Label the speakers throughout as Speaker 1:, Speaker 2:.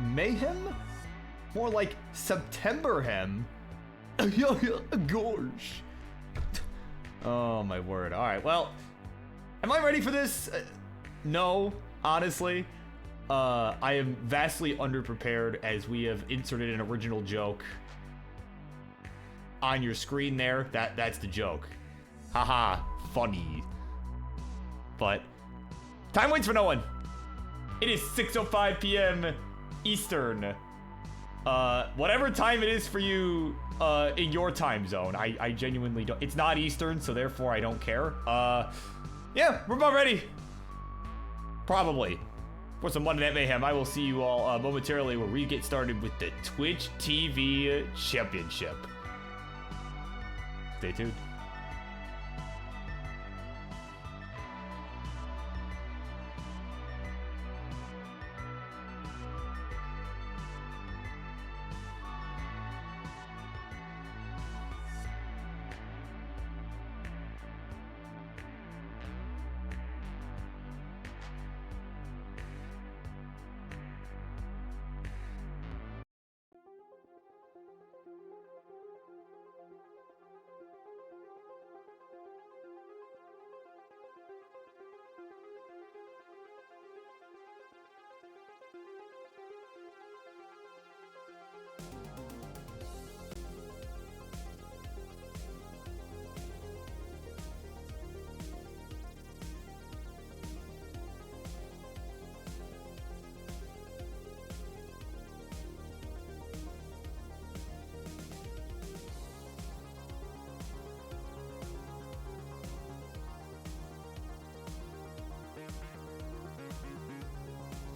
Speaker 1: Mayhem? More like September Hem. Gosh. Oh my word. Alright, well, am I ready for this? No, honestly. I am vastly underprepared as we have inserted an original joke on your screen there. That's the joke. Haha, funny. But time waits for no one. It is 6:05 p.m. Eastern. Whatever time it is for you in your time zone. I genuinely don't. It's not Eastern, so therefore I don't care. Yeah, we're about ready. Probably. For some Monday Night Mayhem, I will see you all momentarily where we get started with the Twitch TV Championship. Stay tuned.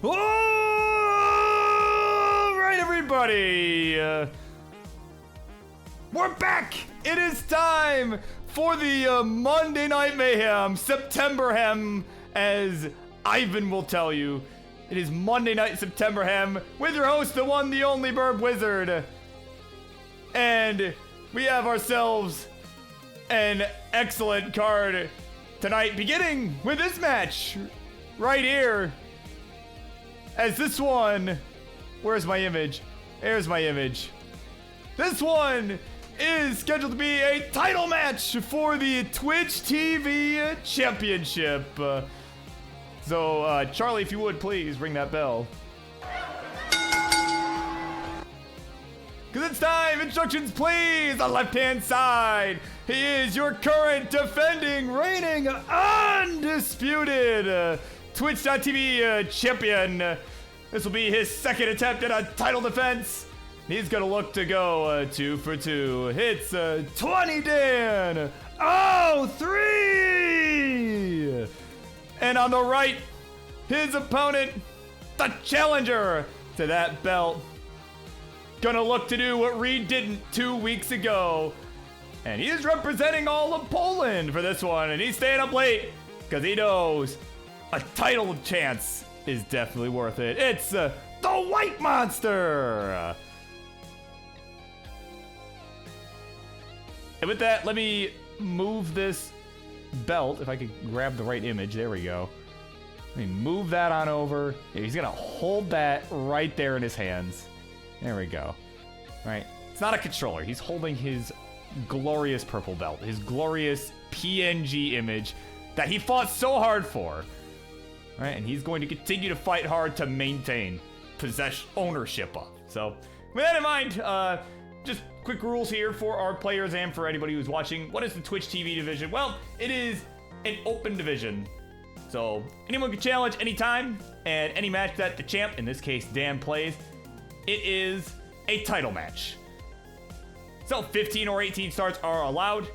Speaker 1: All right, everybody. We're back. It is time for the Monday Night Mayhem, September Hem, as Ivan will tell you. It is Monday Night September Hem with your host, the one, the only BirbWizard. And we have ourselves an excellent card tonight, beginning with this match right here. As this one, where's my image? There's my image. This one is scheduled to be a title match for the Twitch TV Championship. So, Charlie, if you would, please ring that bell. Because it's time. Instructions, please. On the left-hand side, he is your current defending, reigning, undisputed Twitch.tv champion. This will be his second attempt at a title defense. He's gonna look to go 2 for 2. Hits 20 Dan. Oh, 3. And on the right, his opponent, the challenger to that belt, gonna look to do what Reed didn't 2 weeks ago. And he is representing all of Poland for this one. And he's staying up late because he knows a title chance is definitely worth it. It's the WhiteMonster. And with that, let me move this belt. If I could grab the right image. There we go. Let me move that on over. Yeah, he's going to hold that right there in his hands. There we go. Right. It's not a controller. He's holding his glorious purple belt. His glorious PNG image that he fought so hard for. Right, and he's going to continue to fight hard to maintain ownership of. So, with that in mind, just quick rules here for our players and for anybody who's watching. What is the Twitch TV division? Well, it is an open division. So, anyone can challenge anytime, and any match that the champ, in this case Dan, plays, it is a title match. So, 15 or 18 starts are allowed,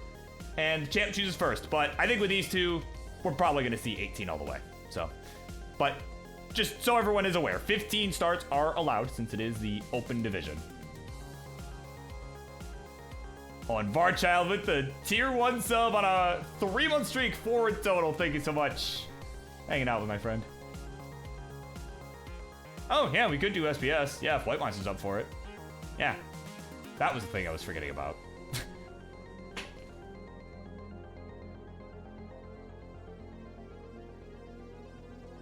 Speaker 1: and the champ chooses first. But I think with these two, we're probably going to see 18 all the way. So, but just so everyone is aware, 15 starts are allowed since it is the open division. On Varchild with the tier 1 sub on a 3-month streak, 4 in total. Thank you so much. Hanging out with my friend. Oh, yeah, we could do SBS. Yeah, if WhiteMonster's up for it. Yeah, that was the thing I was forgetting about.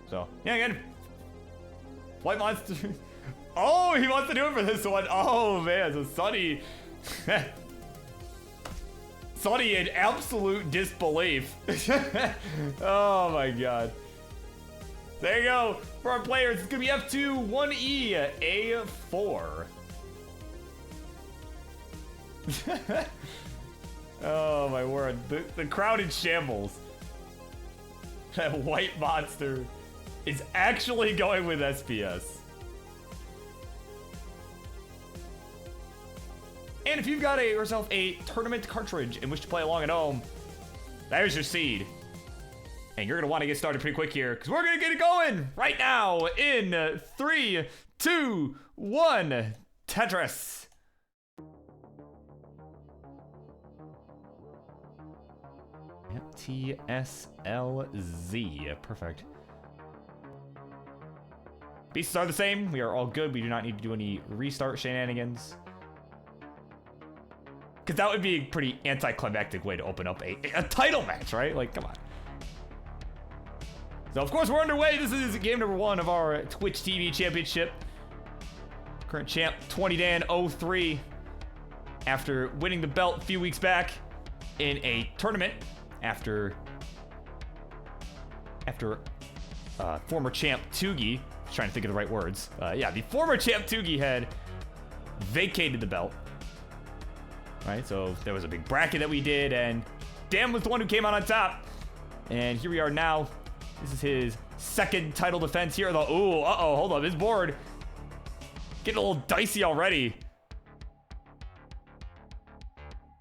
Speaker 1: So, yeah, again, WhiteMonster. Oh, he wants to do it for this one. Oh, man. So Sonny. Sonny in absolute disbelief. Oh, my God. There you go. For our players, it's going to be F2, 1E, A4. Oh, my word. The crowd in shambles. That WhiteMonster is actually going with SPS. And if you've got yourself a tournament cartridge and wish to play along at home, there's your seed. And you're going to want to get started pretty quick here, because we're going to get it going right now in 3, 2, 1, Tetris. Yep, TSLZ. Perfect. Pieces are the same. We are all good. We do not need to do any restart shenanigans. Because that would be a pretty anticlimactic way to open up a title match, right? Like, come on. So, of course, we're underway. This is game number 1 of our Twitch TV Championship. Current champ, 20Dan03. After winning the belt a few weeks back in a tournament. After former champ Tugi, trying to think of the right words. Yeah, the former champ Tugi had vacated the belt. Right, so there was a big bracket that we did, and Dan was the one who came out on top. And here we are now. This is his second title defense here. Ooh, hold up, his board getting a little dicey already.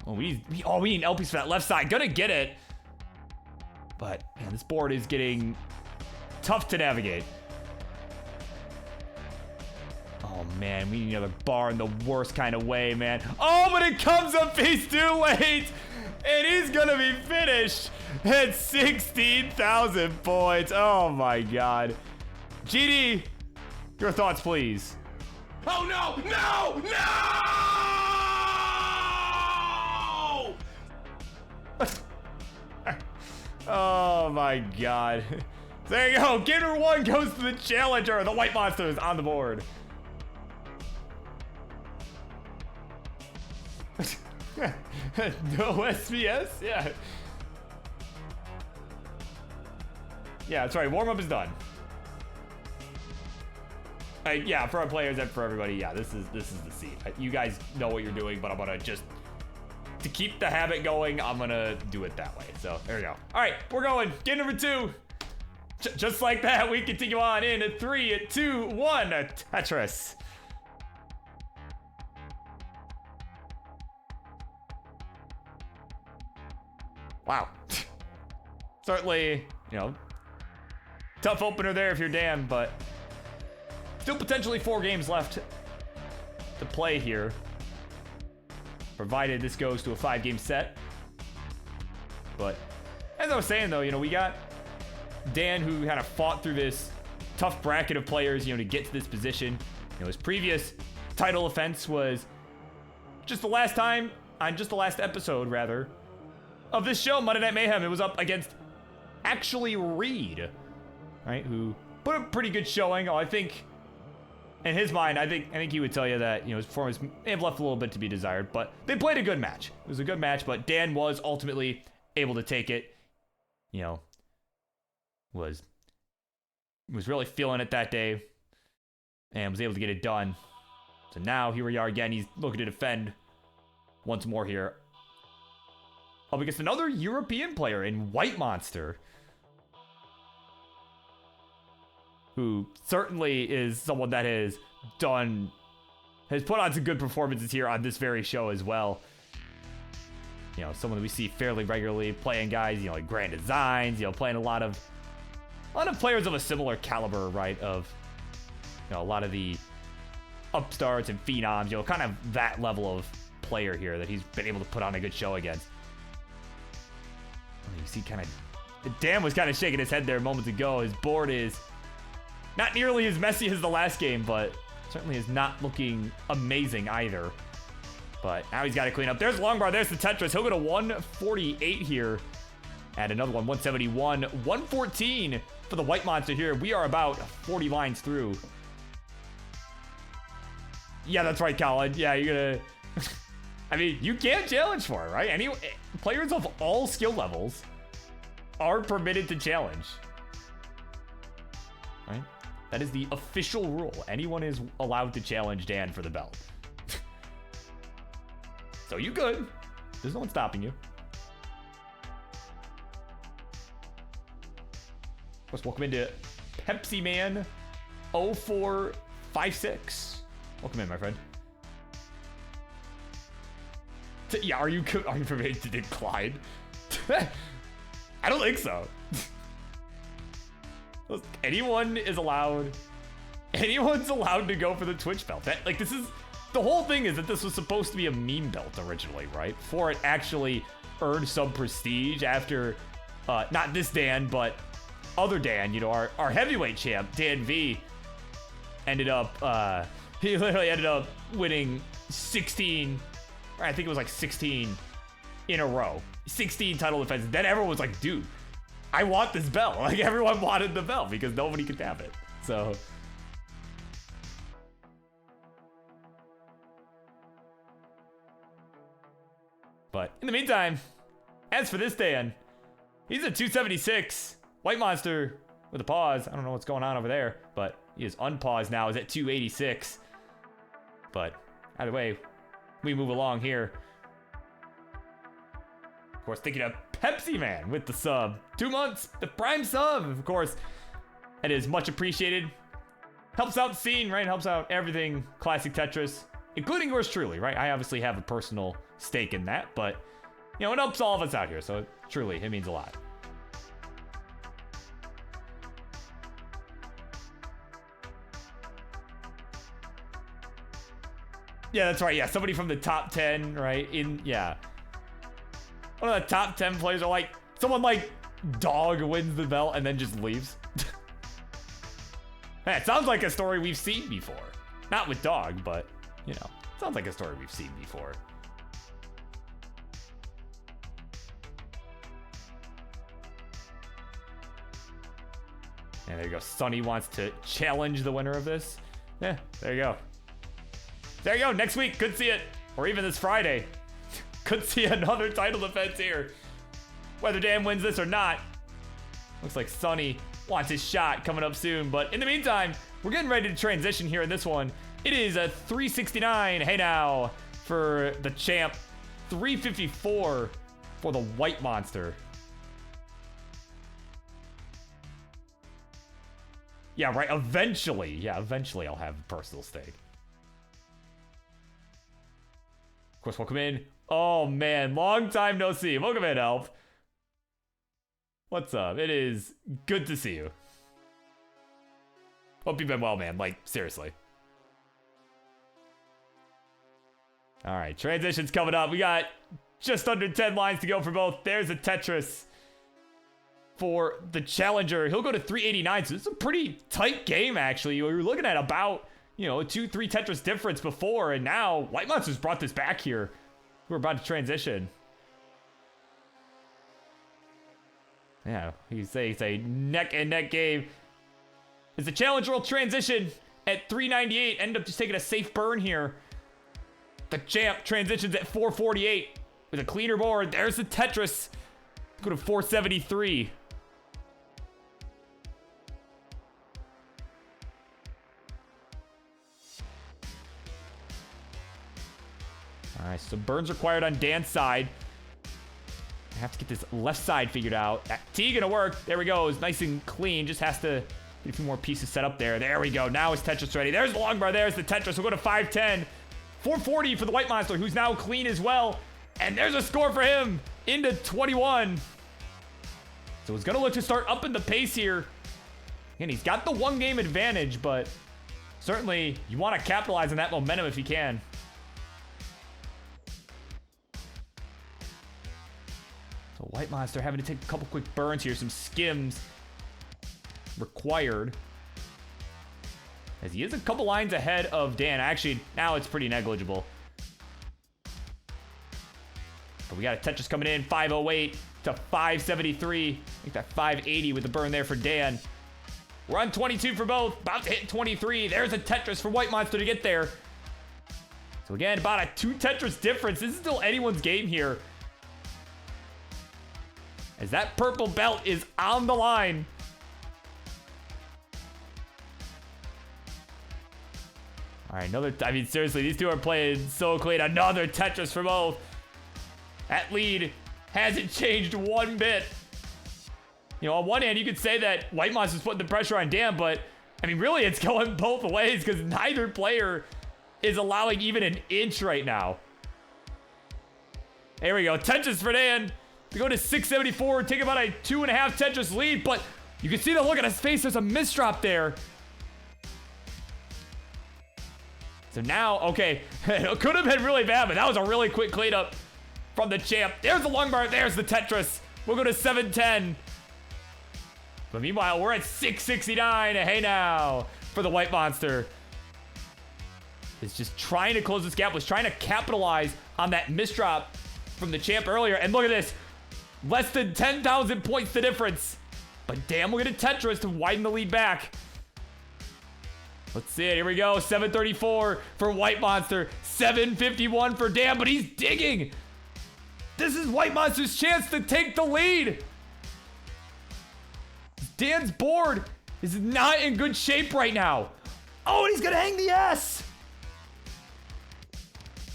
Speaker 1: Oh, we need LPs for that left side. Gonna get it. But, man, this board is getting tough to navigate. Oh, man, we need another bar in the worst kind of way, man. Oh, but it comes a piece too late. And he's going to be finished at 16,000 points. Oh, my God. GD, your thoughts, please.
Speaker 2: Oh, no, no, no!
Speaker 1: Oh, my God. There you go. Game number 1 goes to the challenger. The WhiteMonster is on the board. No SPS? Yeah. Yeah, that's right. Warm-up is done. Yeah, for our players and for everybody, yeah, this is the seed. You guys know what you're doing, but I'm gonna just, to keep the habit going, I'm gonna do it that way. So there we go. All right, we're going. Game number 2. Just like that, we continue on in 3, 2, 1, Tetris. Wow. Certainly, you know, tough opener there if you're Dan, but still potentially 4 games left to play here, provided this goes to a 5-game set. But as I was saying, though, you know, we got Dan, who kind of fought through this tough bracket of players, you know, to get to this position. You know, his previous title offense was just the last time, on just the last episode, rather, of this show, Monday Night Mayhem. It was up against actually Reed, right, who put a pretty good showing. I think, in his mind, I think he would tell you that, you know, his performance may have left a little bit to be desired, but they played a good match. It was a good match, but Dan was ultimately able to take it. You know, was really feeling it that day and was able to get it done. So now here we are again. He's looking to defend once more here. Up against another European player in WhiteMonster, who certainly is someone that has put on some good performances here on this very show as well. You know, someone that we see fairly regularly playing guys, you know, like Grand Designs, you know, playing a lot of players of a similar caliber, right? Of, you know, a lot of the upstarts and phenoms, you know, kind of that level of player here that he's been able to put on a good show against. You see kind of, Dan was kind of shaking his head there moments ago. His board is not nearly as messy as the last game, but certainly is not looking amazing either. But now he's got to clean up. There's long bar. There's the Tetris. He'll go to 148 here. And another one, 171. 114 for the WhiteMonster here. We are about 40 lines through. Yeah, that's right, Colin. Yeah, you're gonna... I mean, you can't challenge for it, right? Players of all skill levels are permitted to challenge. Right? That is the official rule. Anyone is allowed to challenge Dan for the belt. So you could. There's no one stopping you. Of course, welcome into Pepsi Man 0456. Welcome in, my friend. Yeah, are you permitted to decline? I don't think so. Anyone's allowed to go for the Twitch belt. This is the whole thing, is that this was supposed to be a meme belt originally, right? Before it actually earned some prestige after not this Dan, but other Dan, you know, our heavyweight champ, Dan V, ended up he literally ended up winning 16, I think it was like 16 in a row. 16 title defenses. Then everyone was like, dude, I want this belt. Like, everyone wanted the belt because nobody could have it. So but in the meantime, as for this Dan, he's at 276. WhiteMonster with a pause. I don't know what's going on over there, but he is unpaused now. Is at 286. But either way, we move along here. Of course, thinking of Pepsi Man with the sub. 2 months, the prime sub, of course. It is much appreciated. Helps out the scene, right? Helps out everything Classic Tetris, including yours truly, right? I obviously have a personal stake in that, but, you know, it helps all of us out here. So truly, it means a lot. Yeah, that's right. Yeah, somebody from the top 10, right? Yeah. One of the top 10 players are like, someone like Dog wins the belt and then just leaves. Hey, it sounds like a story we've seen before. Not with Dog, but, you know, sounds like a story we've seen before. And there you go. Sonny wants to challenge the winner of this. Yeah, there you go. There you go. Next week, could see it. Or even this Friday. Could see another title defense here. Whether Dan wins this or not. Looks like Sonny wants his shot coming up soon. But in the meantime, we're getting ready to transition here in this one. It is a 369. Hey now, for the champ. 354 for the WhiteMonster. Yeah, right. Eventually. Yeah, eventually I'll have a personal stake. Of course, welcome in. Oh, man. Long time no see. Welcome in, Elf. What's up? It is good to see you. Hope you've been well, man. Like, seriously. All right. Transition's coming up. We got just under 10 lines to go for both. There's a Tetris for the challenger. He'll go to 389. So this is a pretty tight game, actually. We were looking at about, you know, a 2-3 Tetris difference before, and now WhiteMonster's brought this back here. We're about to transition. Yeah, he's a neck and neck game. As the challenger will transition at 398, end up just taking a safe burn here. The champ transitions at 448 with a cleaner board. There's the Tetris. Go to 473. All right, so burns required on Dan's side. I have to get this left side figured out. That T gonna work. There we go. It's nice and clean. Just has to get a few more pieces set up there. There we go. Now his Tetris ready. There's the long bar. There's the Tetris. We'll go to 510. 440 for the WhiteMonster, who's now clean as well. And there's a score for him into 21. So it's gonna look to start up in the pace here. And he's got the 1 game advantage, but certainly you want to capitalize on that momentum if you can. So WhiteMonster having to take a couple quick burns here. Some skims required. As he is a couple lines ahead of Dan. Actually, now it's pretty negligible. But we got a Tetris coming in. 508 to 573. I think that 580 with the burn there for Dan. We're on 22 for both. About to hit 23. There's a Tetris for WhiteMonster to get there. So again, about a 2 Tetris difference. This is still anyone's game here. As that purple belt is on the line. All right, another, I mean, seriously, these two are playing so clean. Another Tetris for both. That lead hasn't changed one bit. You know, on one hand, you could say that WhiteMonster's putting the pressure on Dan, but, I mean, really, it's going both ways because neither player is allowing even an inch right now. There we go. Tetris for Dan. We go to 674, take about a 2.5 Tetris lead, but you can see the look on his face. There's a misdrop there. So now, okay, it could have been really bad, but that was a really quick cleanup from the champ. There's the long bar. There's the Tetris. We'll go to 710. But meanwhile, we're at 669. Hey now for the WhiteMonster. Is just trying to close this gap, was trying to capitalize on that misdrop from the champ earlier. And look at this. Less than 10,000 points the difference. But damn, we'll get a Tetris to widen the lead back. Let's see it. Here we go. 734 for WhiteMonster. 751 for Dan, but he's digging. This is WhiteMonster's chance to take the lead. Dan's board is not in good shape right now. Oh, and he's going to hang the S.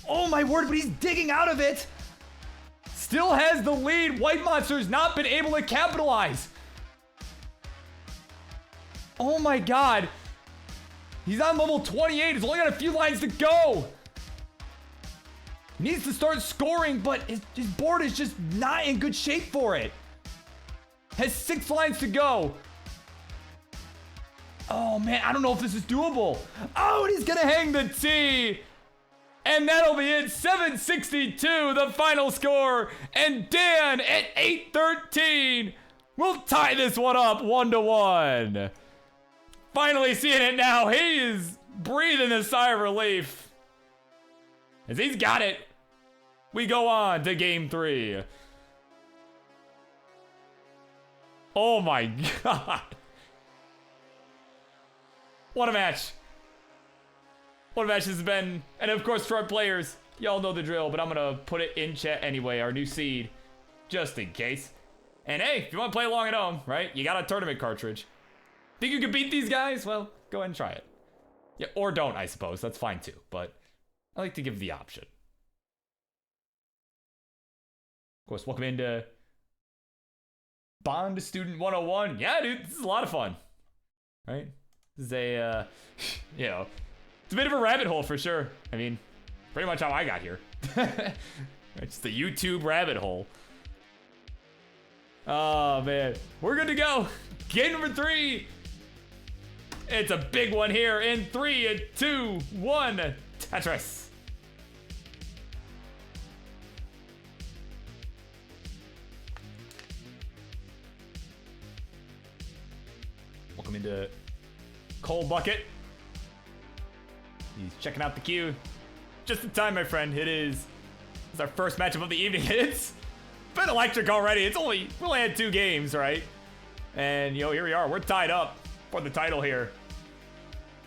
Speaker 1: Oh, my word, but he's digging out of it. Still has the lead. WhiteMonster's not been able to capitalize. Oh, my God. He's on level 28. He's only got a few lines to go. Needs to start scoring, but his board is just not in good shape for it. Has 6 lines to go. Oh, man. I don't know if this is doable. Oh, and he's going to hang the T. And that'll be it. 762, the final score. And Dan at 813 will tie this one up 1-1. Finally seeing it now. He is breathing a sigh of relief. As he's got it, we go on to game 3. Oh my God. What a match. What a match this has been. And of course, for our players, y'all know the drill, but I'm going to put it in chat anyway, our new seed, just in case. And hey, if you want to play along at home, right, you got a tournament cartridge. Think you can beat these guys? Well, go ahead and try it. Yeah, or don't, I suppose. That's fine too. But I like to give the option. Of course, welcome into Bond Student 101. Yeah, dude, this is a lot of fun. Right? This is a, you know, it's a bit of a rabbit hole for sure. I mean, pretty much how I got here. It's the YouTube rabbit hole. Oh, man. We're good to go. Game number 3. It's a big one here in 3, 2, 1. Tetris. Welcome into Cold Bucket. He's checking out the queue. Just in time, my friend. It's our first matchup of the evening. It's been electric already. We only had 2 games, right? And, you know, here we are. We're tied up for the title here.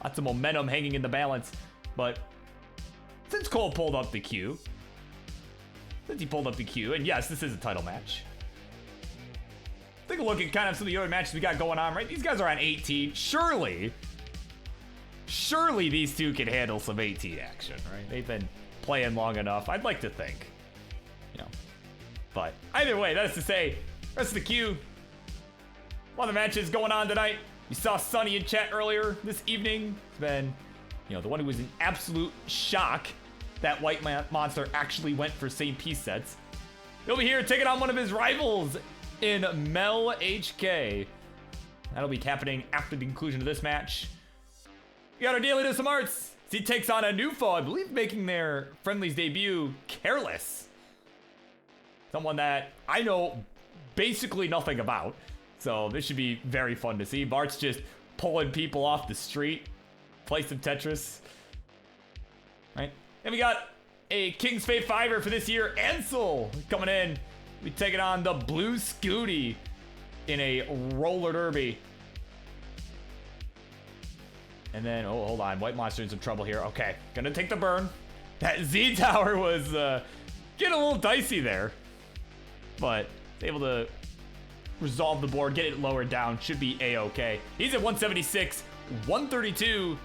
Speaker 1: Lots of momentum hanging in the balance. But since Cole pulled up the queue, and yes, this is a title match. Take a look at kind of some of the other matches we got going on, right? These guys are on 18. Surely these two can handle some 18 action, right? They've been playing long enough, I'd like to think. You know. But either way, that is to say, rest of the queue. A lot of matches going on tonight. You saw Sonny in chat earlier this evening. It's been, you know, the one who was in absolute shock that WhiteMonster actually went for same piece sets. He'll be here taking on one of his rivals in Mel HK. That'll be happening after the conclusion of this match. We got our daily to some arts. He takes on a new foe, I believe, making their Friendlies debut, Careless. Someone that I know basically nothing about. So this should be very fun to see. Bart's just pulling people off the street. Play some Tetris. Right? And we got a King's Fate 5er for this year. Ansel coming in. We taking on the Blue Scooty in a roller derby. And then, oh, hold on. WhiteMonster in some trouble here. Okay. Gonna take the burn. That Z tower was getting a little dicey there. But able to resolve the board, get it lowered down. Should be A-okay. He's at 176, 132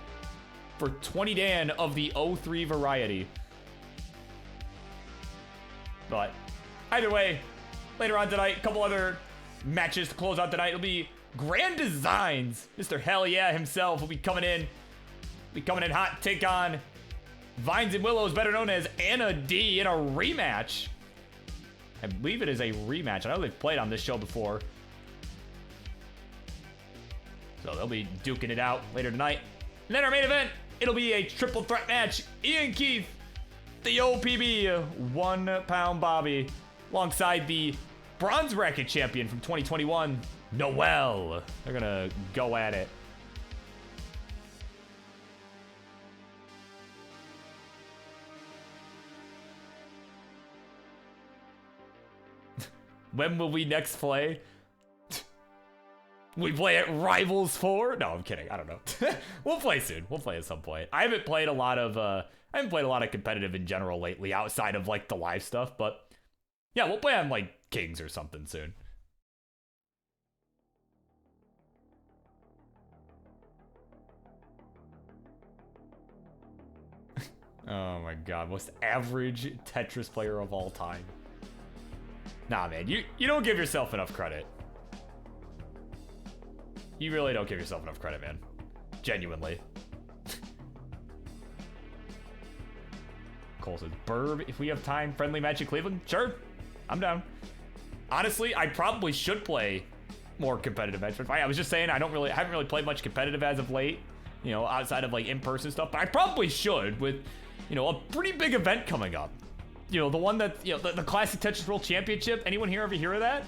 Speaker 1: for 20 Dan of the 03 variety. But either way, later on tonight, a couple other matches to close out tonight. It'll be Grand Designs. Mr. Hell Yeah himself will be coming in. Hot, take on Vines and Willows, better known as Anna D, in a rematch. I believe it is a rematch. I know they've played on this show before. So they'll be duking it out later tonight. And then our main event, it'll be a triple threat match. IanKeith, the OPB 1 pound Bobby, alongside the bronze bracket champion from 2021, Noel. They're gonna go at it. When will we next play? We play at Rivals 4? No, I'm kidding. I don't know. We'll play soon. We'll play at some point. I haven't played a lot of competitive in general lately outside of like the live stuff, but yeah, we'll play on like Kings or something soon. Oh my god, most average Tetris player of all time. Nah, man, you don't give yourself enough credit. You really don't give yourself enough credit, man. Genuinely. Cole says, Burb, if we have time, friendly match in Cleveland? Sure, I'm down. Honestly, I probably should play more competitive matches. I was just saying, I haven't really played much competitive as of late, you know, outside of like in-person stuff, but I probably should with, you know, a pretty big event coming up. You know, the one that, you know, the Classic Tetris World Championship. Anyone here ever hear of that?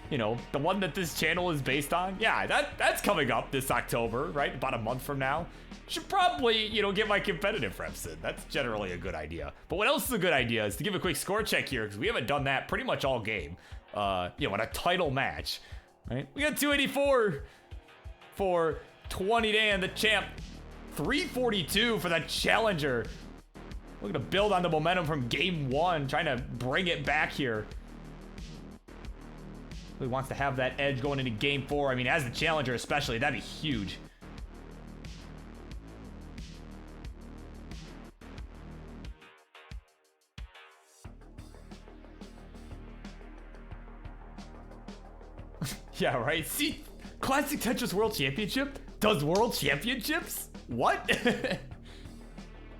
Speaker 1: You know, the one that this channel is based on. Yeah, that's coming up this October, right? About a month from now. Should probably, you know, get my competitive reps in. That's generally a good idea. But what else is a good idea is to give a quick score check here, because we haven't done that pretty much all game. You know, in a title match, right? We got 284 for 20 Dan, the champ. 342 for the challenger. Looking to build on the momentum from game one, trying to bring it back here. He wants to have that edge going into game four. I mean, as the challenger especially, that'd be huge. Yeah, right? See, Classic Tetris World Championship does World Championships? What?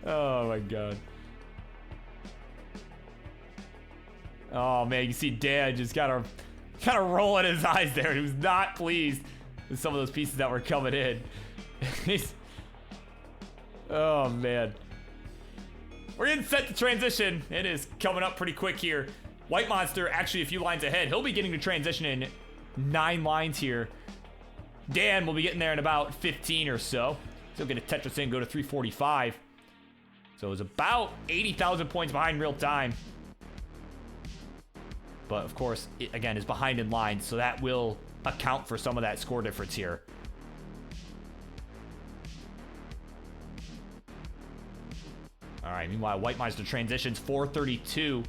Speaker 1: Oh my god. Oh man, you see Dan just kind of rolling his eyes there. He was not pleased with some of those pieces that were coming in. Oh man. We're getting set to transition. It is coming up pretty quick here. WhiteMonster actually a few lines ahead. He'll be getting to transition in 9 lines here. Dan will be getting there in about 15 or so. He'll get a Tetris in, go to 345. So it's about 80,000 points behind real time. But of course, it again is behind in line, so that will account for some of that score difference here. All right, meanwhile, WhiteMonster transitions 432.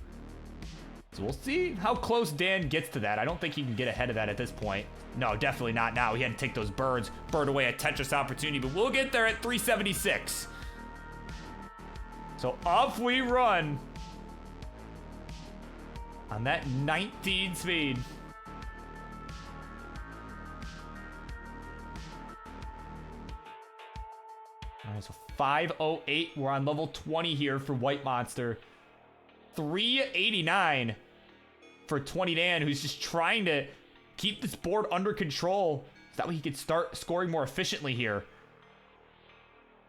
Speaker 1: So we'll see how close Dan gets to that. I don't think he can get ahead of that at this point. No, definitely not now. He had to take those birds, bird away a Tetris opportunity, but we'll get there at 376. So off we run on that 19 speed. All right, so 508. We're on level 20 here for WhiteMonster. 389 for 20 Dan, who's just trying to keep this board under control so that way he could start scoring more efficiently here.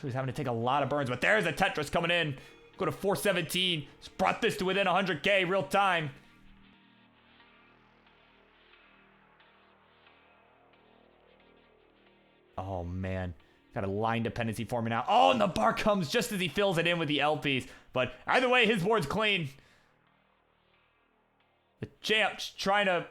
Speaker 1: So he's having to take a lot of burns, but there's a Tetris coming in. Go to 417. He's brought this to within 100K real time. Oh, man. Got a line dependency forming out. Oh, and the bar comes just as he fills it in with the LPs. But either way, his board's clean. The champ's trying to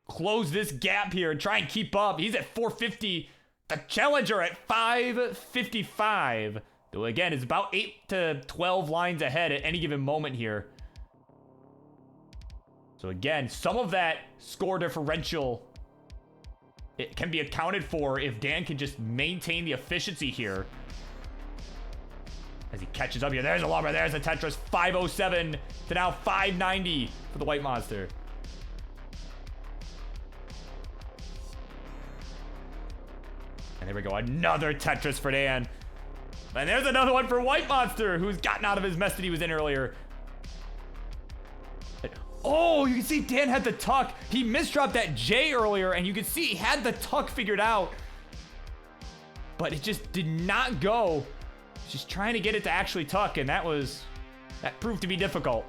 Speaker 1: close this gap here and try and keep up. He's at 450. The challenger at 555. who again is about 8 to 12 lines ahead at any given moment here. So again, some of that score differential, it can be accounted for if Dan can just maintain the efficiency here. As he catches up here, there's a lumber, there's a Tetris, 507 to now 590 for the WhiteMonster. And there we go, another Tetris for Dan. And there's another one for WhiteMonster, who's gotten out of his mess that he was in earlier. Oh, you can see Dan had the tuck. He misdropped that J earlier, and you can see he had the tuck figured out. But it just did not go. Just trying to get it to actually tuck, and that proved to be difficult.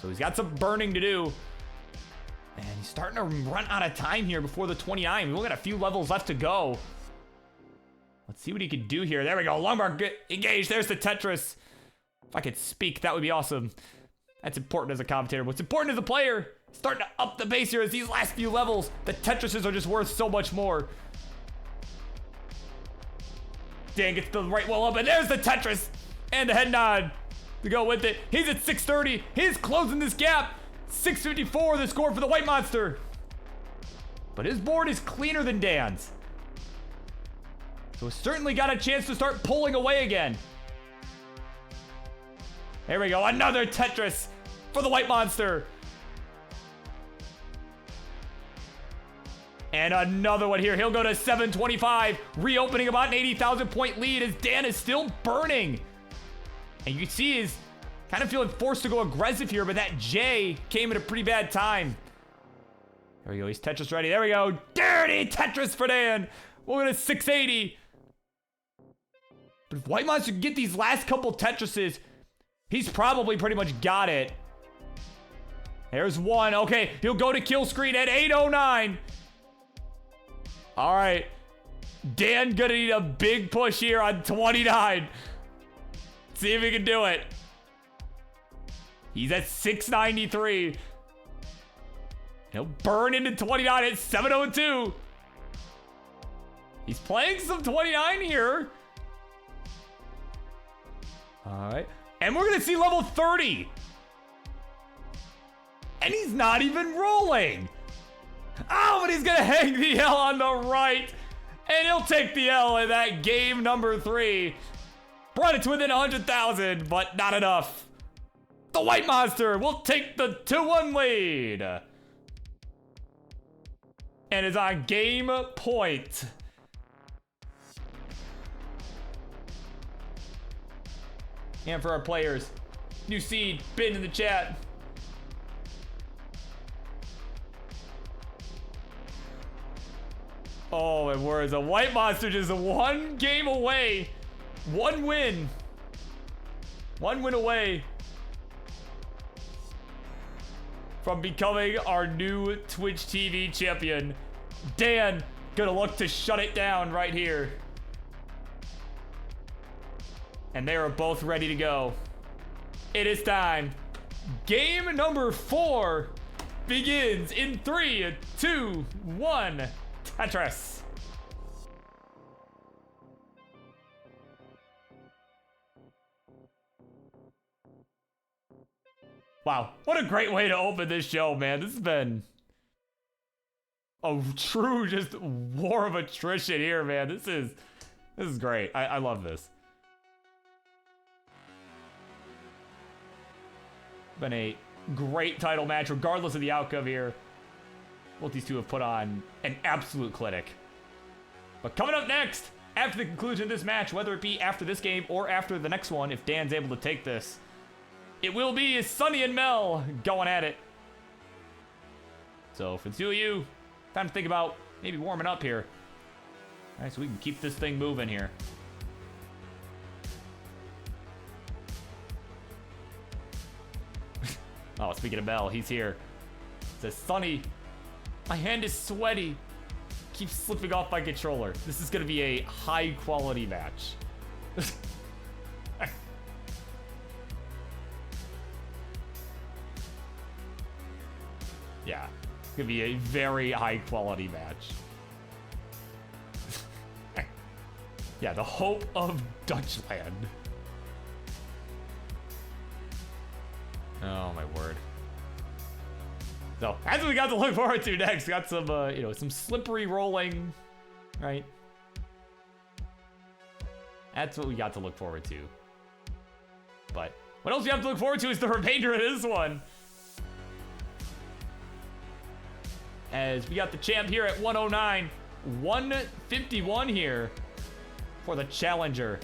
Speaker 1: So he's got some burning to do. And he's starting to run out of time here before the 29. We've only got a few levels left to go. Let's see what he can do here. There we go. Longbar engaged. There's the Tetris. If I could speak, that would be awesome. That's important as a commentator. What's important as a player, starting to up the base here as these last few levels, the Tetrises are just worth so much more. Dan gets the right wall up, and there's the Tetris. And the head nod to go with it. He's at 630. He's closing this gap. 654 the score for the WhiteMonster. But his board is cleaner than Dan's. So he's certainly got a chance to start pulling away again. There we go, another Tetris for the WhiteMonster. And another one here. He'll go to 725, reopening about an 80,000 point lead as Dan is still burning. And you can see he's kind of feeling forced to go aggressive here, but that J came at a pretty bad time. There we go, he's Tetris ready. There we go, dirty Tetris for Dan. We're going to 680. But if WhiteMonster can get these last couple Tetrises, he's probably pretty much got it. There's one. Okay, he'll go to kill screen at 809. All right. Dan gonna need a big push here on 29. See if he can do it. He's at 693. He'll burn into 29 at 702. He's playing some 29 here. All right. And we're going to see level 30. And he's not even rolling. Oh, but he's going to hang the L on the right. And he'll take the L in that game number 3. Brought it to within 100,000, but not enough. The WhiteMonster will take the 2-1 lead. And is on game point. And for our players, new seed, bin in the chat. Oh, and words, a WhiteMonster just one game away. One win. One win away from becoming our new Twitch TV champion. Dan, gonna look to shut it down right here. And they are both ready to go. It is time. Game number 4 begins in 3, 2, 1. Tetris. Wow, what a great way to open this show, man. This has been a true just war of attrition here, man. This is great. I love this. Been a great title match, regardless of the outcome here. Both these two have put on an absolute clinic. But coming up next, after the conclusion of this match, whether it be after this game or after the next one, if Dan's able to take this, it will be Sunny and Mel going at it. So for the two of you, time to think about maybe warming up here. All right, so we can keep this thing moving here. Oh, speaking of Mel, he's here. It says, Sunny, my hand is sweaty. Keeps slipping off my controller. This is gonna be a high quality match. Yeah, it's gonna be a very high quality match. Yeah, the hope of Dutchland. Oh my word. So that's what we got to look forward to next. Got some, you know, some slippery rolling, right? That's what we got to look forward to. But what else we have to look forward to is the remainder of this one. As we got the champ here at 109, 151 here for the challenger.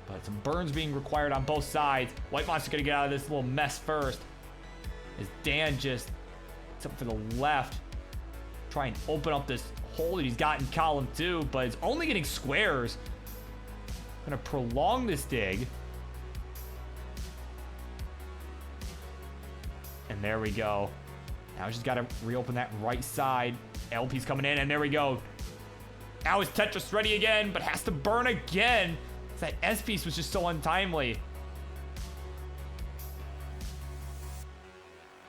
Speaker 1: But some burns being required on both sides. WhiteMonster gonna get out of this little mess first. As Dan just, except for the left, try and open up this hole that he's got in column 2, but it's only getting squares. Gonna prolong this dig. And there we go. Now he's just gotta reopen that right side. LP's coming in, and there we go. Now is Tetris ready again, but has to burn again. That S piece was just so untimely.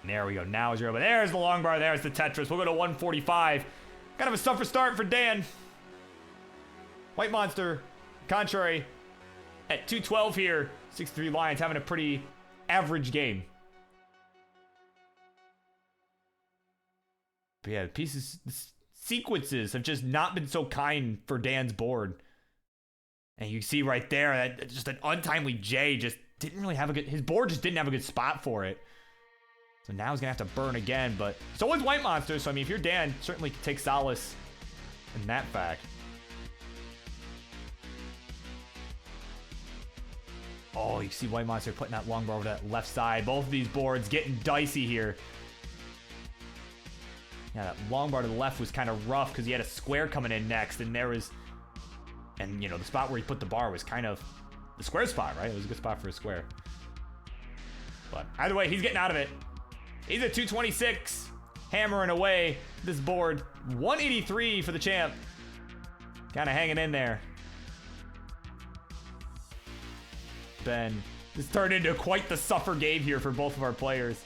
Speaker 1: And there we go. Now is but there's the long bar. There's the Tetris. We'll go to 145. Kind of a tougher start for Dan. WhiteMonster, contrary, at 212 here. 6-3 Lions having a pretty average game. But yeah, the pieces, the sequences have just not been so kind for Dan's board. And you see right there that just an untimely J just didn't really have a good, his board just didn't have a good spot for it. So now he's gonna have to burn again, but so is WhiteMonster. So I mean, if you're Dan, certainly can take solace in that fact. Oh, you see WhiteMonster putting that long bar over that left side. Both of these boards getting dicey here. Yeah, that long bar to the left was kind of rough because he had a square coming in next, and there was, and you know, the spot where he put the bar was kind of the square spot, right? It was a good spot for a square. But either way, he's getting out of it. He's at 226, hammering away this board. 183 for the champ. Kind of hanging in there. Ben, this turned into quite the suffer game here for both of our players.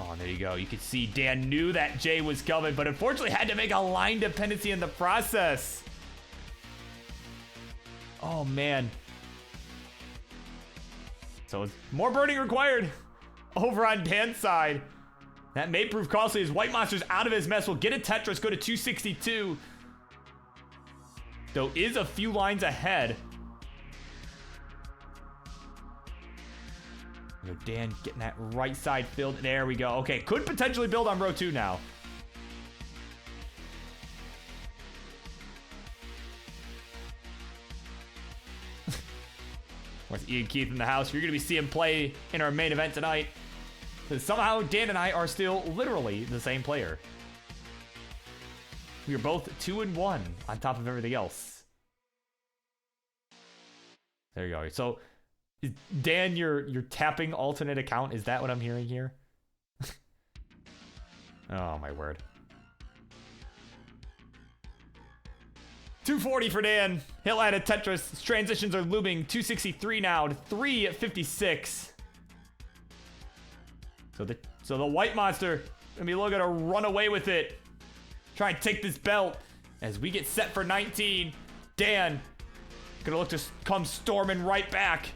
Speaker 1: Oh, there you go. You can see Dan knew that J was coming, but unfortunately had to make a line dependency in the process. Oh, man. So it's more burning required over on Dan's side. That may prove costly as WhiteMonster's out of his mess. Will get a Tetris, go to 262. Though is a few lines ahead. Dan getting that right side filled. There we go. Okay, could potentially build on row 2 now. Where's IanKeith in the house? You're going to be seeing play in our main event tonight. Somehow, Dan and I are still literally the same player. We are both 2-1 on top of everything else. There you go. So, Dan, you're tapping alternate account. Is that what I'm hearing here? Oh, my word. 240 for Dan. He'll add a Tetris. His transitions are looming. 263 now to 356. So the WhiteMonster gonna be looking to run away with it. Try and take this belt as we get set for 19. Dan gonna look to come storming right back.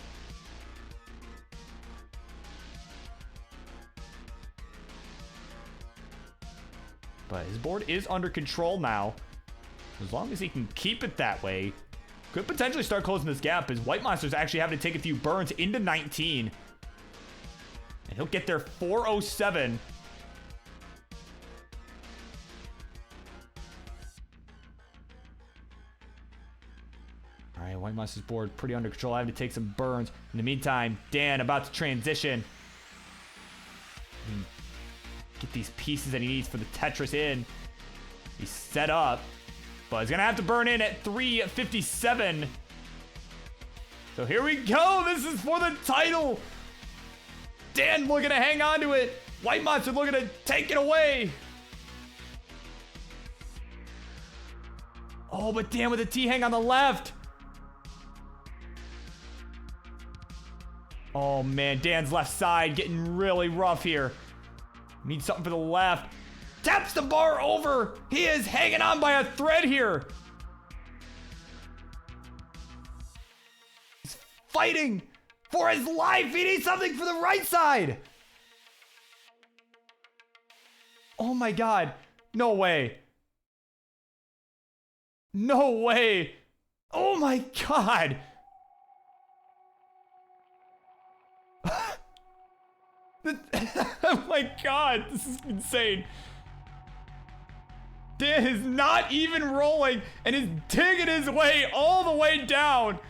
Speaker 1: But his board is under control now. As long as he can keep it that way, could potentially start closing this gap as WhiteMonster's actually having to take a few burns into 19. And he'll get there 407. All right, WhiteMonster's board pretty under control. I have to take some burns. In the meantime, Dan about to transition. Get these pieces that he needs for the Tetris in. He's set up. But he's going to have to burn in at 357. So here we go. This is for the title. Dan looking to hang on to it. WhiteMonster looking to take it away. Oh, but Dan with a T-hang on the left. Oh, man. Dan's left side getting really rough here. Need something for the left. Taps the bar over. He is hanging on by a thread here. He's fighting for his life. He needs something for the right side. Oh, my God. No way. No way. Oh, my God. Oh my God, this is insane. Dan is not even rolling and is digging his way all the way down.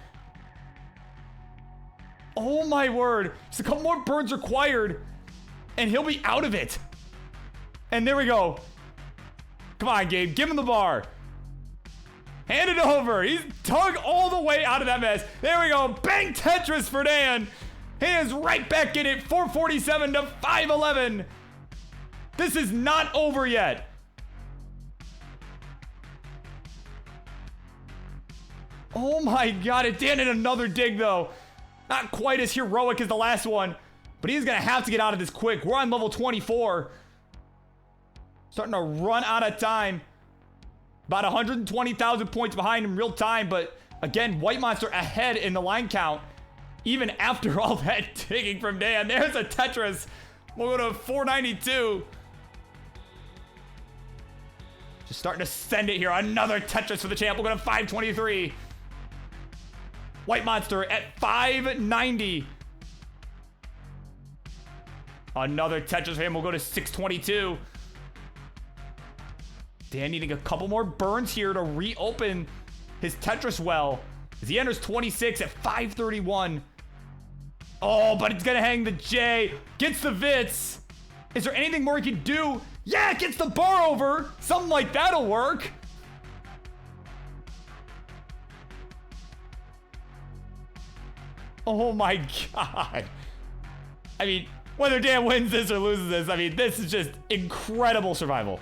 Speaker 1: Oh my word. Just a couple more burns required and he'll be out of it. And there we go. Come on, Gabe, give him the bar. Hand it over. He's dug all the way out of that mess. There we go. Bang Tetris for Dan. He is right back in it, 447 to 511. This is not over yet. Oh my God, it did another dig though. Not quite as heroic as the last one, but he's gonna have to get out of this quick. We're on level 24. Starting to run out of time. About 120,000 points behind in real time, but again, WhiteMonster ahead in the line count. Even after all that digging from Dan, there's a Tetris. We'll go to 492. Just starting to send it here. Another Tetris for the champ. We'll go to 523. WhiteMonster at 590. Another Tetris for him. We'll go to 622. Dan needing a couple more burns here to reopen his Tetris well. As he enters 26 at 531. Oh, but it's gonna hang the J. Gets the Vits. Is there anything more he can do? Yeah, gets the bar over. Something like that'll work. Oh my God. I mean, whether Dan wins this or loses this, I mean, this is just incredible survival.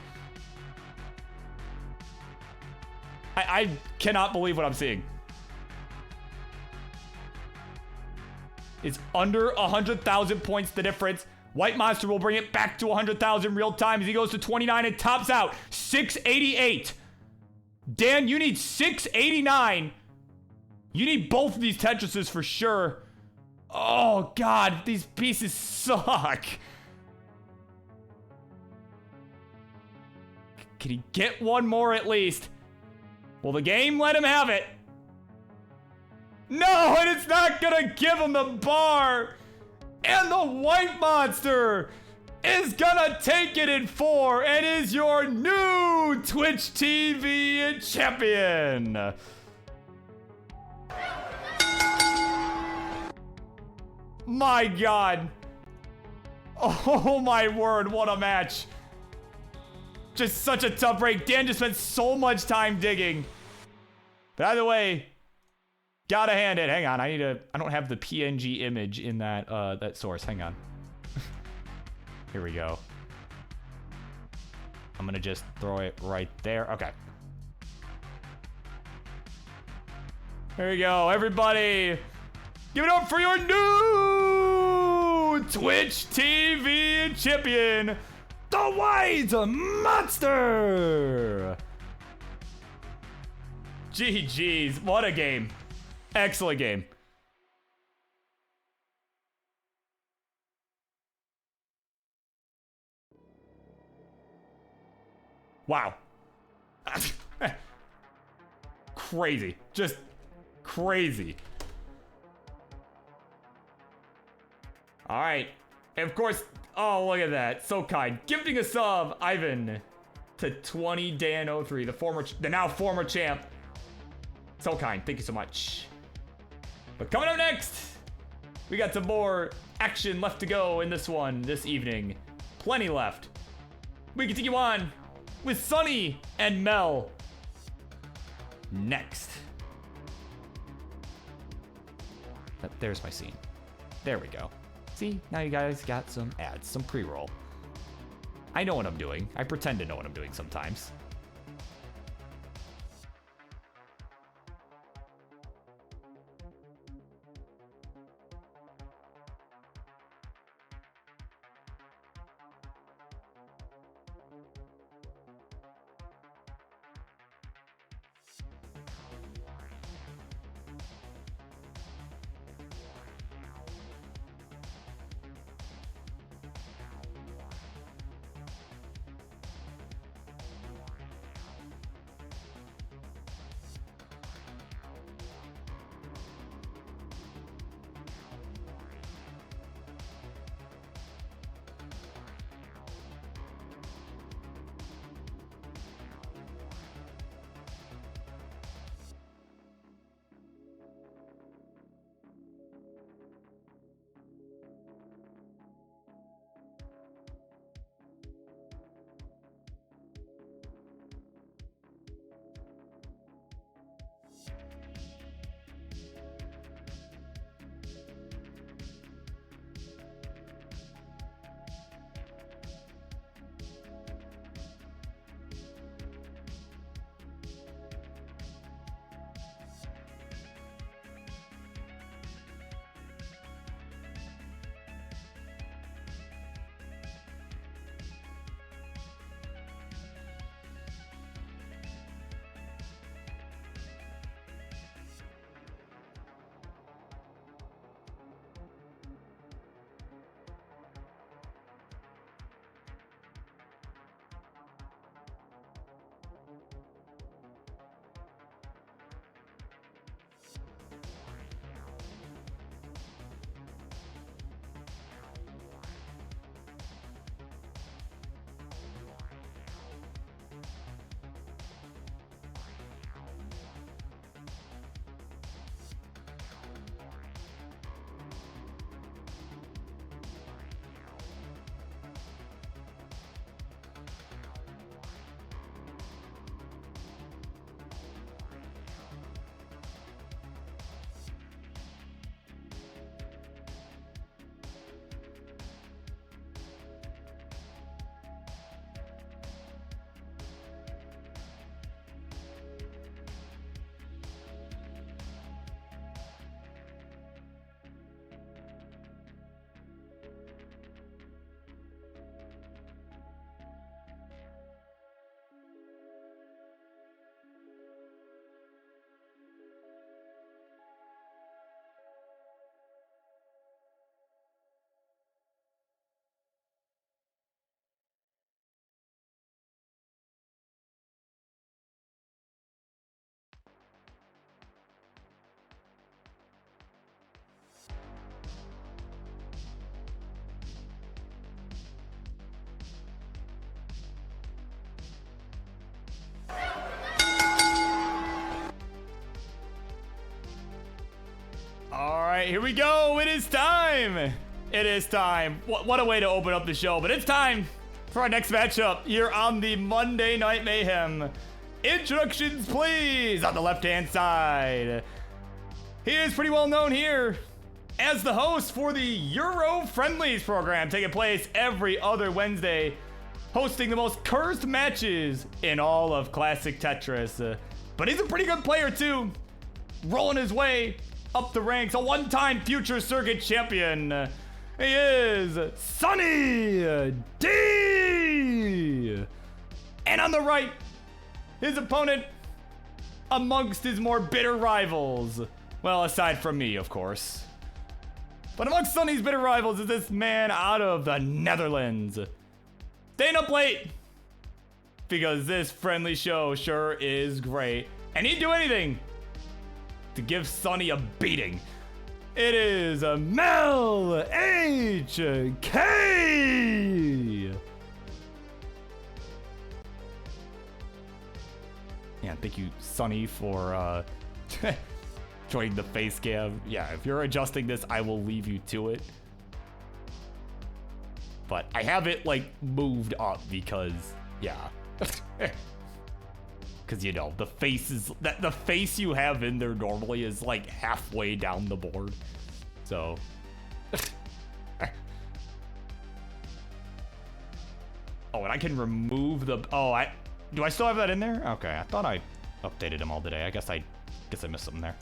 Speaker 1: I cannot believe what I'm seeing. It's under 100,000 points the difference. WhiteMonster will bring it back to 100,000 real time as he goes to 29 and tops out 688. Dan, you need 689. You need both of these Tetrises for sure. Oh God, these pieces suck. Can he get one more at least? Will the game let him have it? No, and it's not gonna give him the bar. And the WhiteMonster is gonna take it in 4 and is your new Twitch TV champion. My God. Oh my word, what a match. Just such a tough break. Dan just spent so much time digging. But either way, gotta hand it. Hang on, I don't have the PNG image in that that source. Hang on. Here we go. I'm gonna just throw it right there. Okay. There we go, everybody. Give it up for your new Twitch TV champion, the WhiteMonster. GG's, what a game. Excellent game. Wow. Crazy. Just crazy. All right. And of course, oh, look at that. So kind. Gifting a sub, Ivan, to 20 Dan03, the now former champ. So kind. Thank you so much. But coming up next, we got some more action left to go in this one this evening. Plenty left. We continue on with Sunny and Mel next. There's my scene. There we go. See, now you guys got some ads, some pre-roll. I know what I'm doing. I pretend to know what I'm doing sometimes. right, here we go. It is time. It is time. What a way to open up the show, but it's time for our next matchup here on the Monday Night Mayhem. Introductions, please, on the left-hand side. He is pretty well known here as the host for the Euro Friendlies program, taking place every other Wednesday, hosting the most cursed matches in all of Classic Tetris. But he's a pretty good player too, rolling his way up the ranks, a one-time future circuit champion. He is Sunny D. And on the right, his opponent amongst his more bitter rivals. Well, aside from me, of course. But amongst Sunny's bitter rivals is this man out of the Netherlands. Staying up late because this friendly show sure is great. And he'd do anything to give Sunny a beating. It is Mel H.K. Yeah, thank you, Sunny, for joining the face cam. Yeah, if you're adjusting this, I will leave you to it. But I have it, like, moved up because, yeah. Because, you know, the face is, the face you have in there normally is, like, halfway down the board. So. Oh, and I can remove the, do I still have that in there? Okay, I thought I updated them all today. I guess I missed something there.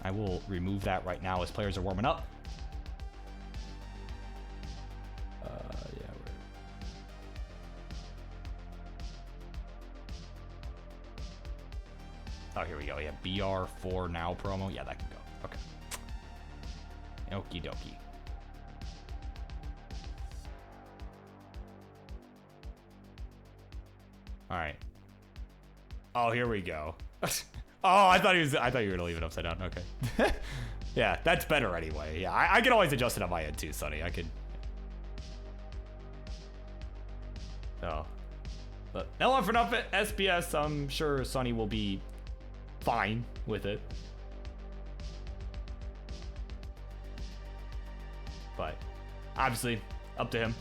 Speaker 1: I will remove that right now as players are warming up. Oh, here we go. Yeah, BR4 now promo. Yeah, that can go. Okay. Okie dokie. All right. Oh, here we go. Oh, I thought you were gonna leave it upside down. Okay. Yeah, that's better anyway. Yeah, I can always adjust it on my end too, Sonny. I could. So, but L1 for nothing. SPS. I'm sure Sonny will be fine with it. But obviously, up to him.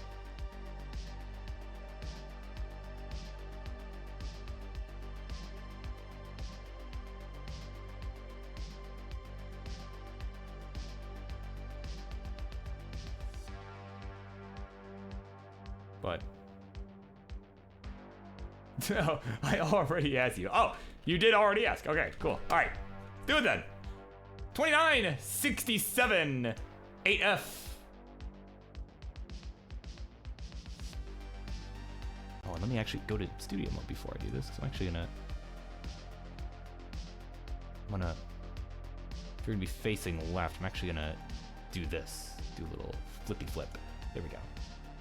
Speaker 1: But no, I already asked you. Oh, you did already ask. Okay, cool. All right, do it then. 2967 8F. Oh, let me actually go to studio mode before I do this. So I'm actually gonna, if you're gonna be facing left, I'm actually gonna do this. Do a little flippy flip. There we go.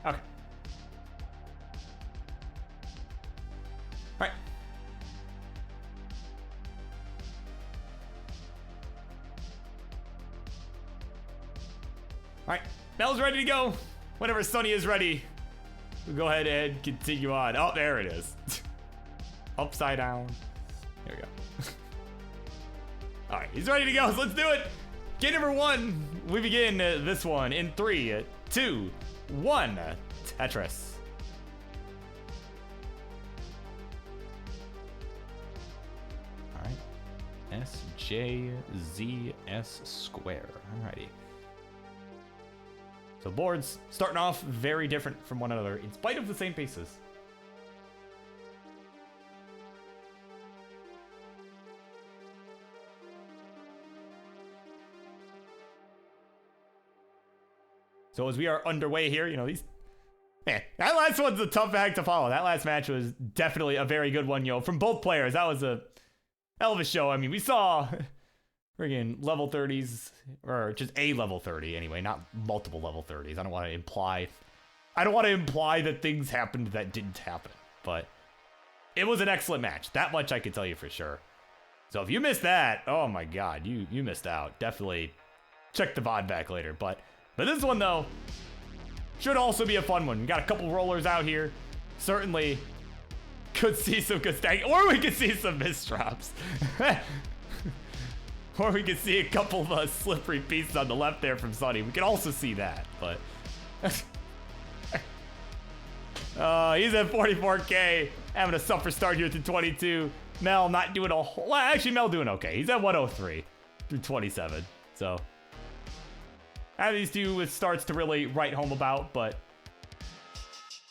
Speaker 1: Okay. All right. All right, Mel's ready to go. Whenever Sunny is ready, we'll go ahead and continue on. Oh, there it is. Upside down. There we go. All right, he's ready to go, so let's do it. Game number one, we begin this one in 3, 2, 1, Tetris. All right, SJZS square, alrighty. So boards starting off very different from one another in spite of the same pieces. So as we are underway here, you know, man, that last one's a tough act to follow. That last match was definitely a very good one, from both players. That was a hell of a show. I mean, we saw friggin' level 30s, or just a level 30 anyway, not multiple level 30s. I don't want to imply that things happened that didn't happen, but it was an excellent match. That much I can tell you for sure. So if you missed that, oh my God, you missed out. Definitely check the VOD back later. But this one though, should also be a fun one. We got a couple rollers out here. Certainly could see some good stacking, or we could see some misdrops. Or we can see a couple of slippery pieces on the left there from Sunny. We can also see that, but... he's at 44K, having a suffer start here through 22. Mel not doing a whole... Well, actually, Mel doing okay. He's at 103 through 27, so... I have these two with starts to really write home about, but...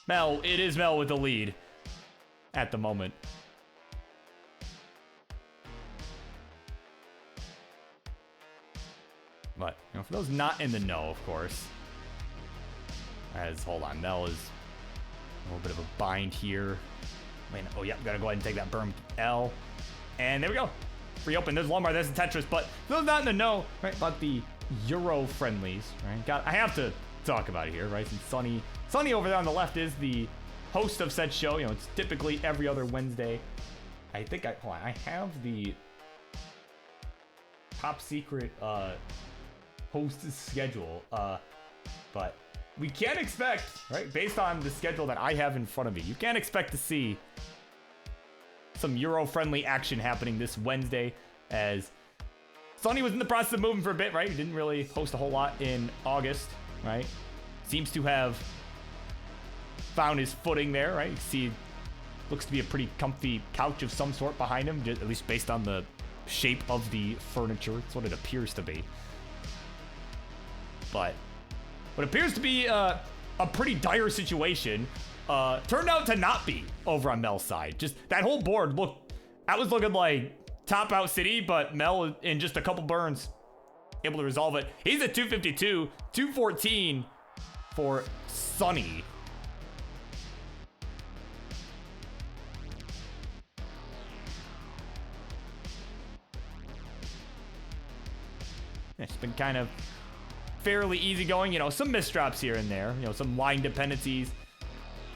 Speaker 1: Mel, it is Mel with the lead at the moment. But, you know, for those not in the know, of course, hold on, Mel is a little bit of a bind here. Man, oh, yeah, gotta go ahead and take that berm L. And there we go. Free open, there's Lombard, there's the Tetris, but for those not in the know, right, about the Euro friendlies, right? I have to talk about it here, right? Since Sunny over there on the left is the host of said show. You know, it's typically every other Wednesday. I think hold on, I have the top secret host schedule, but we can't expect, right, based on the schedule that I have in front of me, you can't expect to see some Euro-friendly action happening this Wednesday, as Sunny was in the process of moving for a bit, right? He didn't really host a whole lot in August, right? Seems to have found his footing there, right? You see, looks to be a pretty comfy couch of some sort behind him, at least based on the shape of the furniture. It's what it appears to be. But what appears to be a pretty dire situation turned out to not be over on Mel's side. Just that whole board that was looking like top out city, but Mel in just a couple burns able to resolve it. He's at 252, 214 for Sunny. It's been kind of fairly easy going, you know, some misdrops here and there, you know, some line dependencies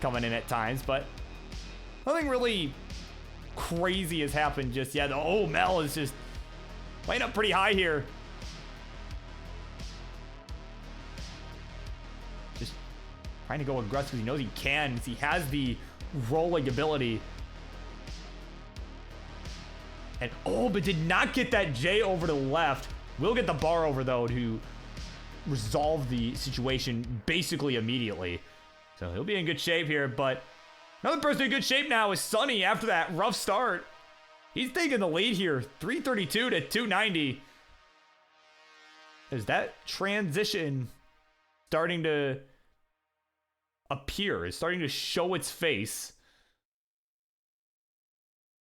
Speaker 1: coming in at times, but nothing really crazy has happened just yet. Oh, Mel is just laying up pretty high here. Just trying to go aggressive because he knows he can. He has the rolling ability. And oh, but did not get that J over to the left. Will get the bar over, though, to resolve the situation basically immediately. So he'll be in good shape here, but another person in good shape now is Sunny after that rough start. He's taking the lead here, 332 to 290. Is that transition starting to appear? It's starting to show its face.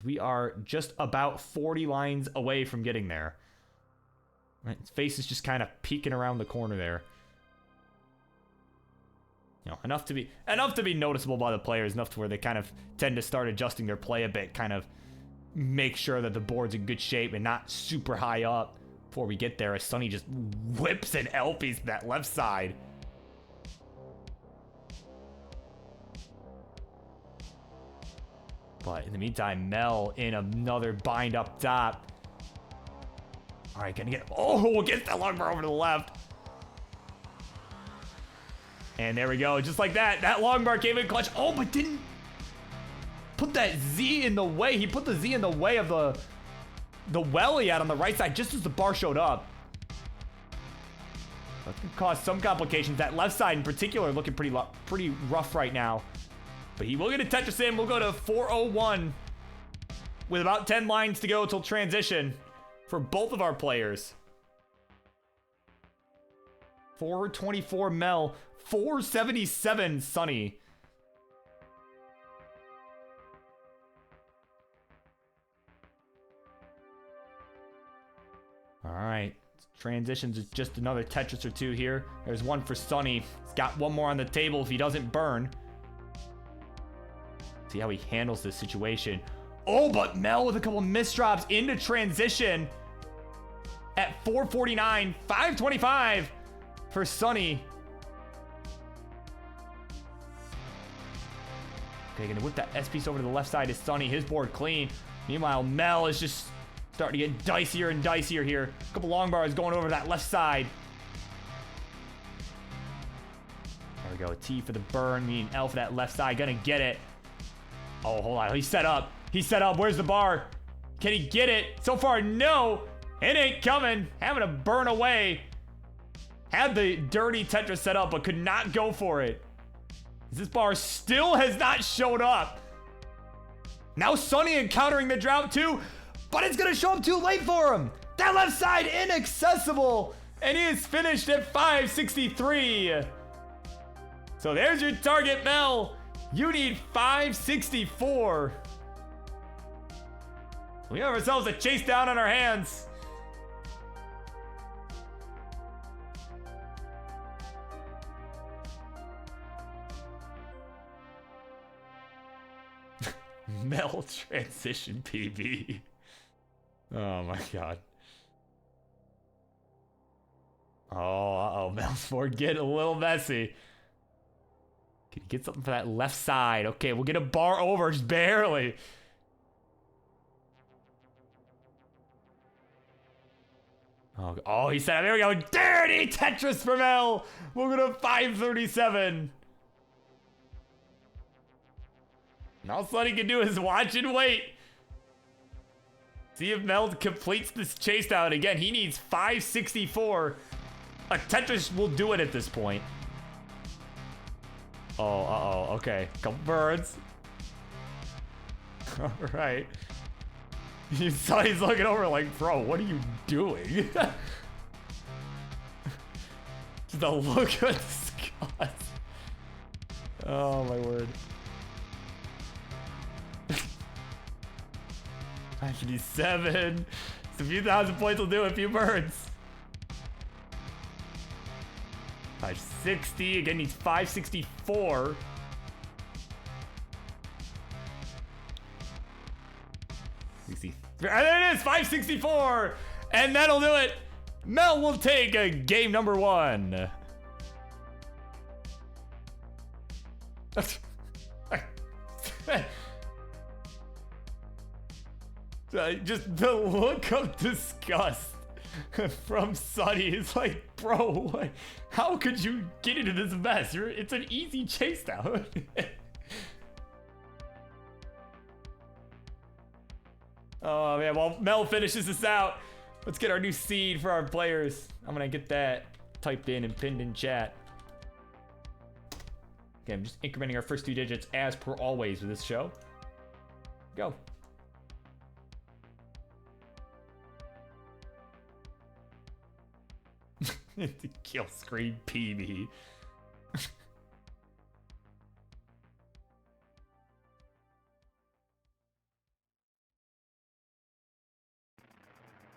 Speaker 1: We are just about 40 lines away from getting there. Right, his face is just kind of peeking around the corner there. You know, enough to be noticeable by the players, enough to where they kind of tend to start adjusting their play a bit, kind of make sure that the board's in good shape and not super high up before we get there, as Sunny just whips an L piece to that left side. But in the meantime, Mel in another bind up top. All right, gonna get, oh, gets that long bar over to the left. And there we go, just like that. That long bar came in clutch. Oh, but didn't put that Z in the way. He put the Z in the way of the well he had on the right side just as the bar showed up. That can cause some complications. That left side in particular looking pretty rough right now. But he will get a Tetris in. We'll go to 401 with about 10 lines to go till transition for both of our players. 424 Mel, 477 Sunny. All right, transitions is just another Tetris or two here. There's one for Sunny. He's got one more on the table if he doesn't burn. See how he handles this situation. Oh, but Mel with a couple misdrops into transition at 449, 525 for Sunny. Okay, gonna whip that S piece over to the left side is Sunny. His board clean. Meanwhile, Mel is just starting to get dicier and dicier here. A couple long bars going over that left side. There we go. T for the burn. Me and L for that left side. Gonna get it. Oh, hold on. He's set up. He's set up. Where's the bar? Can he get it? So far, no. It ain't coming. Having to burn away. Had the dirty Tetris set up, but could not go for it. This bar still has not showed up. Now Sunny encountering the drought too, but it's gonna show up too late for him. That left side inaccessible, and he is finished at 563. So there's your target, Mel. You need 564. We have ourselves a chase down on our hands. Mel transition PB. Oh my god. Oh, uh-oh. Mel's board getting a little messy. Can you get something for that left side? Okay, we'll get a bar over, just barely. Oh, he said, there we go. Dirty Tetris for Mel. We're going to 537. All Sonny can do is watch and wait. See if Mel completes this chase down. Again, he needs 564. A Tetris will do it at this point. Oh, uh-oh. Okay. Couple birds. All right. Sonny's looking over like, bro, what are you doing? Just a look of disgust. Oh, my word. 557. It's a few thousand points will do a few birds. 560. Again, needs 564. We see. There it is, 564. And that'll do it. Mel will take a game number 1. Just the look of disgust from Sonny is like, bro, what? How could you get into this mess? It's an easy chase down. Oh man, while Mel finishes this out, let's get our new seed for our players. I'm gonna get that typed in and pinned in chat. Okay, I'm just incrementing our first 2 digits as per always with this show. Go. The kill screen PB.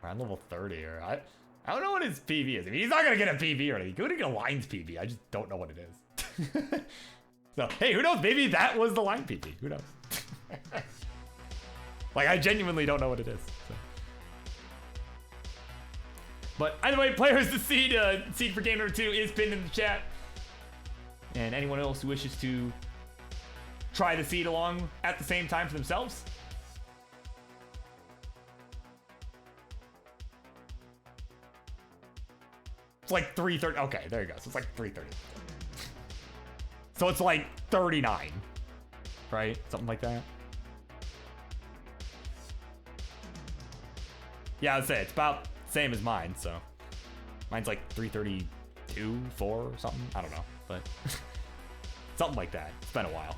Speaker 1: We're on level 30 here. I don't know what his PB is. I mean, he's not gonna get a PB or anything. He's gonna get a lines PB. I just don't know what it is. So, hey, who knows? Maybe that was the line PB. Who knows? Like, I genuinely don't know what it is. So. But either way, players, the seed for game number 2 is pinned in the chat. And anyone else who wishes to try the seed along at the same time for themselves. It's like 330. Okay, there you go. So it's like 330. So it's like 39, right? Something like that. Yeah, I'd say it's about same as mine, so mine's like 332, 4 or something. I don't know, but something like that. It's been a while.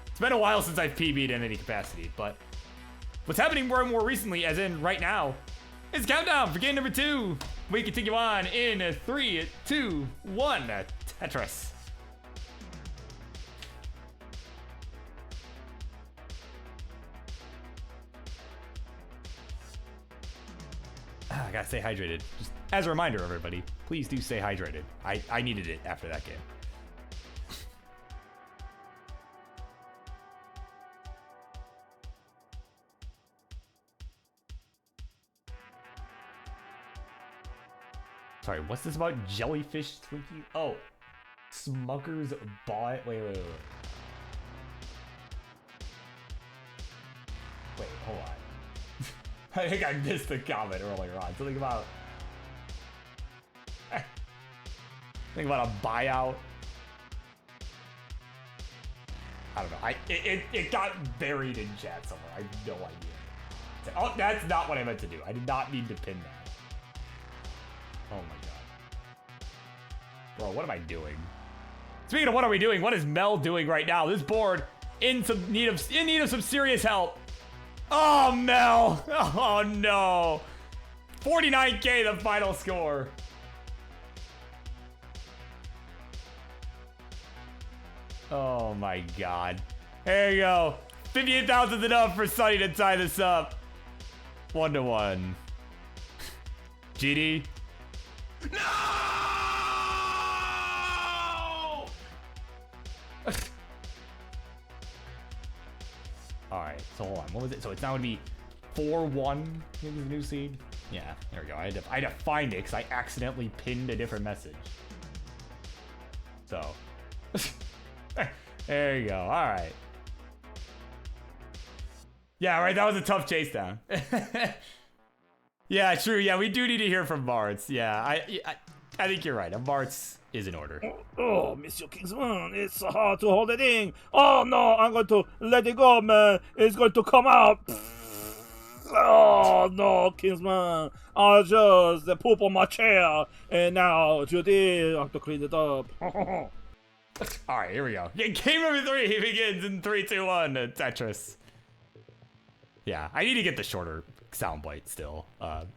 Speaker 1: It's been a while since I've PB'd in any capacity, but what's happening more and more recently, as in right now, is countdown for game number 2. We continue on in 3, 2, 1. Tetris. I gotta stay hydrated. Just as a reminder, everybody, please do stay hydrated. I needed it after that game. Sorry, what's this about jellyfish Twinkie? Oh, Smucker's bought. Wait. Wait, hold on. I think I missed the comment earlier on. Something about a buyout. I don't know. It got buried in chat somewhere. I have no idea. Oh, that's not what I meant to do. I did not mean to pin that. Oh my god. Bro, what am I doing? Speaking of what are we doing, what is Mel doing right now? This board in need of some serious help. Oh, Mel. Oh no. 49K the final score. Oh my god. There you go. 58,000 is enough for Sunny to tie this up. 1-1. GD.
Speaker 2: No!
Speaker 1: Alright, so hold on. What was it? So it's now going to be 4-1 in the new seed? Yeah, there we go. I had to find it because I accidentally pinned a different message. So. There you go. Alright. Yeah, right. That was a tough chase down. Yeah, true. Yeah, we do need to hear from Bartz. Yeah, I think you're right. A Bartz is in order.
Speaker 3: Oh, Mr. Kingsman, it's so hard to hold it in. Oh no, I'm going to let it go, man. It's going to come out. Oh no, Kingsman. I just poop on my chair. And now, Judy, I have to clean it up.
Speaker 1: Alright, here we go. Yeah, game number 3 begins in 3, 2, 1. Tetris. Yeah, I need to get the shorter soundbite still. But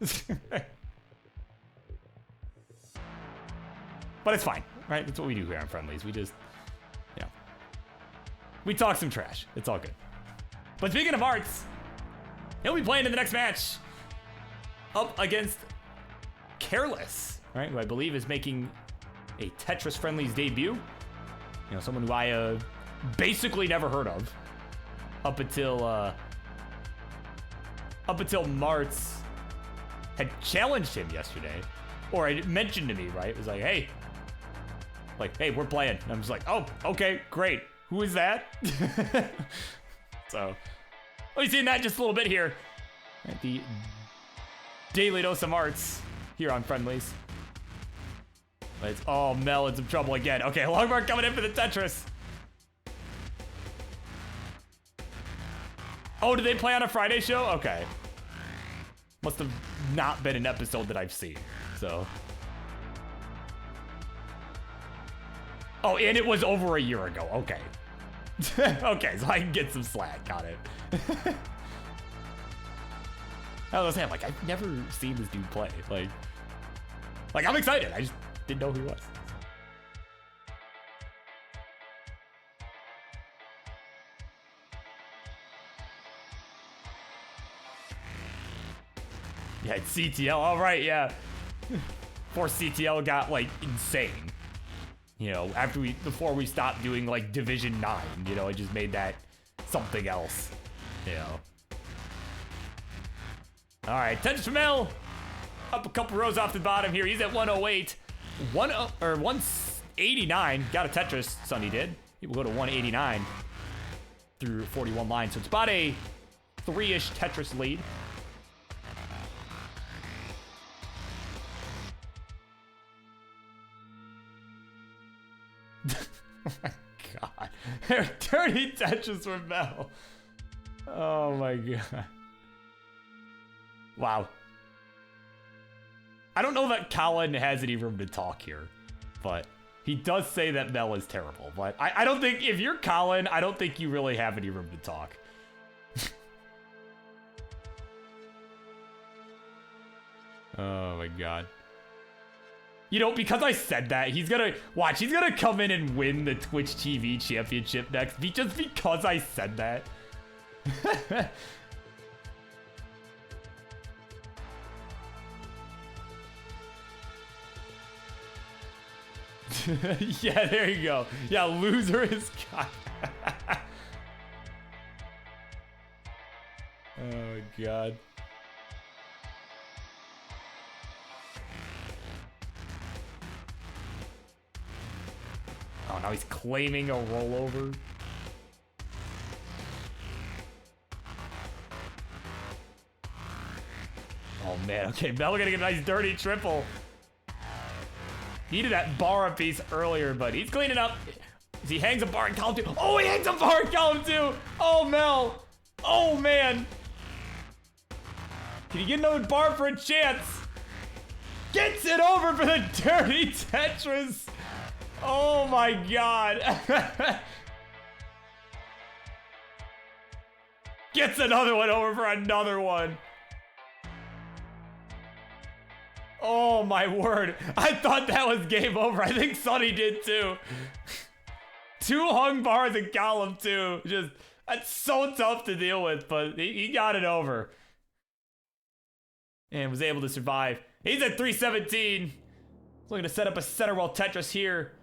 Speaker 1: it's fine, right? That's what we do here on Friendlies. We just, you know, we talk some trash. It's all good. But speaking of Arts, he'll be playing in the next match up against Careless, right? Who I believe is making a Tetris Friendlies debut. You know, someone who I basically never heard of up until Martz had challenged him yesterday, or it mentioned to me, right? It was like, hey, we're playing. And I'm just like, oh, okay, great. Who is that? So, we've seen that just a little bit here at the Daily Dose of Martz here on Friendlies. But it's, oh, Mel in some trouble again. Okay, Longmark coming in for the Tetris. Oh, did they play on a Friday show? Okay. Must have not been an episode that I've seen, so. Oh, and it was over a year ago. Okay. Okay, so I can get some slack. Got it. I was saying, like, I've never seen this dude play. Like I'm excited. I just didn't know who he was. Yeah, it's CTL. All right, yeah. Before CTL got like insane. You know, before we stopped doing like Division 9, you know, it just made that something else. You know. All right, Tetris from Mel. Up a couple rows off the bottom here. He's at 108. 189. Got a Tetris, Sunny did. He will go to 189 through 41 lines. So it's about a 3-ish Tetris lead. Oh my god. Dirty Tetris from Mel. Oh my god. Wow. I don't know that Colin has any room to talk here, but he does say that Mel is terrible. But I don't think, if you're Colin, I don't think you really have any room to talk. Oh my god. You know, because I said that, he's gonna come in and win the Twitch TV championship next, just because I said that. Yeah, there you go. Yeah, loser is God. Oh god. Oh, now he's claiming a rollover. Oh man, okay, Mel gonna get a nice dirty triple. Needed that bar a piece earlier, but he's cleaning up. He hangs a bar in column 2. Oh, he hangs a bar in column 2. Oh, Mel. Oh, man. Can you get another bar for a chance? Gets it over for the dirty Tetris. Oh my god. Gets another one over for another one. Oh my word. I thought that was game over. I think Sonny did too. 2 hung bars in column 2. Just, that's so tough to deal with, but he got it over. And was able to survive. He's at 317. Looking to set up a center wall Tetris here.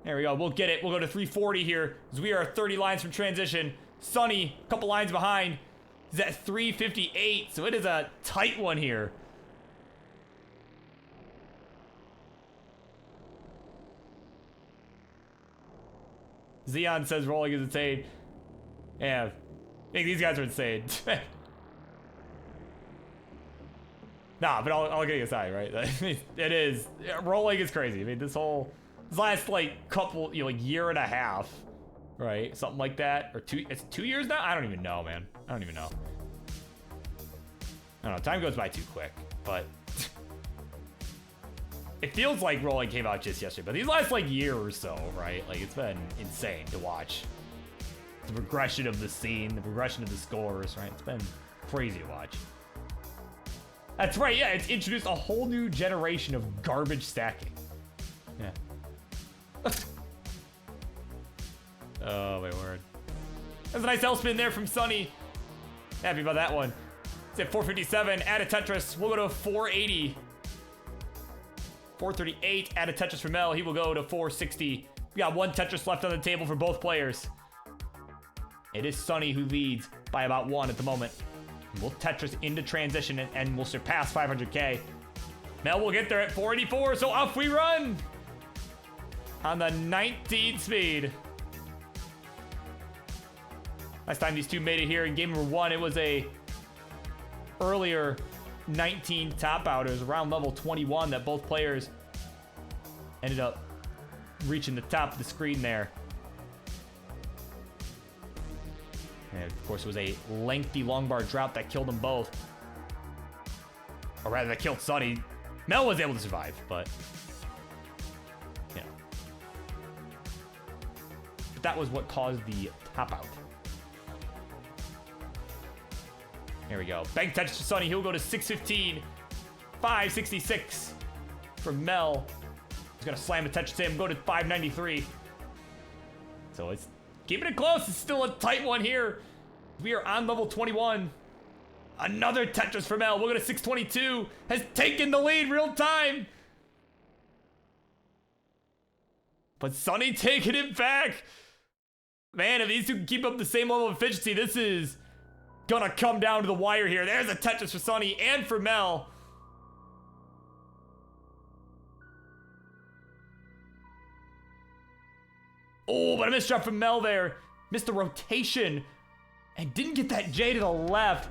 Speaker 1: There we go. We'll get it. We'll go to 340 here, as we are 30 lines from transition. Sonny, a couple lines behind. He's at 358, so it is a tight one here. Xeon says rolling is insane. Yeah, I think these guys are insane. Nah, but all kidding aside, right? It is. Rolling is crazy. I mean, this last, like, couple, like, year and a half, right? Something like that. Or it's 2 years now? I don't even know, man. I don't even know. I don't know. Time goes by too quick, but it feels like rolling came out just yesterday. But these last, like, year or so, right? Like, it's been insane to watch. The progression of the scene, the progression of the scores, right? It's been crazy to watch. That's right, yeah, it's introduced a whole new generation of garbage stacking. Yeah. Oh, my word. That's a nice L spin there from Sonny. Happy about that one. It's at 457, add a Tetris. We'll go to 480. 438, add a Tetris from Mel. He will go to 460. We got 1 Tetris left on the table for both players. It is Sonny who leads by about 1 at the moment. We'll Tetris into transition and we'll surpass 500k. Mel will get there at 484, so off we run! On the 19 speed. Last time these two made it here in game number 1, it was a earlier 19 top out. It was around level 21 that both players ended up reaching the top of the screen there. And of course, it was a lengthy long bar drought that killed them both. Or rather, that killed Sonny. Mel was able to survive, but you know. But that was what caused the top out. There we go. Bank touch to Sonny. He'll go to 615. 566 for Mel. He's gonna slam a touch to him. Go to 593. So it's keeping it close. It's still a tight one here. We are on level 21. Another Tetris for Mel. We'll go to 622. Has taken the lead real time. But Sonny taking it back. Man, if these two can keep up the same level of efficiency, this is gonna come down to the wire here. There's a Tetris for Sonny and for Mel. Oh, but a misdrop from Mel there. Missed the rotation. And didn't get that J to the left.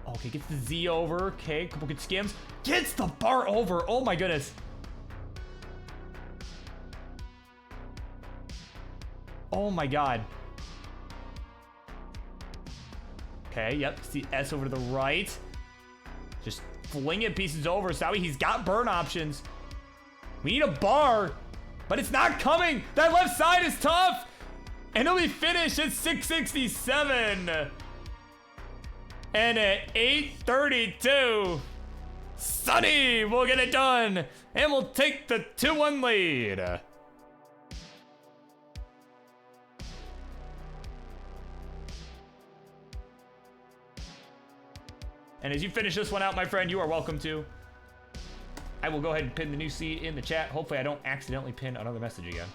Speaker 1: Okay, gets the Z over. Okay, couple good skims. Gets the bar over. Oh my goodness. Oh my god. Okay, yep. See S over to the right. Just flinging pieces over. Sowie, he's got burn options. We need a bar. But it's not coming. That left side is tough. And he'll be finished at 667. And at 832, Sonny will get it done. And we'll take the 2-1 lead. And as you finish this one out, my friend, you are welcome to. I will go ahead and pin the new seed in the chat. Hopefully I don't accidentally pin another message again.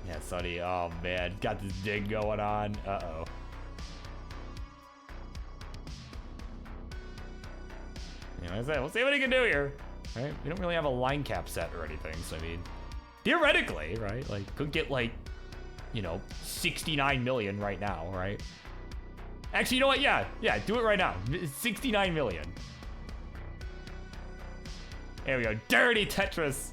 Speaker 1: Yeah, Sonny, oh man, got this dig going on. Uh-oh. Anyways, we'll see what he can do here. Right? We don't really have a line cap set or anything, so I mean, theoretically, right? Like, could get like, you know, 69 million right now, right? Actually, you know what? Yeah, do it right now. 69 million. There we go. Dirty Tetris.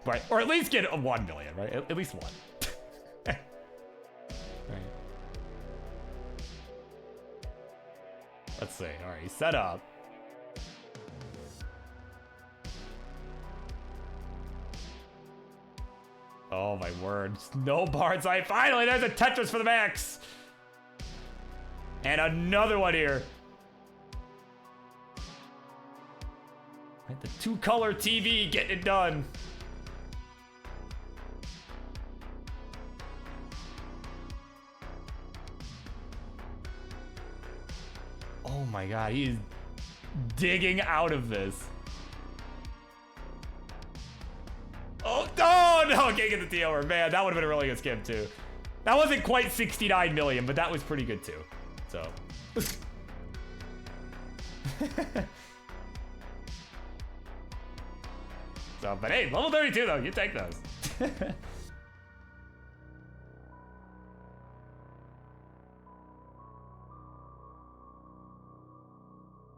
Speaker 1: Right, or at least get a 1 million, right? At least one. Right. Let's see. All right, he's set up. Oh my word! No bards. I finally there's a Tetris for the max, and another one here. Right, the 2-color TV getting it done. Oh my god, he's digging out of this. Oh, no, can't get the T over. Man, that would have been a really good skip, too. That wasn't quite 69 million, but that was pretty good, too. So. So, but hey, level 32, though. You take those.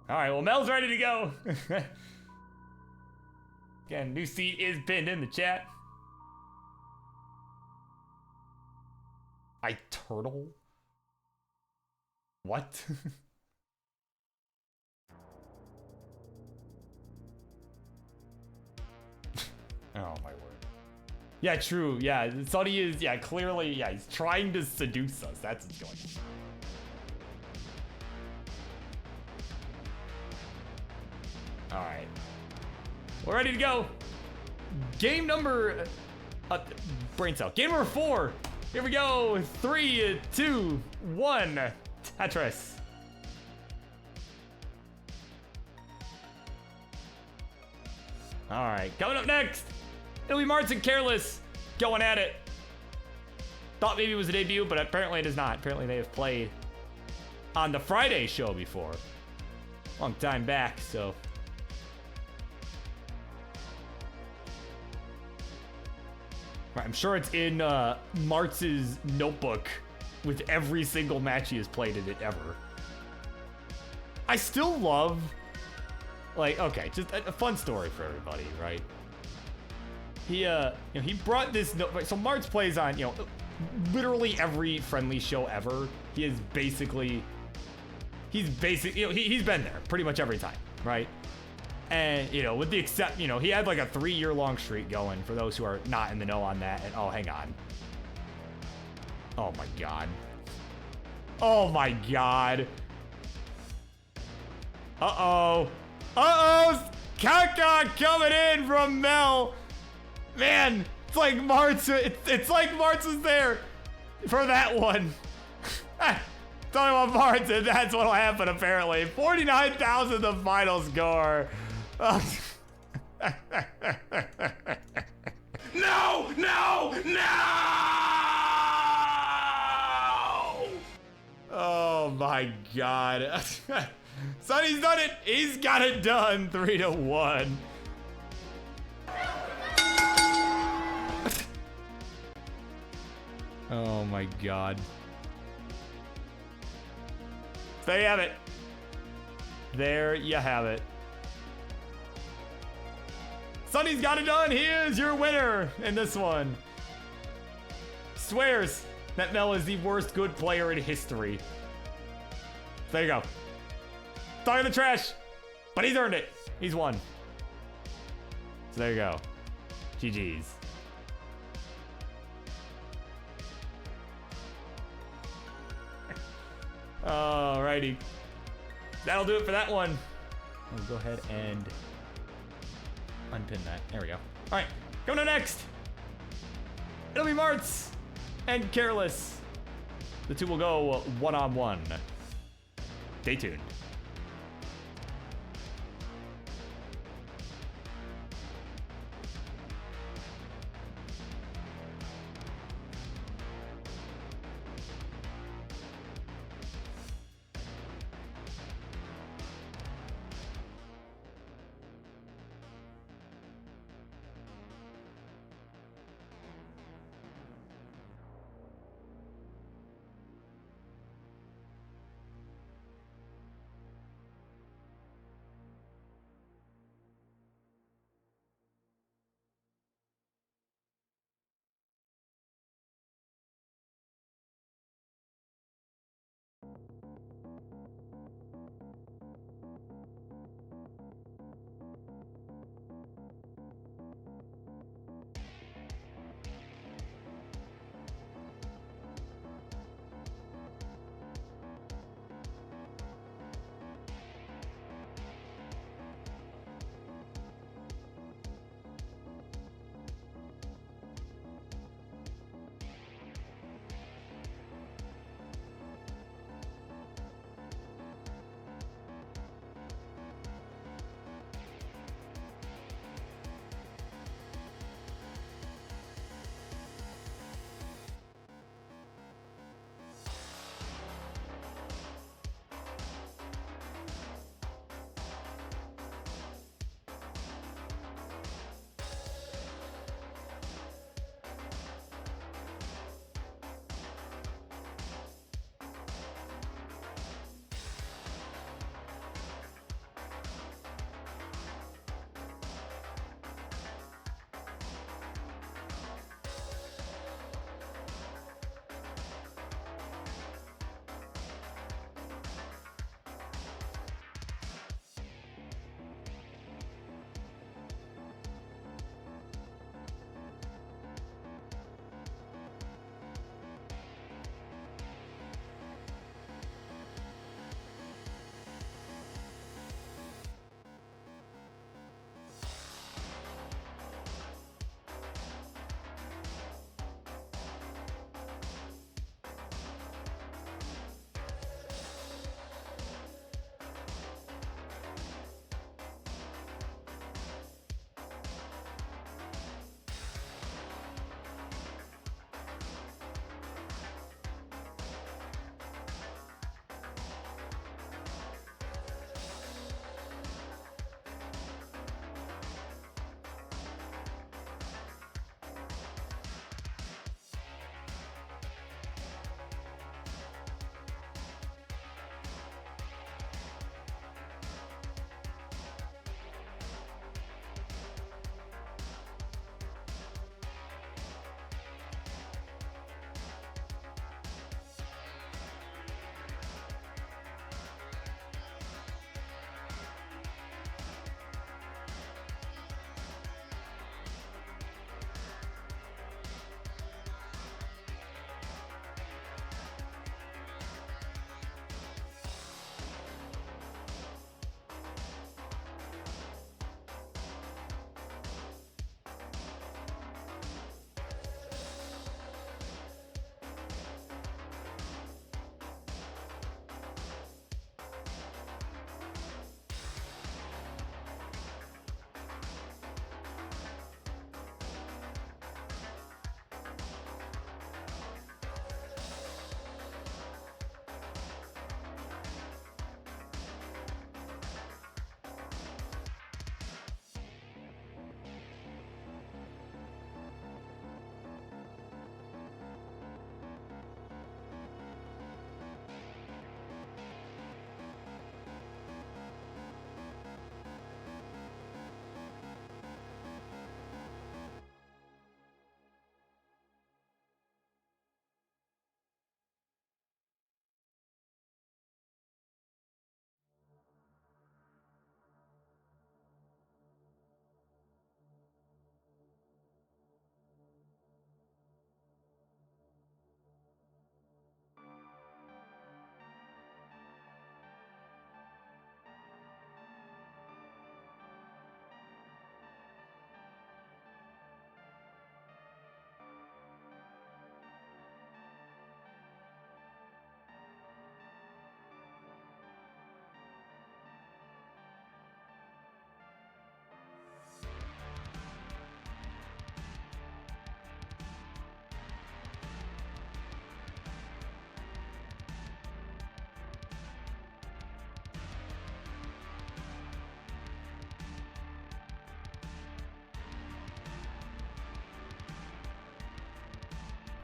Speaker 1: All right, well, Mel's ready to go. Again, new seat is pinned in the chat. I turtle? What? Oh my word. Yeah, true. Yeah, Sonny is, yeah, clearly, yeah, he's trying to seduce us. That's what's going on. All right. We're ready to go. Game number, brain cell. Game number 4. Here we go. 3, 2, 1. Tetris. All right, coming up next, it'll be Marts and Careless going at it. Thought maybe it was a debut, but apparently it is not. Apparently they have played on the Friday show before. Long time back, so. Right, I'm sure it's in Martz's notebook with every single match he has played in it ever. I still love, like, okay, just a fun story for everybody, right? He, he brought this so Martz plays on, literally every friendly show ever. He's been there pretty much every time, right? And, with the except, he had like a 3-year-long streak going for those who are not in the know on that. And, oh, hang on. Oh my God. Oh my God. Uh-oh. Uh-oh. Kaka coming in from Mel. Man, it's like Martz. It's like Martz was there for that one. Talking about Martz, and that's what'll happen apparently. 49,000 the final score.
Speaker 2: No! No! No!
Speaker 1: Oh my God. Sonny's done it. He's got it done. 3-1. Oh my God. There you have it. There you have it. Sonny's got it done. He is your winner in this one. Swears that Mel is the worst good player in history. There you go. Talking the trash, but he's earned it. He's won. So there you go. GG's. Alrighty. That'll do it for that one. We'll go ahead and unpin that. There we go. All right, coming up next, it'll be Martz and Careless. The two will go one-on-one. Stay tuned.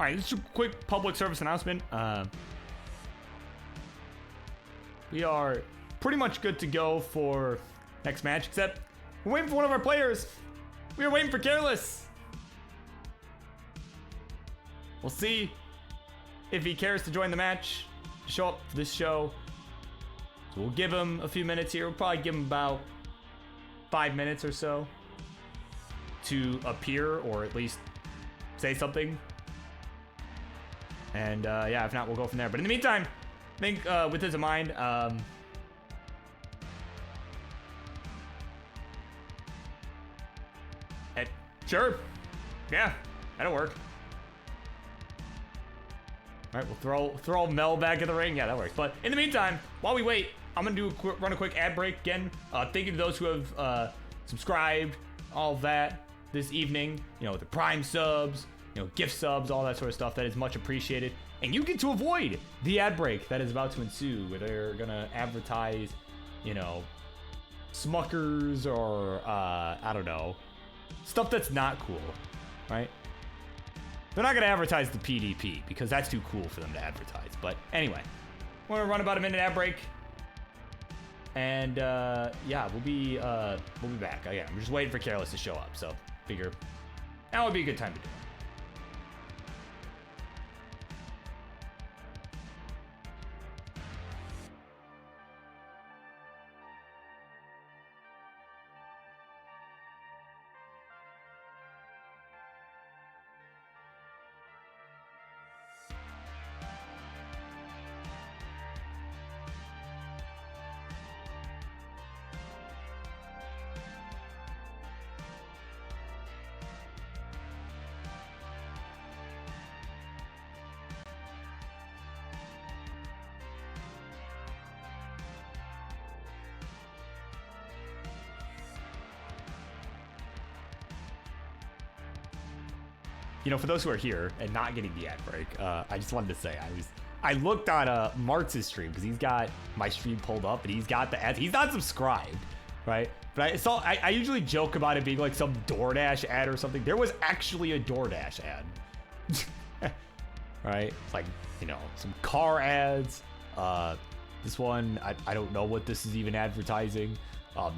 Speaker 1: All right, just a quick public service announcement. We are pretty much good to go for next match, except we're waiting for one of our players. We are waiting for Careless. We'll see if he cares to join the match, show up for this show. So we'll give him a few minutes here. We'll probably give him about 5 minutes or so to appear, or at least say something. And yeah, if not, we'll go from there. But in the meantime, I think with this in mind, sure, yeah, that'll work. All right, we'll throw Mel back in the ring. Yeah, that works. But in the meantime, while we wait, I'm gonna run a quick ad break again. Thank you to those who have subscribed, all of that this evening. You know, the Prime subs, you know, gift subs, all that sort of stuff. That is much appreciated. And you get to avoid the ad break that is about to ensue, where they're gonna advertise, you know, Smuckers or I don't know, stuff that's not cool, right? They're not gonna advertise the PDP because that's too cool for them to advertise. But anyway, we're gonna run about a minute ad break, and yeah, we'll be back. Again, I'm just waiting for Careless to show up, so figure that would be a good time to do it. You know, for those who are here and not getting the ad break, I just wanted to say I looked on Martz's stream because he's got my stream pulled up and he's got the ads. He's not subscribed, right? But I usually joke about it being like some DoorDash ad or something. There was actually a DoorDash ad, right? It's like, you know, some car ads. This one, I don't know what this is even advertising.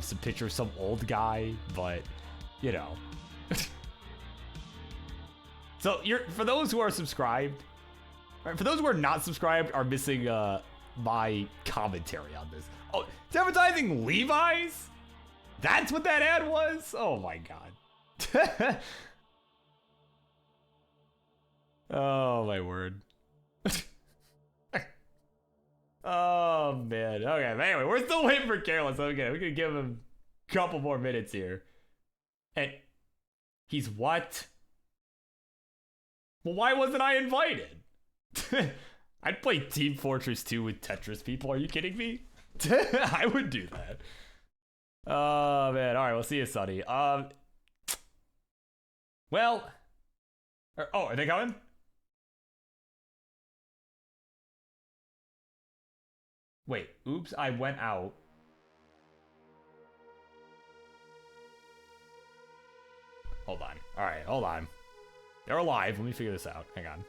Speaker 1: Some picture of some old guy, but you know. So for those who are subscribed, right, for those who are not subscribed, are missing my commentary on this. Oh, it's advertising Levi's? That's what that ad was? Oh my god. Oh my word. Oh man. Okay, but anyway, we're still waiting for Careless. Okay, we can give him a couple more minutes here. And he's what? Well, why wasn't I invited? I'd play Team Fortress 2 with Tetris people. Are you kidding me? I would do that. Oh, man. All right, we'll see you, Sonny. Well. Oh, are they coming? Wait, oops, I went out. Hold on. All right, hold on. They're alive. Let me figure this out. Hang on.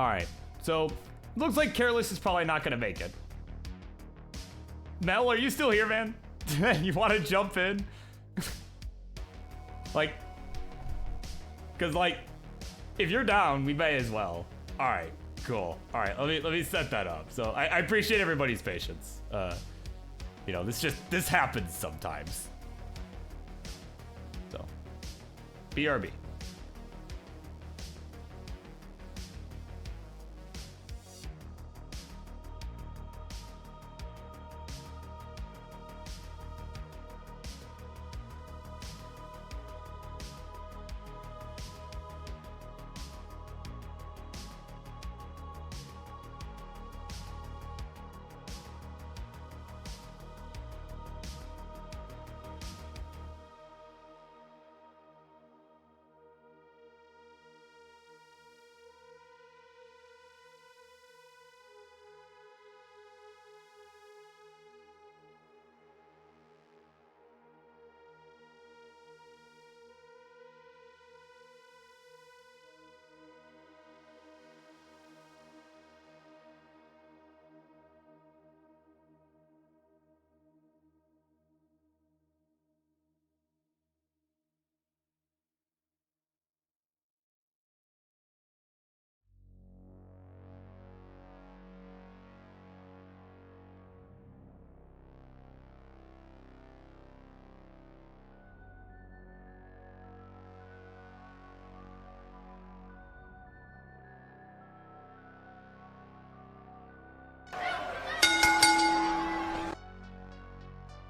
Speaker 1: All right, so looks like Careless is probably not gonna make it. Mel, are you still here, man? You want to jump in? Like, cause like, if you're down, we may as well. All right, cool. All right, let me set that up. So I appreciate everybody's patience. You know, this happens sometimes. So, BRB.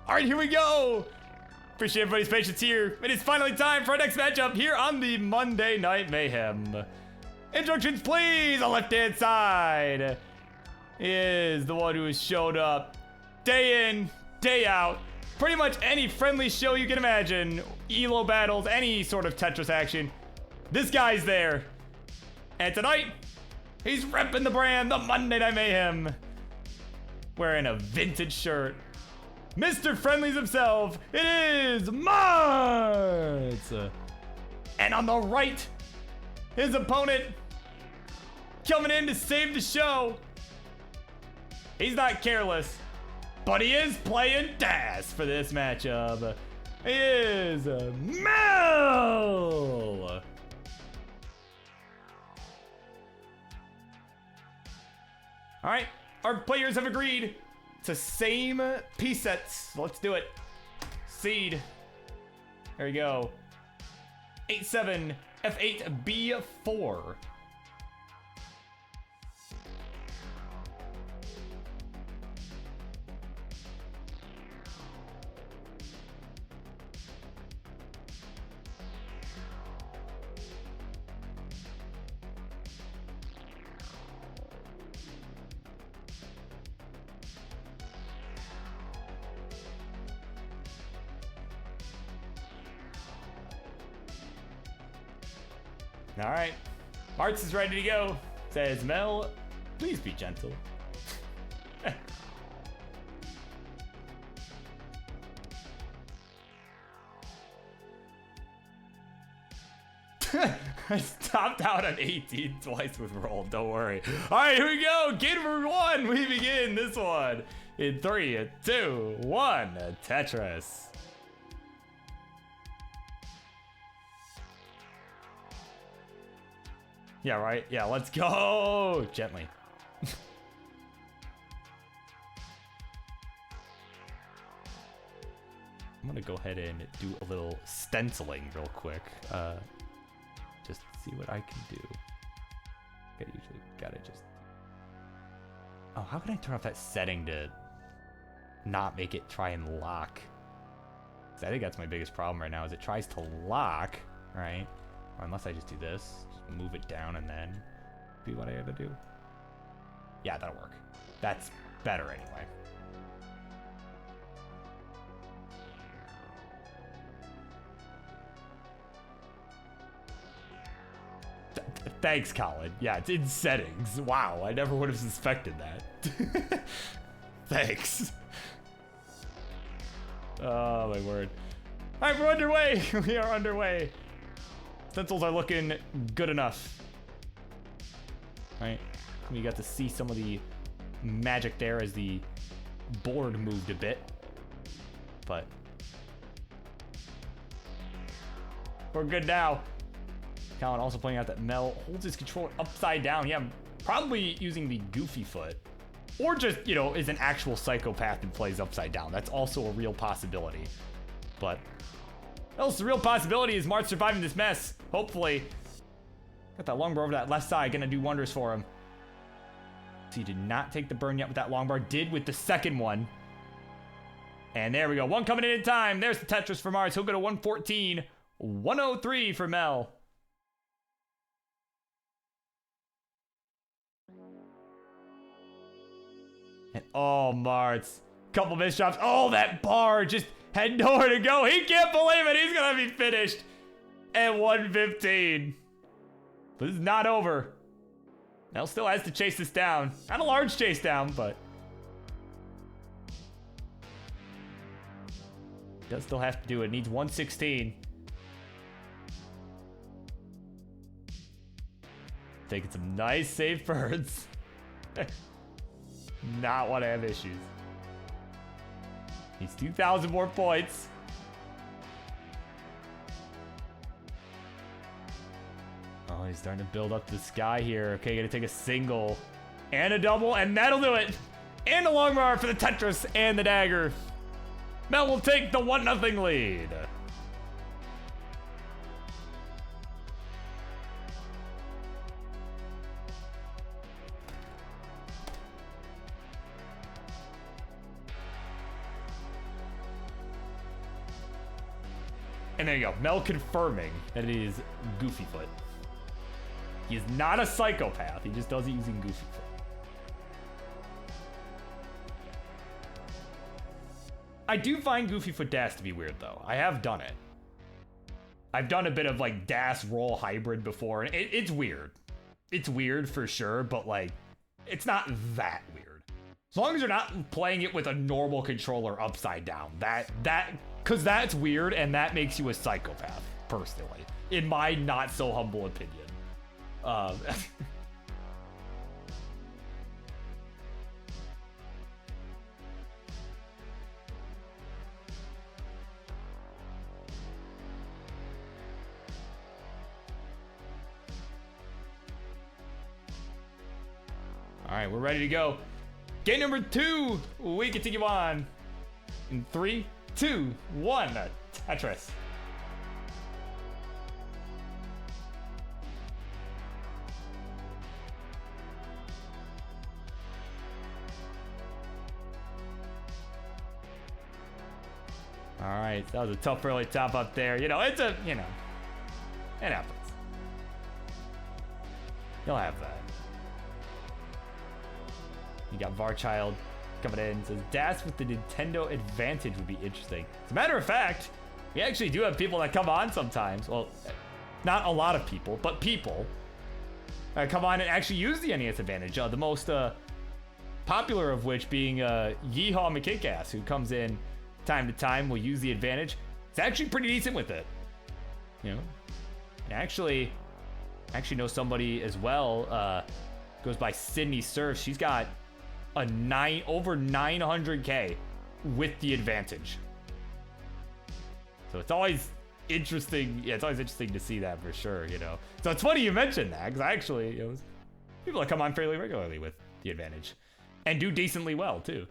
Speaker 1: All right, here we go. Appreciate everybody's patience here. It is finally time for our next matchup here on the Monday Night Mayhem. Instructions, please. On left-hand side is the one who has showed up day in, day out. Pretty much any friendly show you can imagine. ELO battles, any sort of Tetris action. This guy's there. And tonight, he's repping the brand, the Monday Night Mayhem. Wearing a vintage shirt. Mr. Friendlies himself, it is Mars! And on the right, his opponent coming in to save the show. He's not Careless, but he is playing Das for this matchup. He is Mel! All right, our players have agreed to same piece sets. Let's do it. Seed. There we go. 8-7 F8 B4. All right, Martz is ready to go. Says Mel, please be gentle. I stopped out on 18 twice with roll, don't worry. All right, here we go. Game number 1, we begin this one in 3, 2, 1, Tetris. Yeah, right? Yeah, let's go! Gently. I'm gonna go ahead and do a little stenciling real quick. Just see what I can do. Gotta just... Oh, how can I turn off that setting to not make it try and lock? 'Cause I think that's my biggest problem right now, is it tries to lock, right? Or unless I just do this. Move it down and then be what I gotta do. Yeah, that'll work. That's better anyway. Thanks, Colin. Yeah, it's in settings. Wow, I never would have suspected that. Thanks. Oh, my word. All right, we're underway. We are underway. Stencils are looking good enough. right? We got to see some of the magic there as the board moved a bit. But we're good now. Colin also pointing out that Mel holds his controller upside down. Yeah, probably using the goofy foot. Or just, you know, is an actual psychopath and plays upside down. That's also a real possibility. But else the real possibility is Mart surviving this mess. Hopefully. Got that longbar over that left side, gonna do wonders for him. So he did not take the burn yet with that longbar, did with the second one. And there we go, one coming in time. There's the Tetris for Mars. He'll go to 114, 103 for Mel. And oh, Martz, couple missed shots. Oh, that bar just had nowhere to go. He can't believe it. He's gonna be finished at 115. But this is not over. Mel still has to chase this down. Not a large chase down, but does still have to do it. Needs 116. Taking some nice safe birds. Not want to have issues. Needs 2,000 more points. Oh, he's starting to build up the sky here. Okay, gonna take a single and a double, and that'll do it. And a long bar for the Tetris and the dagger. Mel will take the 1-0 lead. And there you go, Mel confirming that it is Goofy Foot. He is not a psychopath, he just does it using Goofy Foot. I do find Goofy Foot dash to be weird though. I have done it. I've done a bit of like dash roll hybrid before, and it's weird. It's weird for sure, but like, it's not that weird. As long as you're not playing it with a normal controller upside down, because that's weird, and that makes you a psychopath, personally, in my not so humble opinion. All right, we're ready to go. Game number 2, we continue on in 3, 2, 1, Tetris. All right, that was a tough early top up there. You know, it happens. You'll have that. You got Varchild coming in. Says dash with the Nintendo Advantage would be interesting. As a matter of fact, we actually do have people that come on sometimes. Well, not a lot of people, but people come on and actually use the NES Advantage. The most popular of which being Yeehaw McKickass, who comes in time to time, will use the Advantage. It's actually pretty decent with it. You know, and actually know somebody as well. Goes by Sydney Surf. She's got a over 900K with the Advantage. So it's always interesting. Yeah, it's always interesting to see that for sure, you know. So it's funny you mentioned that, because I actually, you know, people that come on fairly regularly with the Advantage and do decently well too.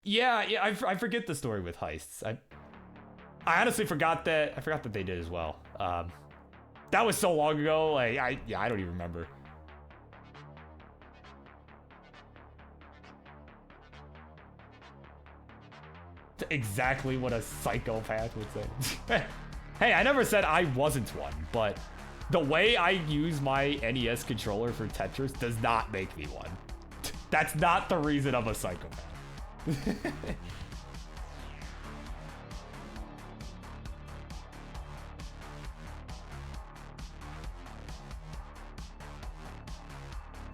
Speaker 1: Yeah, I forget the story with heists. I honestly forgot that. I forgot that they did as well. That was so long ago. Like I don't even remember. Exactly what a psychopath would say. Hey, I never said I wasn't one, but the way I use my NES controller for Tetris does not make me one. That's not the reason I'm a psychopath.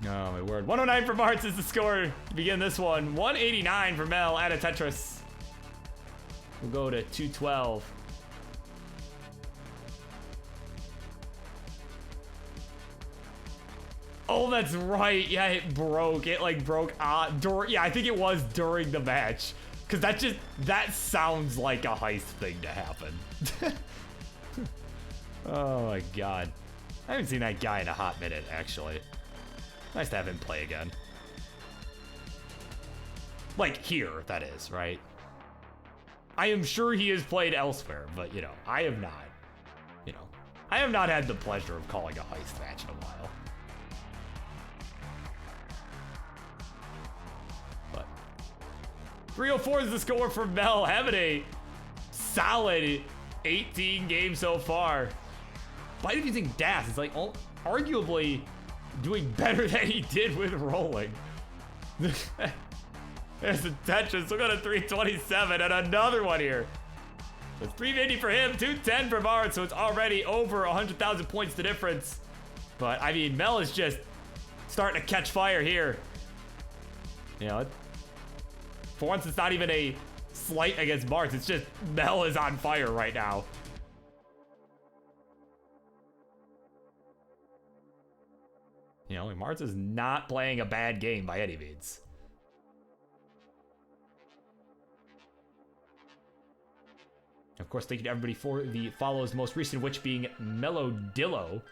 Speaker 1: Oh my word. 109 for Martz is the score to begin this one. 189 for Mel at a Tetris. We'll go to 212. Oh, that's right. Yeah, it broke. It like broke. Yeah, I think it was during the match. Cause that sounds like a heist thing to happen. Oh my god. I haven't seen that guy in a hot minute, actually. Nice to have him play again. Like here, that is, right? I am sure he has played elsewhere, but you know, I have not. You know, I have not had the pleasure of calling a heist match in a while. But 304 is the score for Mel, having a solid 18 games so far. Despite using dash, it's like arguably doing better than he did with rolling. There's a Tetris, we'll go to 327 and another one here. It's 350 for him, 210 for Mart, so it's already over 100,000 points the difference. But I mean, Mel is just starting to catch fire here. You know, for once it's not even a slight against Mart, it's just Mel is on fire right now. You know, Mart is not playing a bad game by any means. Of course, thank you to everybody for the follows, most recent which being Melodillo.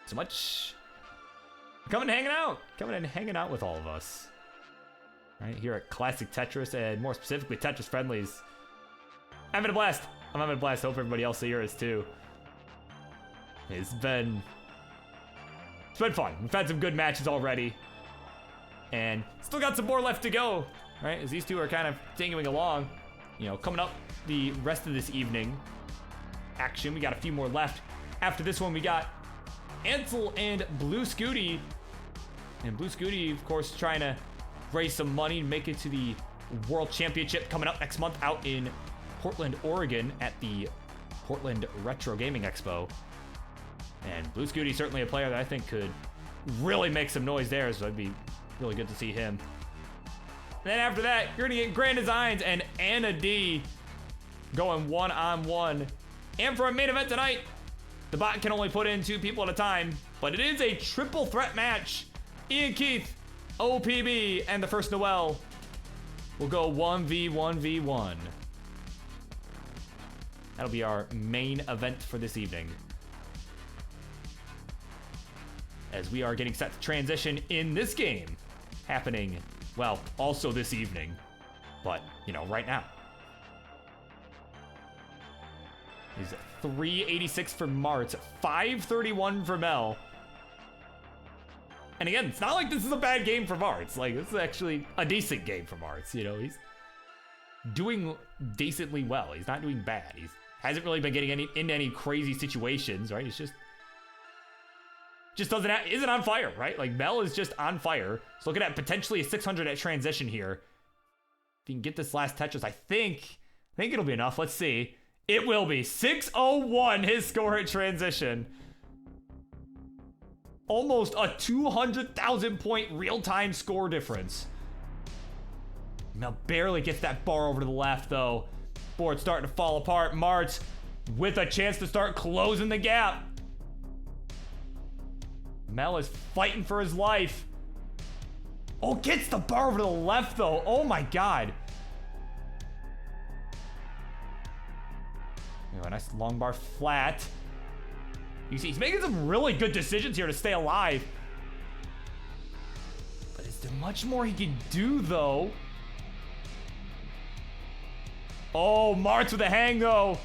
Speaker 1: So much coming and hanging out with all of us. Right here at Classic Tetris, and more specifically Tetris Friendlies. I'm having a blast. I'm having a blast. Hope everybody else here is too. It's been fun. We've had some good matches already, and still got some more left to go. Right, as these two are kind of dingling along. You know, coming up the rest of this evening action, we got a few more left. After this one, we got Ansel and Blue Scooty. And Blue Scooty, of course, trying to raise some money to make it to the World Championship coming up next month out in Portland, Oregon at the Portland Retro Gaming Expo. And Blue Scooty certainly a player that I think could really make some noise there, so it'd be really good to see him. Then after that, you're gonna get Grand Designs and Anna D going one-on-one. And for a main event tonight, the bot can only put in 2 people at a time, but it is a triple threat match. IanKeith, OPB, and the first Noel will go 1v1v1. That'll be our main event for this evening, as we are getting set to transition in this game, happening, well, also this evening, but, you know, right now. Is 386 for Mart, 531 for Mel. And again, it's not like this is a bad game for Mart. Like, this is actually a decent game for Mart. You know, he's doing decently well. He's not doing bad. He hasn't really been getting into any crazy situations, right? He's just isn't on fire, right? Like, Mel is just on fire. So looking at potentially a 600 at transition here. If you can get this last Tetris, I think it'll be enough. Let's see. It will be 601, his score at transition. Almost a 200,000 point real-time score difference. Mel barely gets that bar over to the left, though. Board's starting to fall apart. Mart with a chance to start closing the gap. Mel is fighting for his life. Oh, gets the bar over to the left, though. Oh, my God. A nice long bar flat. You see, he's making some really good decisions here to stay alive. But is there much more he can do, though? Oh, Mart's with a hang, though.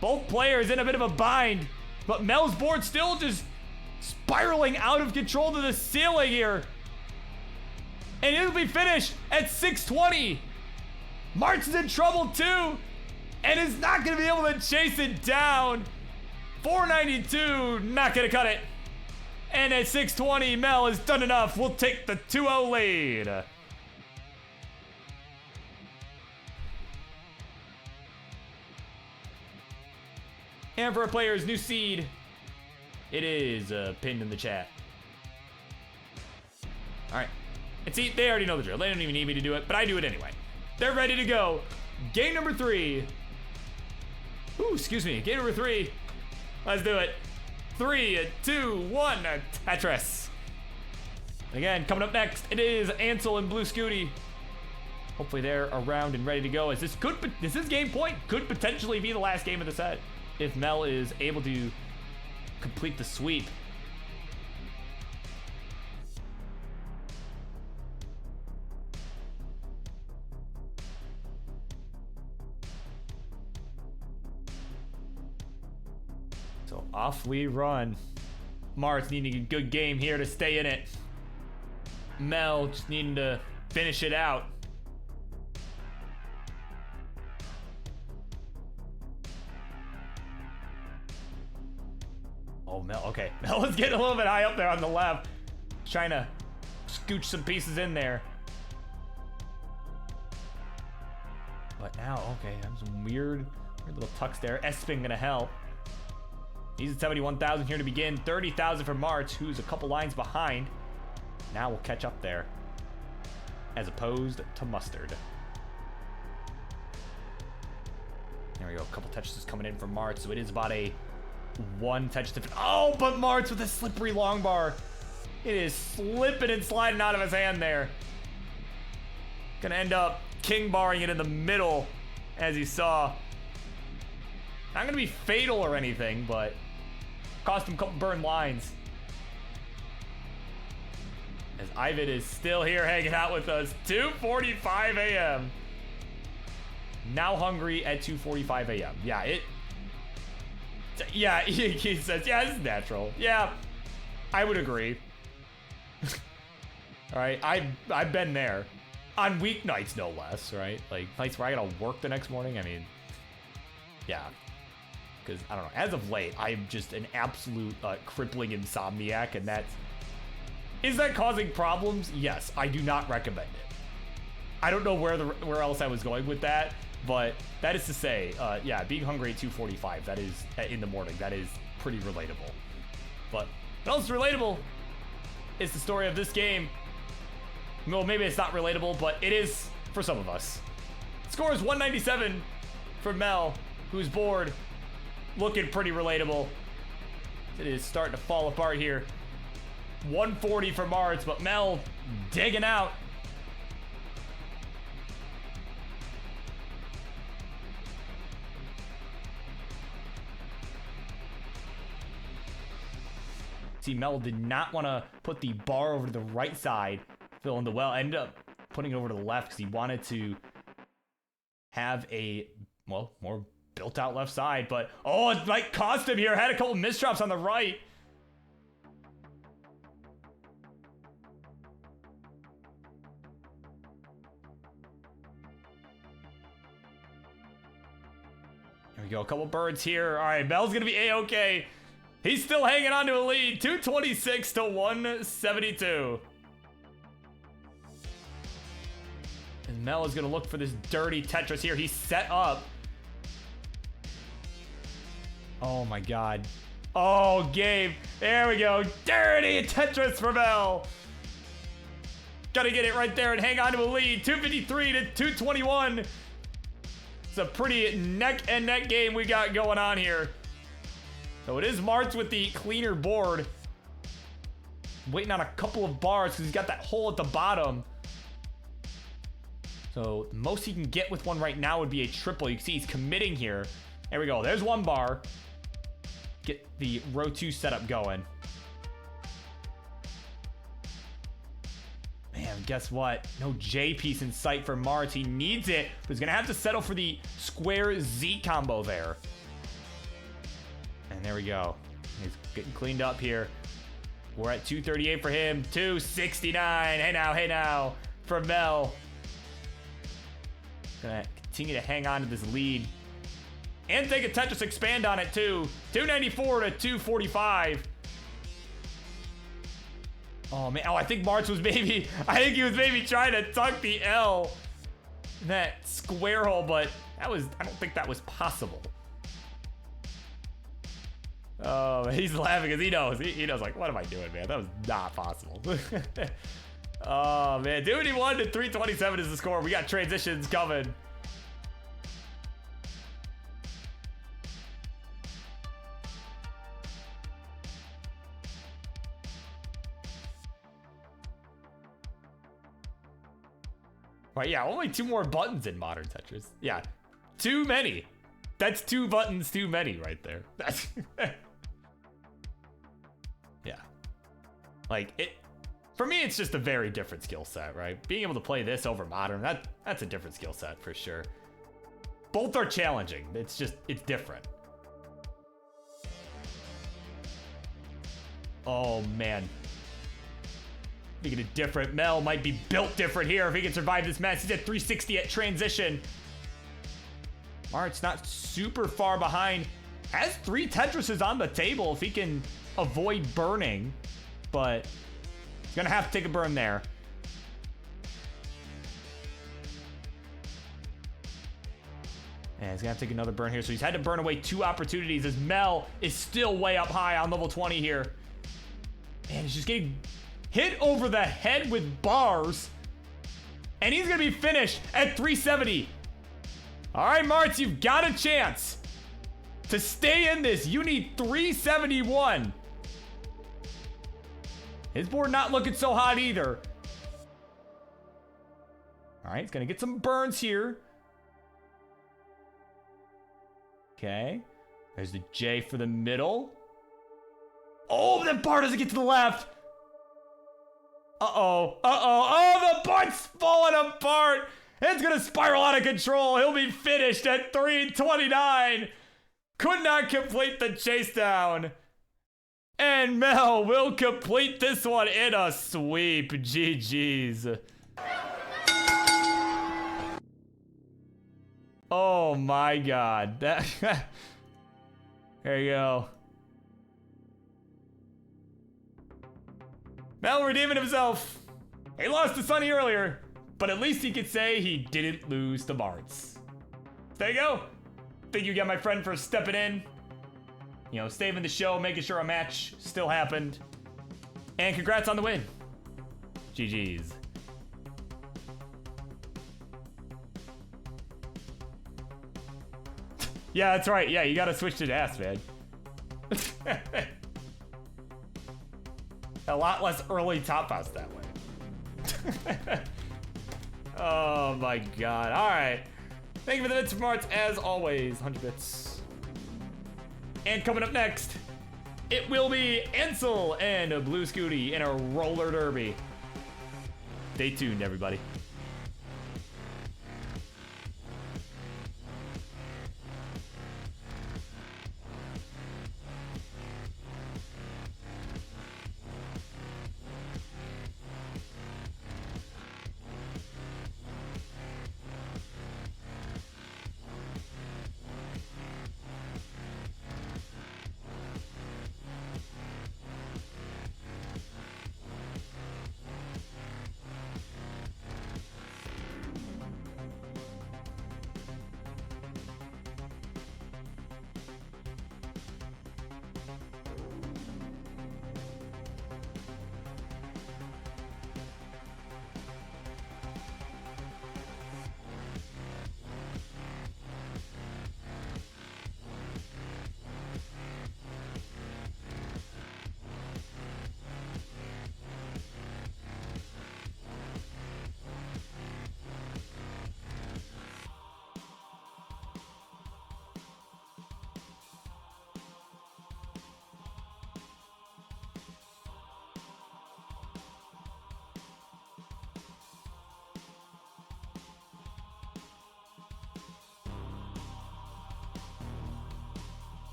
Speaker 1: Both players in a bit of a bind. But Mel's board still just spiraling out of control to the ceiling here. And it'll be finished at 620. Mart's is in trouble, too. And is not going to be able to chase it down. 492, not going to cut it. And at 620, Mel has done enough. We'll take the 2-0 lead. And for a player's new seed, it is pinned in the chat. All right. And see, they already know the drill. They don't even need me to do it, but I do it anyway. They're ready to go. Game number 3. Ooh, excuse me. Game number 3. Let's do it. 3, 2, 1, Tetris. Again, coming up next, it is Ansel and Blue Scooty. Hopefully they're around and ready to go, as this game point could potentially be the last game of the set if Mel is able to complete the sweep. So off we run. Mart's needing a good game here to stay in it. Mel just needing to finish it out. Oh, Mel, okay. Mel is getting a little bit high up there on the left. Trying to scooch some pieces in there. But now, okay, some weird little tucks there. S-spin gonna help. He's at 71,000 here to begin. 30,000 for March, who's a couple lines behind. Now we'll catch up there, as opposed to Mustard. There we go. A couple Tetris coming in from March, so it is about a one Tetris difference. Oh, but March with a slippery long bar. It is slipping and sliding out of his hand there. Gonna end up king barring it in the middle, as you saw. Not gonna be fatal or anything, but cost him a couple burn lines. As Ivan is still here hanging out with us. 2:45 a.m. Now hungry at 2:45 a.m. Yeah, he says, yeah, it's natural. Yeah, I would agree. All right, I've been there. On weeknights, no less, right? Like, nights where I gotta work the next morning, I mean, yeah. Because, I don't know, as of late, I'm just an absolute crippling insomniac, and that's... Is that causing problems? Yes, I do not recommend it. I don't know where else I was going with that, but that is to say, yeah, being hungry at 2:45, that is, in the morning, that is pretty relatable. But what else is relatable is the story of this game. Well, maybe it's not relatable, but it is for some of us. Score is 197 for Mel, who's bored, looking pretty relatable. It is starting to fall apart here. 140 for Martz, but Mel digging out. See, Mel did not want to put the bar over to the right side, fill in the well. Ended up putting it over to the left because he wanted to have a, well, more built out left side. But, oh, it might cost him here. Had a couple misdrops on the right. There we go, a couple birds here. All right, Mel's gonna be A-okay. He's still hanging on to a lead, 226 to 172. And Mel is gonna look for this dirty Tetris here. He's set up. Oh my God. Oh, Gabe, there we go. Dirty Tetris for Mel. Gotta get it right there and hang on to a lead, 253 to 221. It's a pretty neck and neck game we got going on here. So it is Martz with the cleaner board. Waiting on a couple of bars because he's got that hole at the bottom. So the most he can get with one right now would be a triple. You can see he's committing here. There we go. There's one bar. Get the row 2 setup going. Man, guess what? No J piece in sight for Martz. He needs it, but he's gonna have to settle for the square Z combo there. And there we go. He's getting cleaned up here. We're at 238 for him. 269. Hey now for Mel. Gonna continue to hang on to this lead. And take a Tetris expand on it too. 294 to 245. Oh man, oh, I think Martz was maybe, he was maybe trying to tuck the L in that square hole, but I don't think that was possible. Oh, he's laughing because he knows, he knows, like, what am I doing, man? That was not possible. Oh man, 281 to 327 is the score. We got transitions coming. Right, yeah, only 2 more buttons in modern Tetris. Yeah, too many. That's 2 buttons too many right there. That's yeah. Like, it, for me, it's just a very different skill set, right? Being able to play this over modern, that's a different skill set for sure. Both are challenging. It's different. Oh, man. Making it different. Mel might be built different here if he can survive this mess. He's at 360 at transition. Mart's not super far behind. Has 3 Tetrises on the table if he can avoid burning. But he's going to have to take a burn there. And he's going to have to take another burn here. So he's had to burn away 2 opportunities as Mel is still way up high on level 20 here. And he's just getting hit over the head with bars. And he's going to be finished at 370. All right, Martz, you've got a chance to stay in this. You need 371. His board not looking so hot either. All right, he's going to get some burns here. Okay. There's the J for the middle. Oh, that bar doesn't get to the left. Uh-oh. Oh, the board's falling apart. It's going to spiral out of control. He'll be finished at 329. Could not complete the chase down. And Mel will complete this one in a sweep. GG's. Oh my God. That there you go. Mel redeeming himself. He lost to Sunny earlier, but at least he could say he didn't lose to Martz. There you go. Thank you again, my friend, for stepping in. You know, saving the show, making sure a match still happened. And congrats on the win. GG's. Yeah, that's right. Yeah, you gotta switch to DAS, man. A lot less early top outs that way. Oh my God. All right. Thank you for the bits from Martz, as always. 100 bits. And coming up next, it will be Ansel and Blue Scooty in a roller derby. Stay tuned, everybody.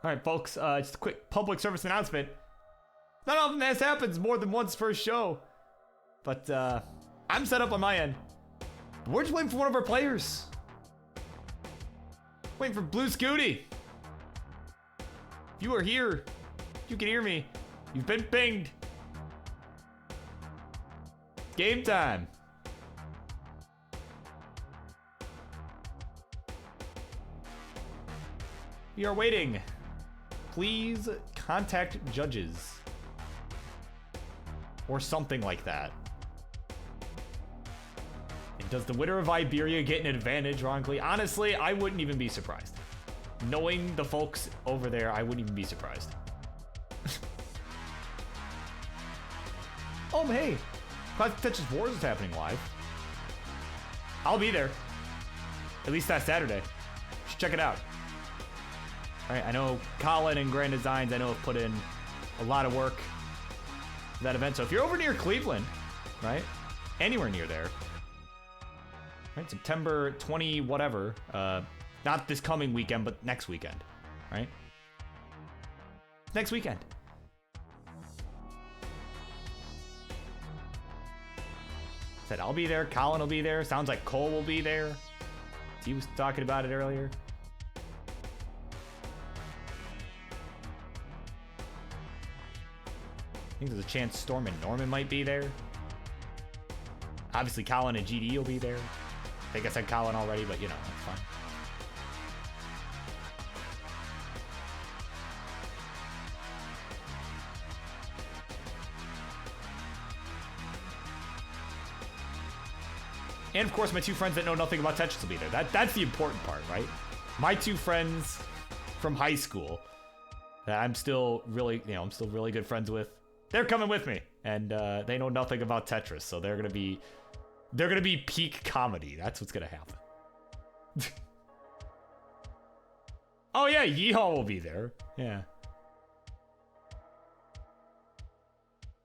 Speaker 1: Alright, folks, just a quick public service announcement. Not often this happens more than once per show. But, I'm set up on my end. We're just waiting for one of our players. Waiting for Blue Scooty. If you are here, you can hear me. You've been pinged. Game time. We are waiting. Please contact judges. Or something like that. And does the winner of Iberia get an advantage, wrongly? Honestly, I wouldn't even be surprised. Knowing the folks over there, I wouldn't even be surprised. Oh, hey. ClassicTetris Wars is happening live. I'll be there. At least that Saturday. You should check it out. Alright, I know Colin and Grand Designs, I know, have put in a lot of work for that event. So if you're over near Cleveland, right? Anywhere near there. Right, September 20 whatever. Not this coming weekend, but next weekend. Right? Next weekend. Said I'll be there, Colin will be there, sounds like Cole will be there. He was talking about it earlier. I think there's a chance Storm and Norman might be there. Obviously Colin and GD will be there. I think I said Colin already, but you know, that's fine. And of course, my two friends that know nothing about Tetris will be there. That's the important part, right? My two friends from high school that I'm still really, I'm still really good friends with. They're coming with me, and they know nothing about Tetris, so they're gonna be peak comedy. That's what's gonna happen. Oh yeah, Yeehaw will be there. Yeah.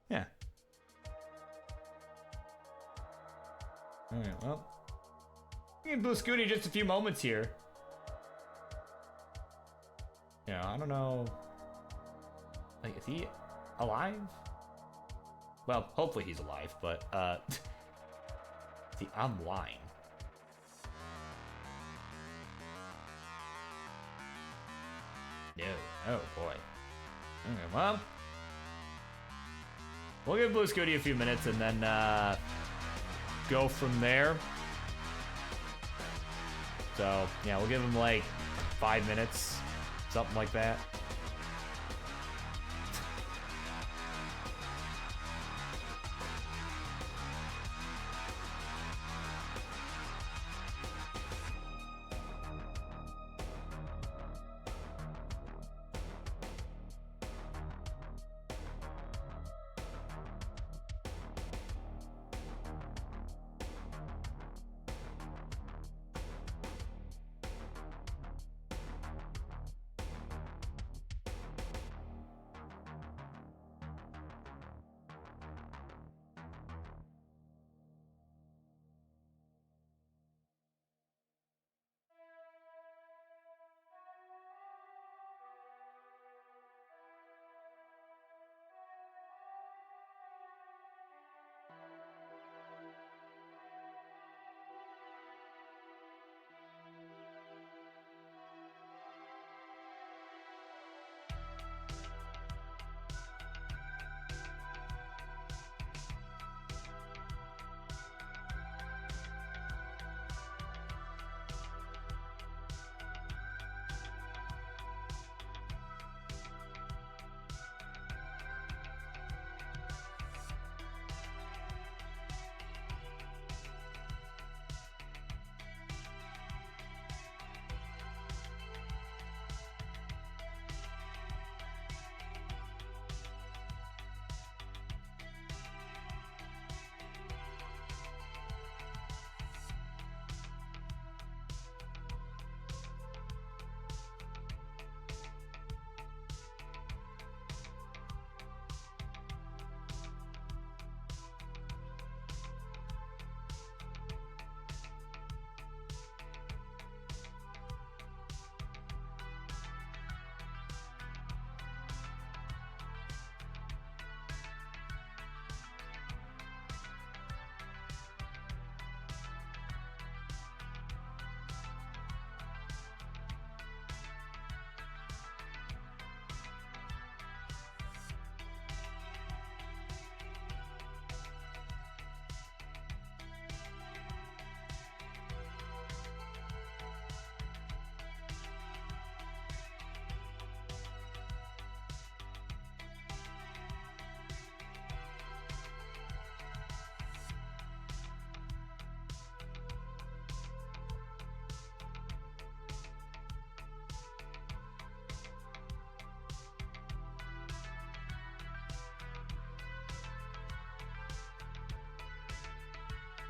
Speaker 1: Yeah. Alright, well. Give Blue Scooty just a few moments here. Yeah, I don't know. Like, is he alive? Well, hopefully he's alive, but, see, I'm lying. No. Oh, boy. Okay, well. We'll give Blue Scooty a few minutes and then, go from there. So, yeah, we'll give him like 5 minutes, something like that.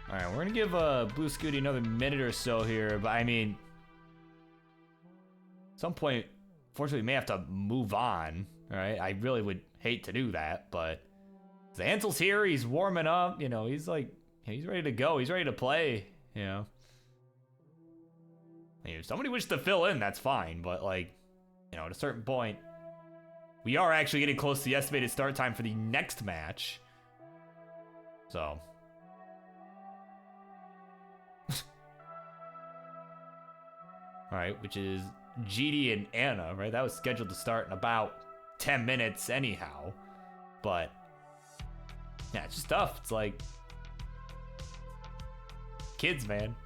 Speaker 1: All right, we're gonna give Blue Scooty another minute or so here, but I mean, at some point, fortunately, we may have to move on. All right, I really would hate to do that, but Zansel's here. He's warming up. You know, he's like, he's ready to go. He's ready to play. You know, I mean, if somebody wishes to fill in, that's fine. But like, you know, at a certain point, we are actually getting close to the estimated start time for the next match. So. All right, which is GD and Anna, right? That was scheduled to start in about 10 minutes anyhow. But, yeah, it's just tough. It's like, kids, man.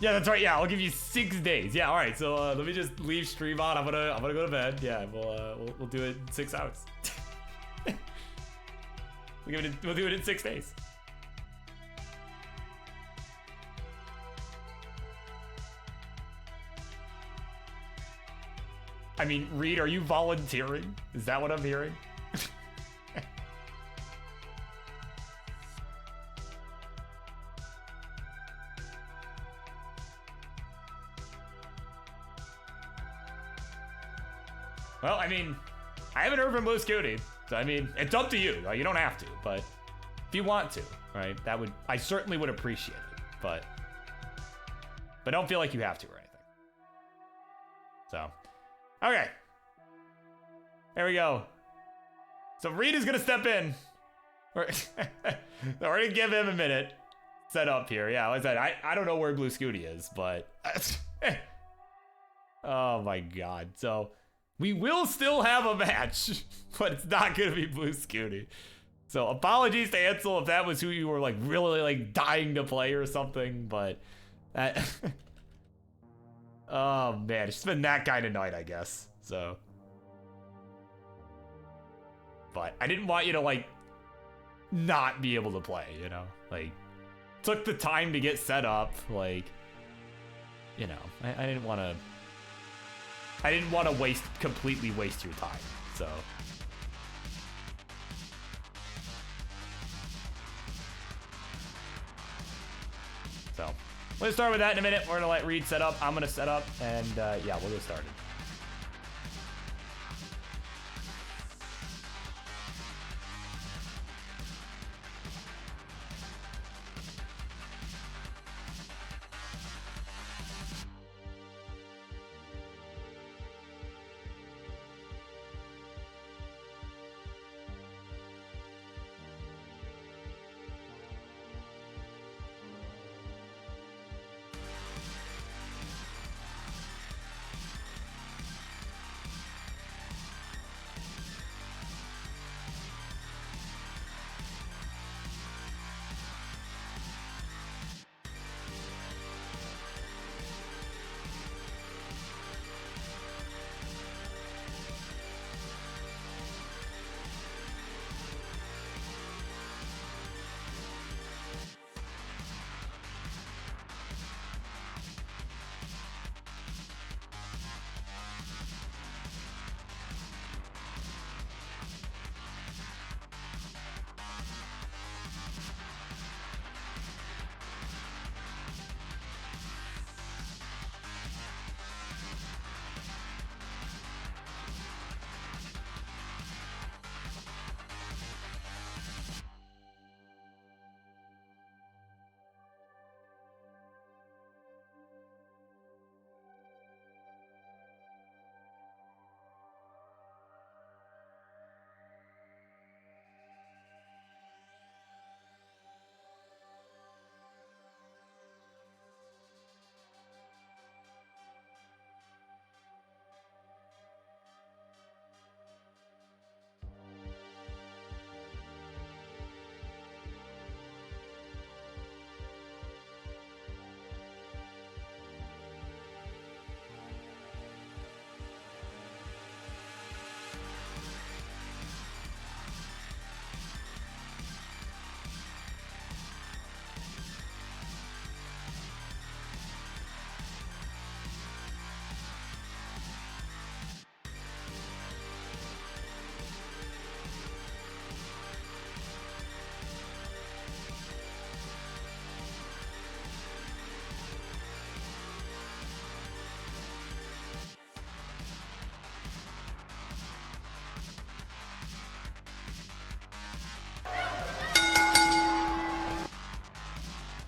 Speaker 1: Yeah, that's right. Yeah, I'll give you 6 days. Yeah, all right. So let me just leave stream on. I'm gonna go to bed. Yeah, we'll do it in 6 hours. We'll do it in 6 days. I mean, Reed, are you volunteering? Is that what I'm hearing? Well, I mean, I haven't heard from Blue Scooty. So, I mean, it's up to you. You don't have to, but if you want to, right, I certainly would appreciate it, but don't feel like you have to or anything. So, okay. There we go. So, Reed is going to step in. We're going to give him a minute. Set up here. Yeah, like I said, I don't know where Blue Scooty is, but oh my God. So, we will still have a match, but it's not going to be Blue Scooty. So apologies to Ansel if that was who you were like really like dying to play or something, but that oh man, it's just been that kind of night, I guess. So, but I didn't want you to like not be able to play, you know? Like, took the time to get set up, like, you know, I didn't want to completely waste your time, so. We'll start with that in a minute. We're gonna let Reed set up. I'm gonna set up, and yeah, we'll get started.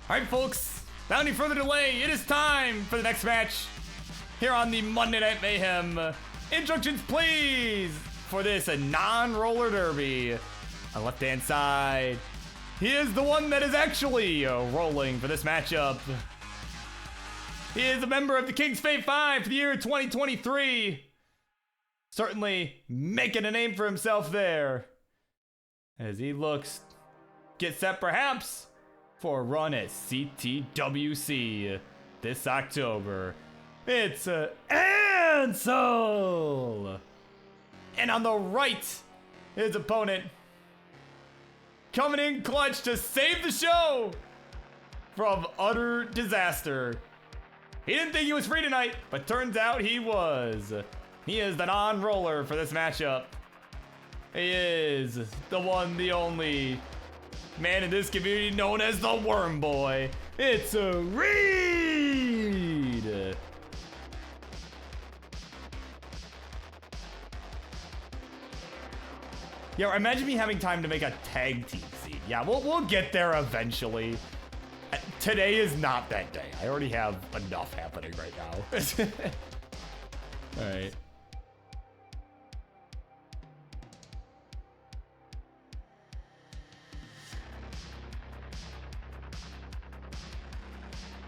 Speaker 1: All right, folks, without any further delay, it is time for the next match here on the Monday Night Mayhem. Instructions, please, for this a non-roller derby. On the left-hand side, he is the one that is actually rolling for this matchup. He is a member of the King's Fate 5 for the year 2023. Certainly making a name for himself there, as he looks get set perhaps for a run at CTWC this October. It's Ansel! And on the right, his opponent coming in clutch to save the show from utter disaster. He didn't think he was free tonight, but turns out he was. He is the non-roller for this matchup. He is the one, the only man in this community known as the Worm Boy. It's a Reed. Yo, imagine me having time to make a tag team scene. Yeah, we'll get there eventually. Today is not that day. I already have enough happening right now. All right.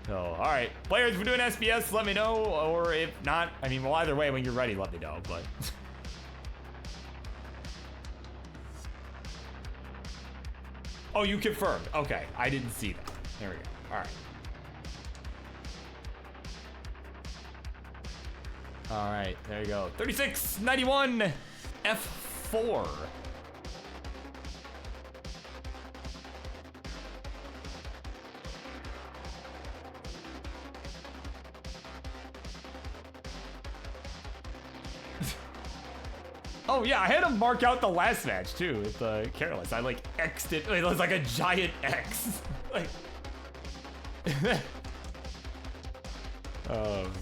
Speaker 1: So, all right, players, if we're doing SBS, let me know, or if not, I mean, well, either way, when you're ready, let me know, but. Oh, you confirmed. Okay, I didn't see that. There we go. All right. All right, there you go. 3691 F4. Oh yeah, I had to mark out the last match too with Careless. I like X'd it. It was like a giant X. Like, oh man.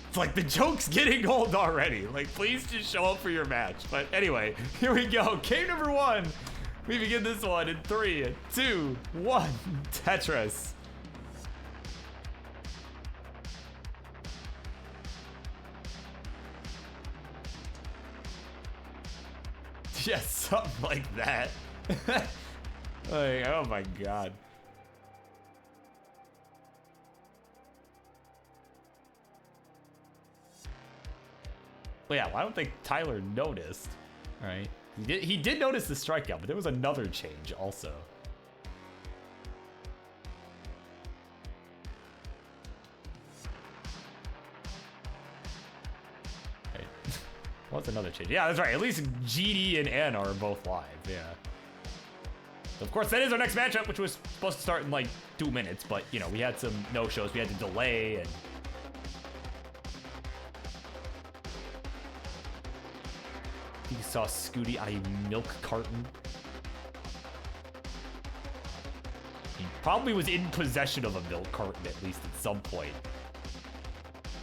Speaker 1: It's like the joke's getting old already. Like, please just show up for your match. But anyway, here we go. Game number 1. We begin this one in 3, 2, 1. Tetris. Yes, something like that. Like, oh my god. Well, yeah, well, I don't think Tyler noticed. All right, he did notice the strikeout, but there was another change also. Right. What's another change? Yeah, that's right. At least GD and N are both live. Yeah. Of course, that is our next matchup, which was supposed to start in like 2 minutes, but you know, we had some no-shows. We had to delay and. You saw Scooty out of a milk carton. He probably was in possession of a milk carton at least at some point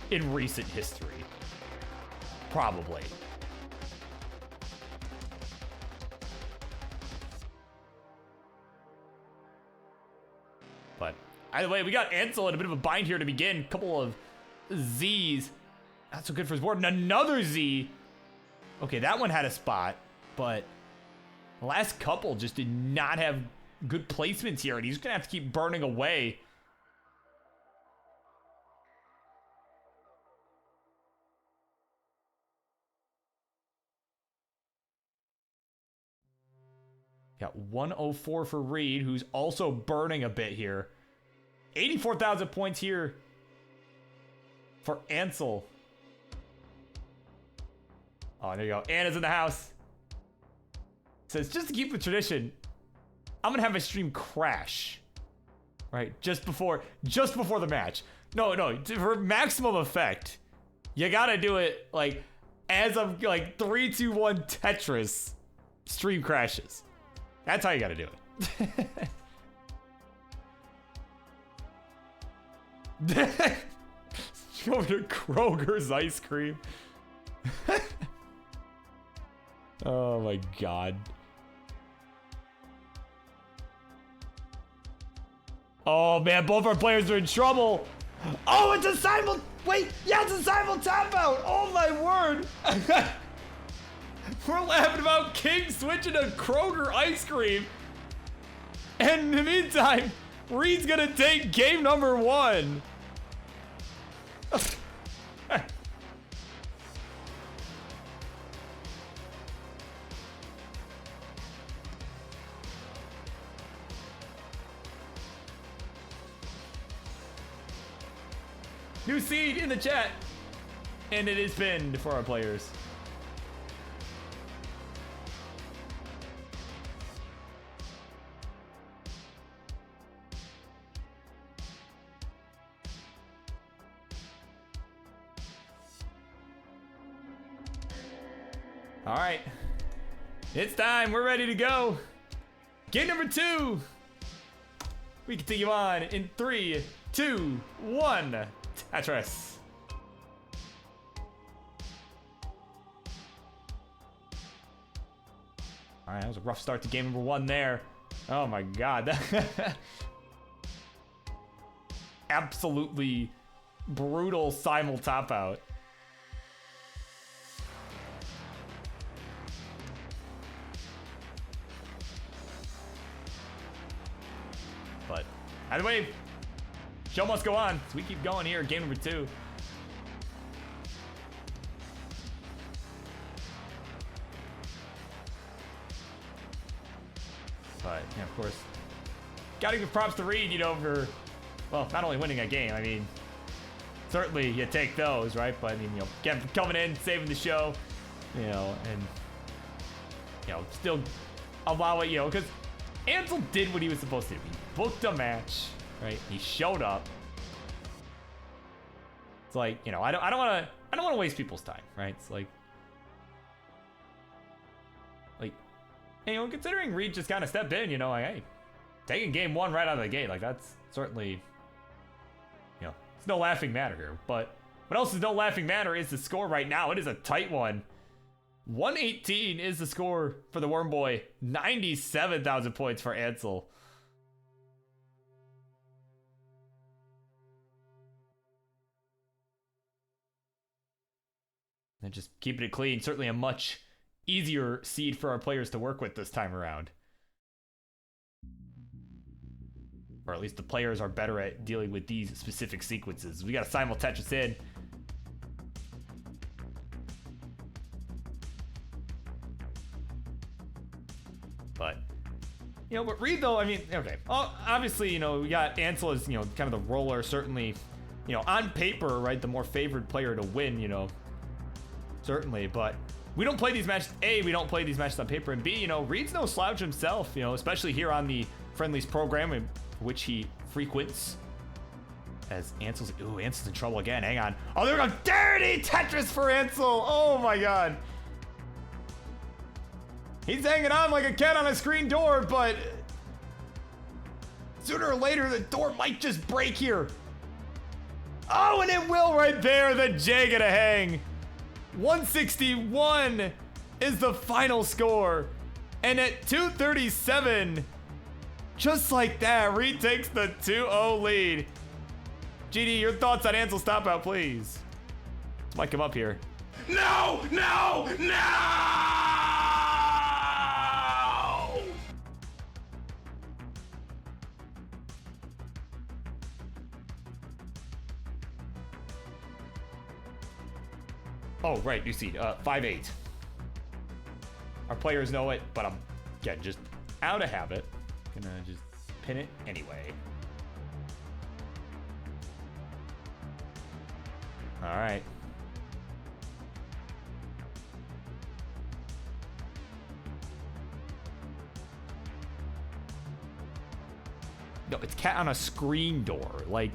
Speaker 1: in recent history. Probably. But either way, we got Ansel in a bit of a bind here to begin. Couple of Z's. Not so good for his board. And another Z. Okay, that one had a spot, but the last couple just did not have good placements here, and he's gonna have to keep burning away. Got 104 for Reed, who's also burning a bit here. 84,000 points here for Ansel. Oh, there you go. Anna's in the house. Says, just to keep the tradition, I'm gonna have my stream crash. Right? Just before the match. No, for maximum effect, you gotta do it like as of like 3, 2, 1 Tetris stream crashes. That's how you gotta do it. Go to Kroger's ice cream. Oh my god. Oh man, both our players are in trouble. Oh, it's a simul. Wait, yeah, it's a simul tap out. Oh my word. We're laughing about King switching to Kroger ice cream. And in the meantime, Reed's gonna take game number 1. New seed in the chat. And it is pinned for our players. All right, it's time. We're ready to go. Game number 2. We continue on in 3, 2, 1. Tetris. All right, that was a rough start to game number 1 there. Oh my God. Absolutely brutal simul top out. But either way, show must go on. So we keep going here, game number 2. But yeah, of course, gotta give props to Reed, you know, for, well, not only winning a game. I mean, certainly you take those, right? But I mean, you know, again, coming in, saving the show, you know, and you know, still allow it, you know, because Ansel did what he was supposed to do. He booked a match, right? He showed up. It's like, you know, I don't want to waste people's time, right? It's like, you know, considering Reed just kind of stepped in, you know, like, hey, taking game 1 right out of the gate, like, that's certainly, you know, it's no laughing matter here. But what else is no laughing matter is the score right now. It is a tight one. 118 is the score for the Worm Boy. 97,000 points for Ansel. And just keeping it clean. Certainly a much easier seed for our players to work with this time around. Or at least the players are better at dealing with these specific sequences. We got a simul Tetris in. But, you know, but Reed though, I mean, okay. Obviously, you know, we got Ansel as, you know, kind of the roller, certainly, you know, on paper, right, the more favored player to win, you know, certainly, but we don't play these matches. A, we don't play these matches on paper, and B, you know, Reed's no slouch himself, you know, especially here on the Friendlies program, in which he frequents. As Ansel's in trouble again. Hang on. Oh, there we go. Dirty Tetris for Ansel. Oh my God. He's hanging on like a cat on a screen door, but sooner or later the door might just break here. Oh, and it will right there. The J gonna hang. 161 is the final score. And at 237, just like that, Reed takes the 2-0 lead. GD, your thoughts on Ansel's stop out, please. Might come up here.
Speaker 2: No! No! No!
Speaker 1: Oh, right, you see, 5-8. Our players know it, but I'm, again, just out of habit. Gonna just pin it anyway. All right. No, it's cat on a screen door, like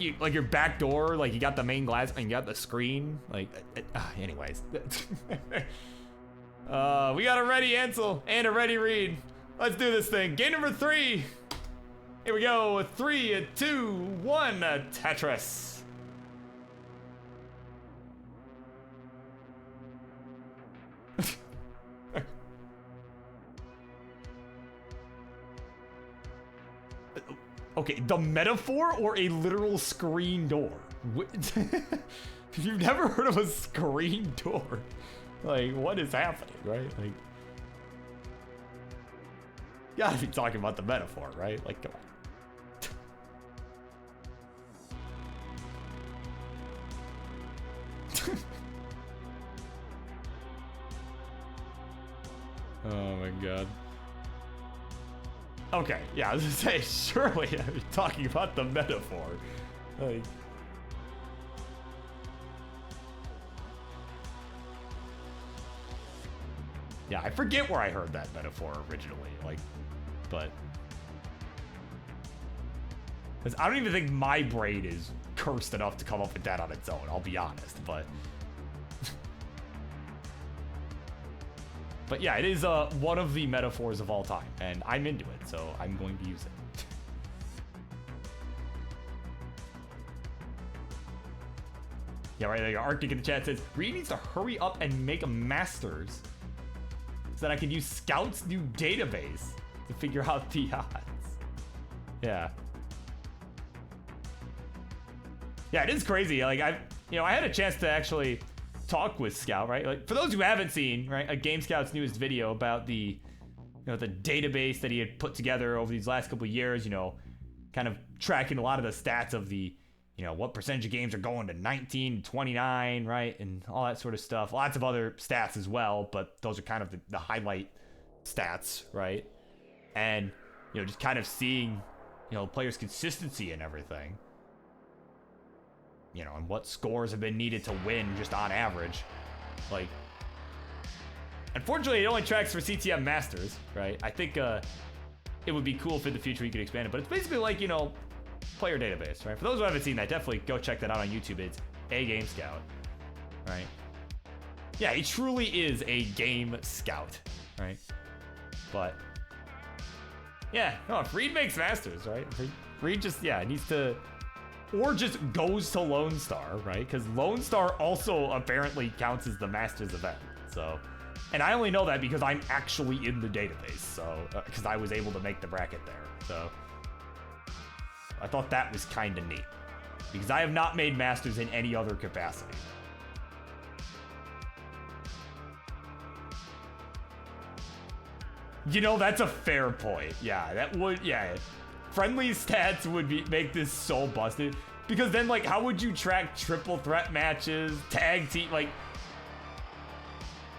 Speaker 1: your back door, like you got the main glass and you got the screen, like. Anyways, we got a ready Ansel and a ready Reed. Let's do this thing. Game number 3. Here we go. 3, 2, 1. Tetris. Okay, the metaphor or a literal screen door? If you've never heard of a screen door, like, what is happening, right? Like, you gotta be talking about the metaphor, right? Like, come on. Oh my god. Okay, yeah, I was gonna say, surely I'm talking about the metaphor. Like, yeah, I forget where I heard that metaphor originally, like, but... Because I don't even think my brain is cursed enough to come up with that on its own, I'll be honest, but... But yeah, it is one of the metaphors of all time, and I'm into it, so I'm going to use it. Yeah, right, there you go. Arctic in the chat says, Reed needs to hurry up and make a Masters so that I can use Scout's new database to figure out the odds. Yeah. Yeah, it is crazy. Like, I had a chance to actually talk with Scout, right? Like, for those who haven't seen, right, a Game Scout's newest video about the, the database that he had put together over these last couple of years, kind of tracking a lot of the stats of the, what percentage of games are going to 19, 29, right? And all that sort of stuff. Lots of other stats as well, but those are kind of the highlight stats, right? And, just kind of seeing, players' consistency and everything. And what scores have been needed to win just on average. Like, unfortunately, it only tracks for CTM Masters, right? I think it would be cool if in the future you could expand it, but it's basically like, player database, right? For those who haven't seen that, definitely go check that out on YouTube. It's a Game Scout, right? Yeah, he truly is a Game Scout, right? But, yeah, no, if Reed makes Masters, right? Reed just, needs to... Or just goes to Lone Star, right? Because Lone Star also apparently counts as the Masters event. So, and I only know that because I'm actually in the database. So, because I was able to make the bracket there. So, I thought that was kind of neat. Because I have not made Masters in any other capacity. That's a fair point. Yeah, that would, Friendlies stats would make this so busted, because then, like, how would you track triple threat matches, tag team, like,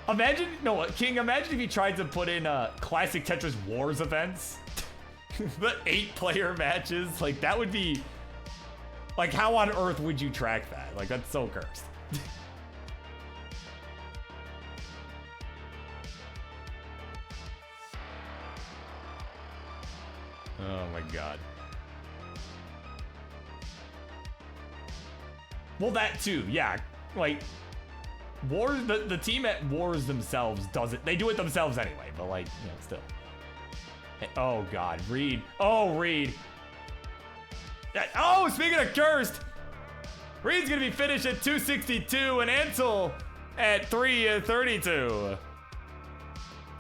Speaker 1: imagine if you tried to put in Classic Tetris Wars events, the 8-player matches, like, that would be, like, how on earth would you track that? Like, that's so cursed. Oh my god. Well, that too, yeah. Like, Wars, the team at Wars themselves doesn't, they do it themselves anyway, but like, still. Oh god, Reed. Oh, Reed. Oh, speaking of cursed, Reed's gonna be finished at 262 and Ansel at 332.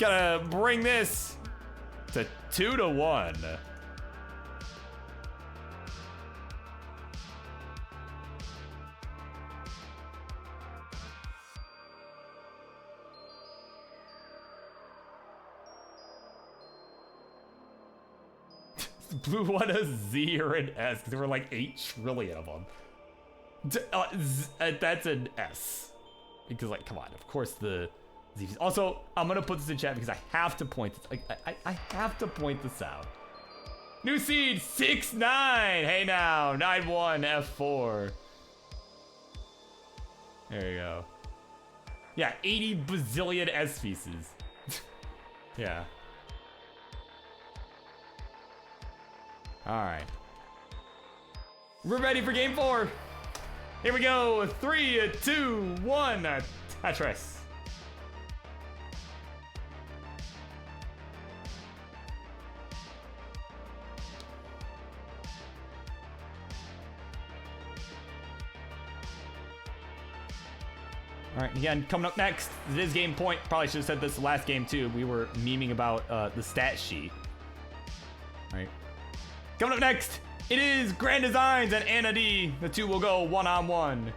Speaker 1: Gotta bring this to 2-1. Blue one a Z or an S, because there were like 8 trillion of them. That's an S. Because, like, come on, of course the Z. Also, I'm gonna put this in chat because I have to point this, I have to point this out. New seed 6-9. Hey now, 9-1 F4. There you go. Yeah, 80 bazillion S species. Yeah. Alright. We're ready for game 4. Here we go. 3, 2, 1. Tetris. Alright, again, coming up next, it is game point. Probably should have said this last game too. We were memeing about the stat sheet. Alright. Coming up next, It is Grand Designs and Anna D. The two will go one-on-one.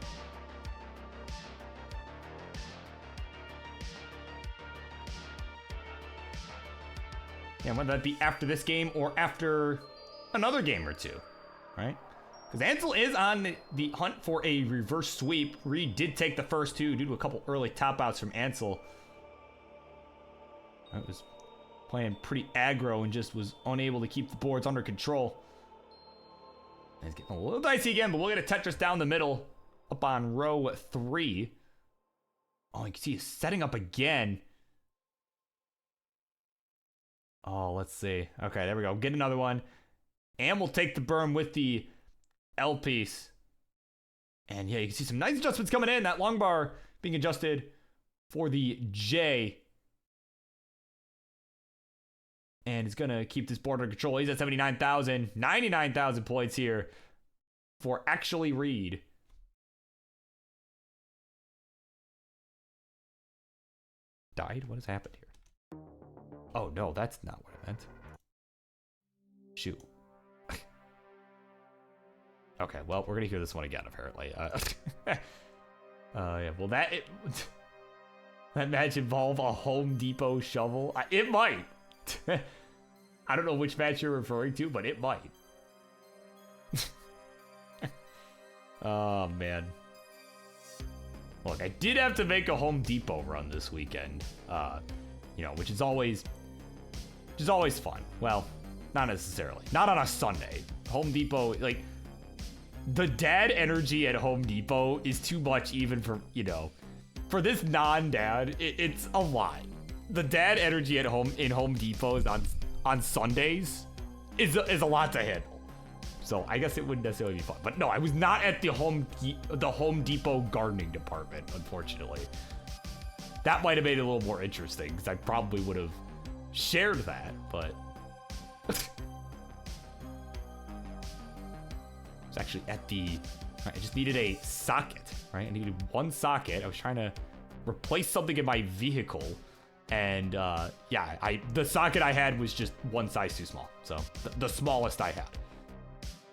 Speaker 1: Yeah, whether that be after this game or after another game or two, right? Because Ansel is on the hunt for a reverse sweep. Reed did take the first two due to a couple early top outs from Ansel. I was playing pretty aggro and just was unable to keep the boards under control. And it's getting a little dicey again, but we'll get a Tetris down the middle up on row 3. Oh, you can see he's setting up again. Oh, let's see. Okay, there we go. Get another one. And we'll take the berm with the L piece. And yeah, you can see some nice adjustments coming in. That long bar being adjusted for the J. And it's going to keep this board under control. He's at 79,000. 99,000 points here for actually Reed. Died? What has happened here? Oh, no, that's not what I meant. Shoot. Okay, well, we're going to hear this one again, apparently. Yeah, well, that match involve a Home Depot shovel? It might. I don't know which match you're referring to, but it might. Oh, man. Look, I did have to make a Home Depot run this weekend. You know, which is always fun. Well, not necessarily. Not on a Sunday. Home Depot, like, the dad energy at Home Depot is too much even for, you know, for this non-dad, it's a lot. The dad energy at Home Depot on Sundays is a lot to handle. So I guess it wouldn't necessarily be fun. But no, I was not at the Home Depot gardening department, unfortunately. That might have made it a little more interesting, because I probably would have shared that, but... It's actually at the... Right, I just needed a socket, right? I needed one socket. I was trying to replace something in my vehicle, and yeah, the socket I had was just one size too small, so the smallest I had.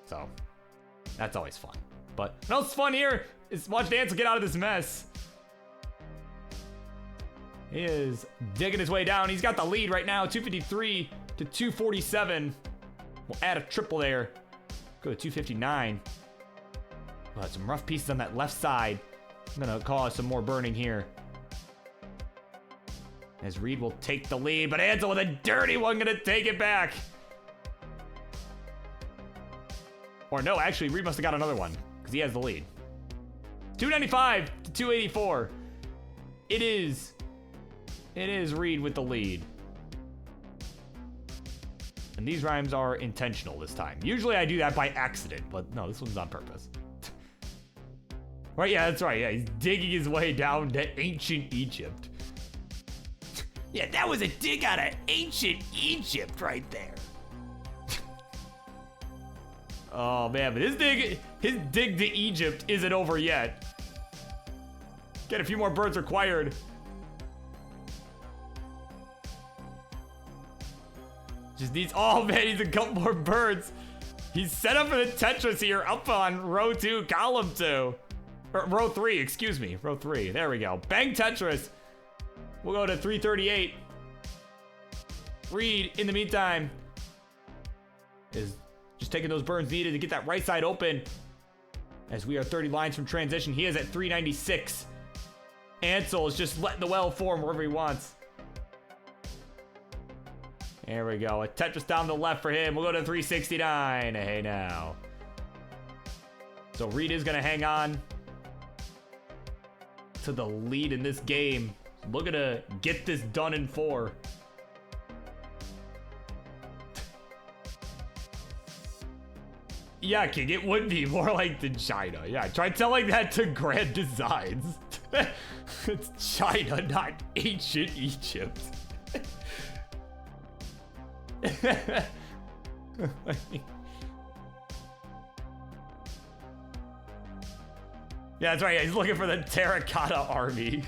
Speaker 1: So that's always fun. But what else is fun here is watch Ansel get out of this mess. He is digging his way down. He's got the lead right now, 253 to 247. We'll add a triple there. Go to 259. But some rough pieces on that left side. I'm gonna cause some more burning here. As Reed will take the lead, but Ansel with a dirty one gonna take it back. Or no, actually, Reed must have got another one, because he has the lead. 295 to 284. It is Reed with the lead. And these rhymes are intentional this time. Usually I do that by accident, but no, this one's on purpose. Right, yeah, that's right. Yeah, he's digging his way down to ancient Egypt. Yeah, that was a dig out of ancient Egypt right there. Oh man, but his dig to Egypt isn't over yet. Get a few more birds required. Just needs, oh man, he's a couple more birds. He's set up for the Tetris here, up on row 2, column 2. Or row 3, excuse me, row 3. There we go. Bang Tetris. We'll go to 338. Reed, in the meantime, is just taking those burns needed to get that right side open. As we are 30 lines from transition, he is at 396. Ansel is just letting the well form wherever he wants. There we go. A Tetris down the left for him. We'll go to 369. Hey now. So Reed is going to hang on to the lead in this game. Looking to get this done in 4. Yeah, King, it would be more like the China. Yeah, try telling that to Grand Designs. It's China, not ancient Egypt. Yeah, that's right. He's looking for the terracotta army.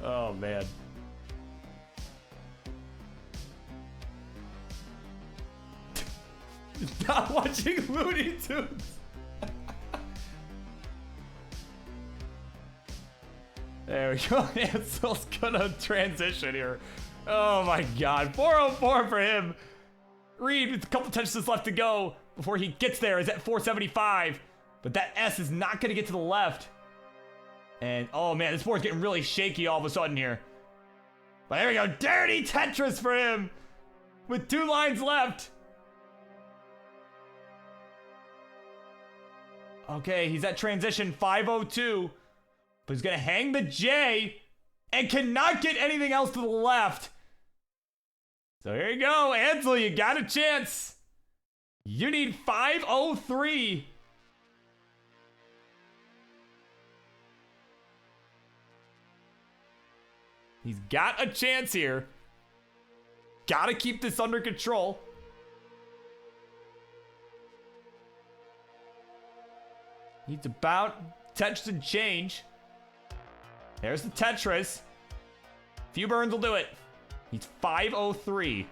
Speaker 1: Oh, man. Stop watching Looney Tunes. There we go. Ansel's gonna transition here. Oh my god. 404 for him. Reed with a couple touches left to go before he gets there is at 475. But that S is not gonna get to the left. And oh man, this board's getting really shaky all of a sudden here. But there we go. Dirty Tetris for him. With 2 lines left. Okay, he's at transition 502. But he's gonna hang the J and cannot get anything else to the left. So here you go, Ansel, you got a chance. You need 503. He's got a chance here. Gotta keep this under control. Needs about Tetris and change. There's the Tetris. Few burns will do it. He's 503.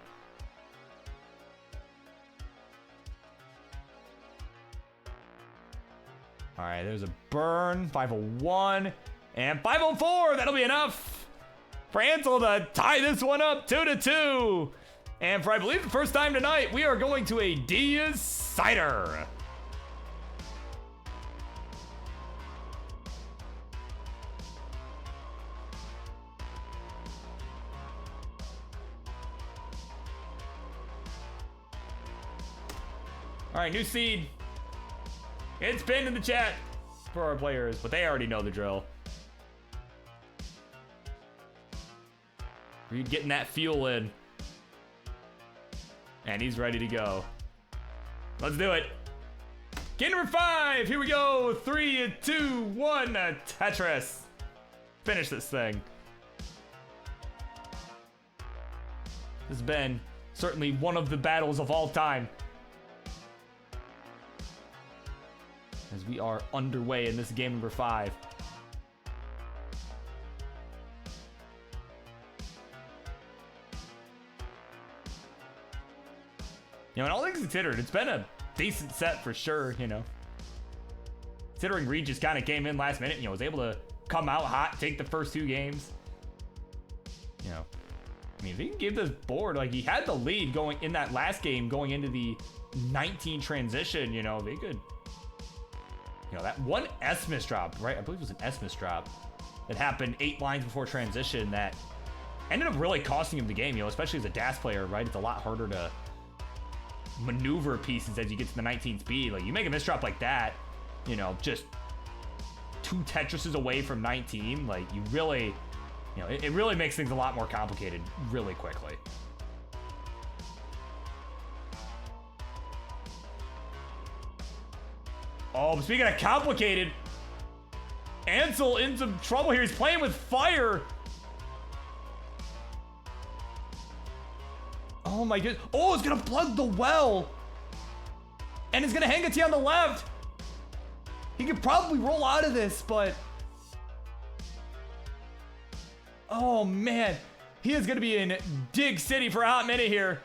Speaker 1: All right, there's a burn. 501 and 504. That'll be enough for Ansel to tie this one up 2-2. And for, I believe, the first time tonight, we are going to a decider. All right, new seed. It's pinned in the chat for our players, but they already know the drill. Reed getting that fuel in. And he's ready to go. Let's do it. Game number 5. Here we go. 3, 2, 1. Tetris. Finish this thing. This has been certainly one of the battles of all time. As we are underway in this game number 5. You know, and all things considered, it's been a decent set for sure, you know. Considering Reed just kind of came in last minute, you know, was able to come out hot, take the first 2 games. You know, I mean, if he can give this board, like he had the lead going in that last game, going into the 19 transition, you know, they could... You know, that one S misdrop, right? I believe it was an S misdrop that happened 8 lines before transition that ended up really costing him the game, you know, especially as a DAS player, right? It's a lot harder to maneuver pieces as you get to the 19 speed. Like, you make a misdrop like that, you know, just 2 Tetrises away from 19, like, you really, you know, it really makes things a lot more complicated really quickly. Oh, but speaking of complicated, Ansel in some trouble here. He's playing with fire. Oh my goodness. Oh, it's gonna plug the well. And it's gonna hang a T on the left. He could probably roll out of this, but... Oh man. He is gonna be in Dig City for a hot minute here.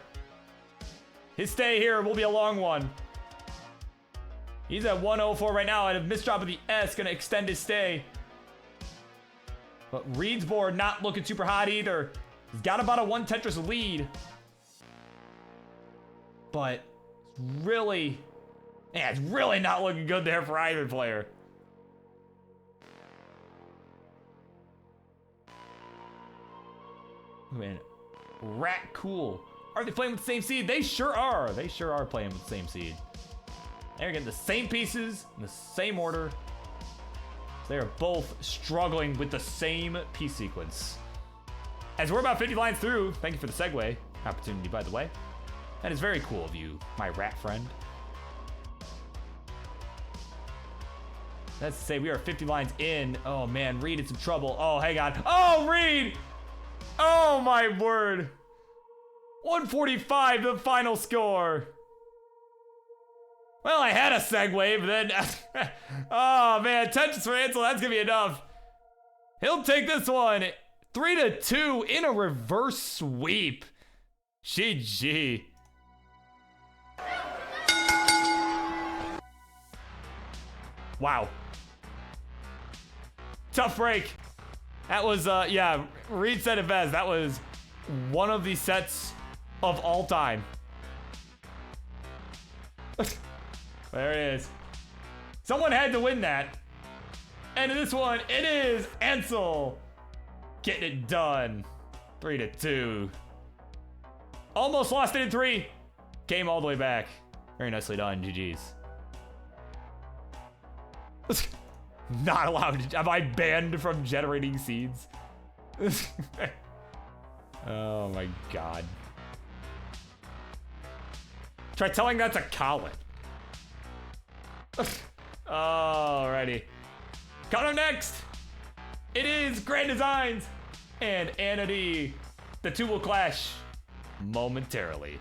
Speaker 1: His stay here will be a long one. He's at 104 right now, and a misdrop of the S gonna extend his stay. But Reed's board not looking super hot either. He's got about a 1 Tetris lead. But it's really, yeah, it's really not looking good there for either player. Man, Rat Cool. Are they playing with the same seed? They sure are. They sure are playing with the same seed. They're getting the same pieces in the same order. They are both struggling with the same piece sequence. As we're about 50 lines through, thank you for the segue opportunity, by the way. That is very cool of you, my rat friend. That's to say, we are 50 lines in. Oh man, Reed in some trouble. Oh, hang on. Oh, Reed! Oh my word. 145, the final score. Well, I had a segue, but then... oh, man, Tetris for Ansel, that's gonna be enough. He'll take this one. 3-2 in a reverse sweep. GG. Wow. Tough break. That was, yeah, Reed said it best. That was one of the sets of all time. There it is. Someone had to win that. And in this one, it is Ansel getting it done. 3-2. Almost lost it in 3. Came all the way back. Very nicely done. GG's. Not allowed. Am I banned from generating seeds? Oh my god. Try telling that to Colin. Alrighty. Coming up next, it is Grand Designs and Anna D. The two will clash momentarily.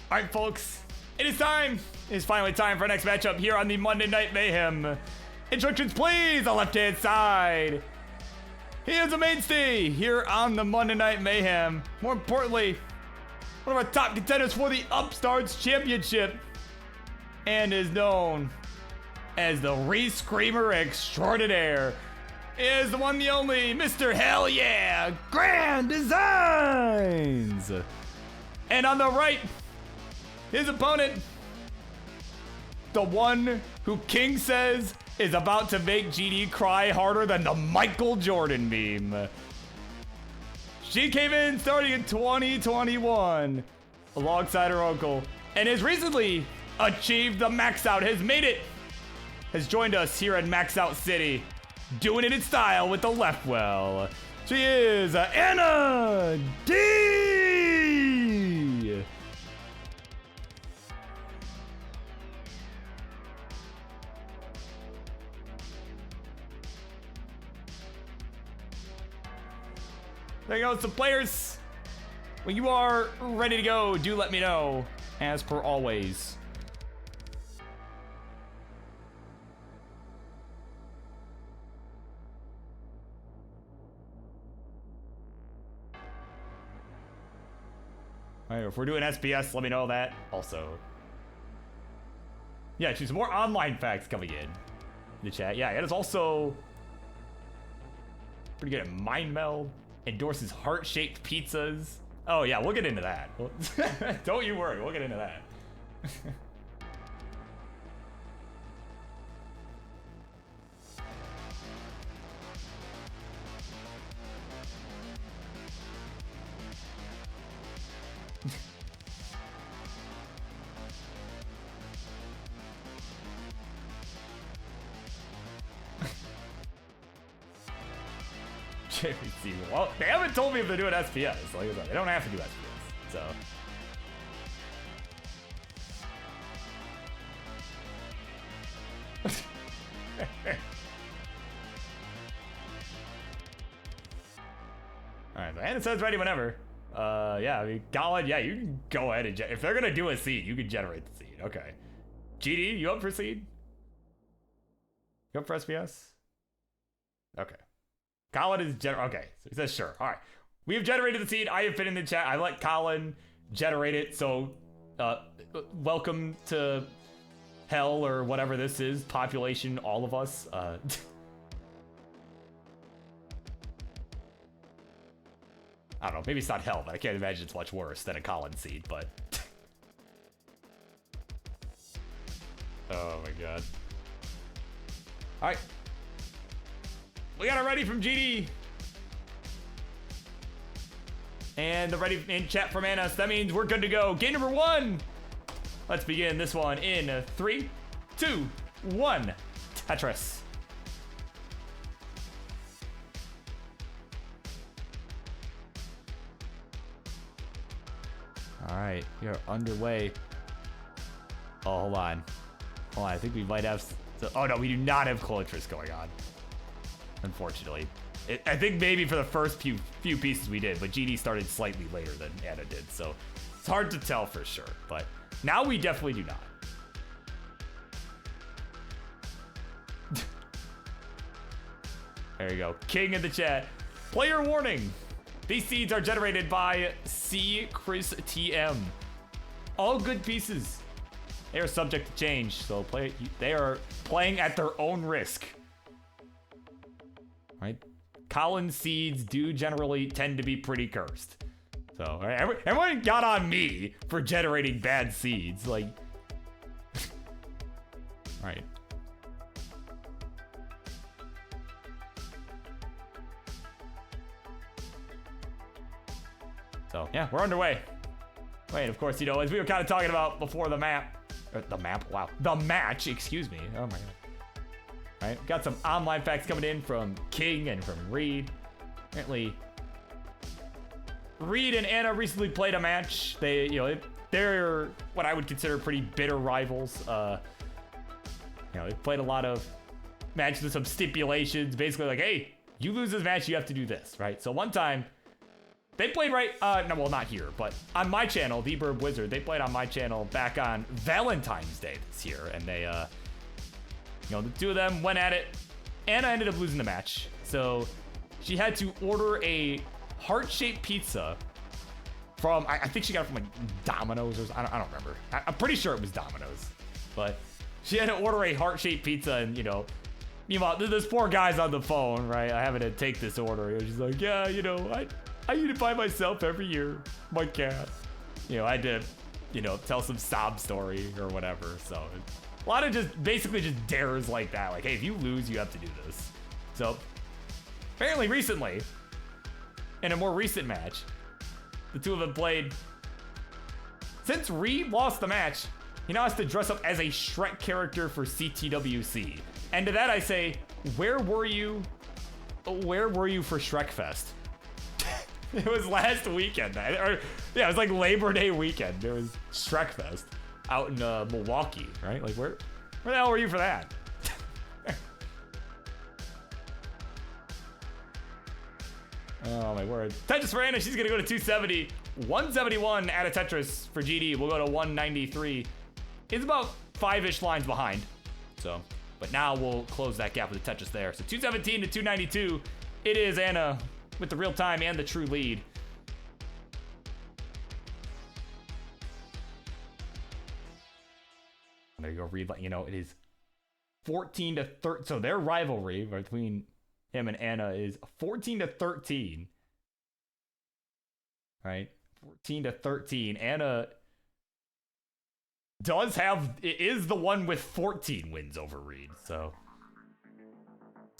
Speaker 1: All right, folks, it is time. It is finally time for our next matchup here on the Monday Night Mayhem. Instructions, please, the left-hand side. He is a mainstay here on the Monday Night Mayhem. More importantly, one of our top contenders for the Upstarts Championship, and is known as the Re-Screamer Extraordinaire, is the one, the only, Mr. Hell Yeah, Grand Designs. And on the right, his opponent, the one who King says is about to make GD cry harder than the Michael Jordan meme. She came in starting in 2021 alongside her uncle and has recently achieved the max out, has made it, has joined us here at Max Out City, doing it in style with the left well. She is Anna D. There you go, some players. When you are ready to go, do let me know, as per always. All right, if we're doing SPS, let me know that also. Yeah, choose more online facts coming in the chat. Yeah, it is also pretty good at mind meld. Endorses heart-shaped pizzas. Oh yeah, we'll get into that. Don't you worry, we'll get into that. JVC. Well, they haven't told me if they're doing SPS. Like I said, they don't have to do SPS. So. Alright, so Anna says ready whenever. Yeah, I mean, Colin, yeah, you can go ahead and if they're gonna do a seed, you can generate the seed. Okay. GD, you up for seed? You up for SPS? Okay. Colin is okay, so he says sure. All right, we have generated the seed. I have been in the chat. I let Colin generate it. So, welcome to hell or whatever this is. Population, all of us. I don't know. Maybe it's not hell, but I can't imagine it's much worse than a Colin seed. But oh my god. All right. We got it ready from GD. And the ready in chat from Anna. So that means we're good to go. Game number 1. Let's begin this one in 3, 2, 1. Tetris. All right, we are underway. Oh, hold on. Hold on, I think we might have... Oh no, we do not have Tetris going on. Unfortunately. I think maybe for the first few pieces we did, but GD started slightly later than Anna did, so it's hard to tell for sure, but now we definitely do not. There you go. King in the chat. Player warning. These seeds are generated by C. Chris TM. All good pieces. They are subject to change, so they are playing at their own risk. Right? Colin seeds do generally tend to be pretty cursed. So, right, everyone got on me for generating bad seeds. Like, all right. So, yeah, we're underway. Wait, of course, you know, as we were kind of talking about before the match, excuse me. Oh my god. All right, got some online facts coming in from King and from Reed. Apparently, Reed and Anna recently played a match. They're what I would consider pretty bitter rivals. They played a lot of matches with some stipulations. Basically, like, hey, you lose this match, you have to do this, right? So one time, they played no, well, not here, but on my channel, the BirbWizard, they played on my channel back on Valentine's Day this year, and they You know, the two of them went at it. Anna ended up losing the match. So she had to order a heart-shaped pizza from, I think she got it from like Domino's or I don't remember. I'm pretty sure it was Domino's. But she had to order a heart-shaped pizza and, you know, meanwhile, this poor guy's on the phone, right? I having to take this order. She's like, yeah, you know, I eat it by myself every year. My cat. You know, I had to, you know, tell some sob story or whatever. So a lot of just basically just dares like that. Like, hey, if you lose, you have to do this. So apparently recently, in a more recent match, the two of them played. Since Reed lost the match, he now has to dress up as a Shrek character for CTWC. And to that I say, where were you for Shrek Fest? It was last weekend. Or, yeah, it was like Labor Day weekend. There was Shrek Fest out in Milwaukee, right? Like, where the hell were you for that? Oh, my word. Tetris for Anna, she's going to go to 270. 171 out of Tetris for GD. We'll go to 193. It's about 5-ish lines behind. So, but now we'll close that gap with the Tetris there. So 217 to 292. It is Anna with the real time and the true lead. There you go, Reed. You know, it is 14 to 13. So their rivalry between him and Anna is 14 to 13. Right? 14 to 13. Anna is the one with 14 wins over Reed. So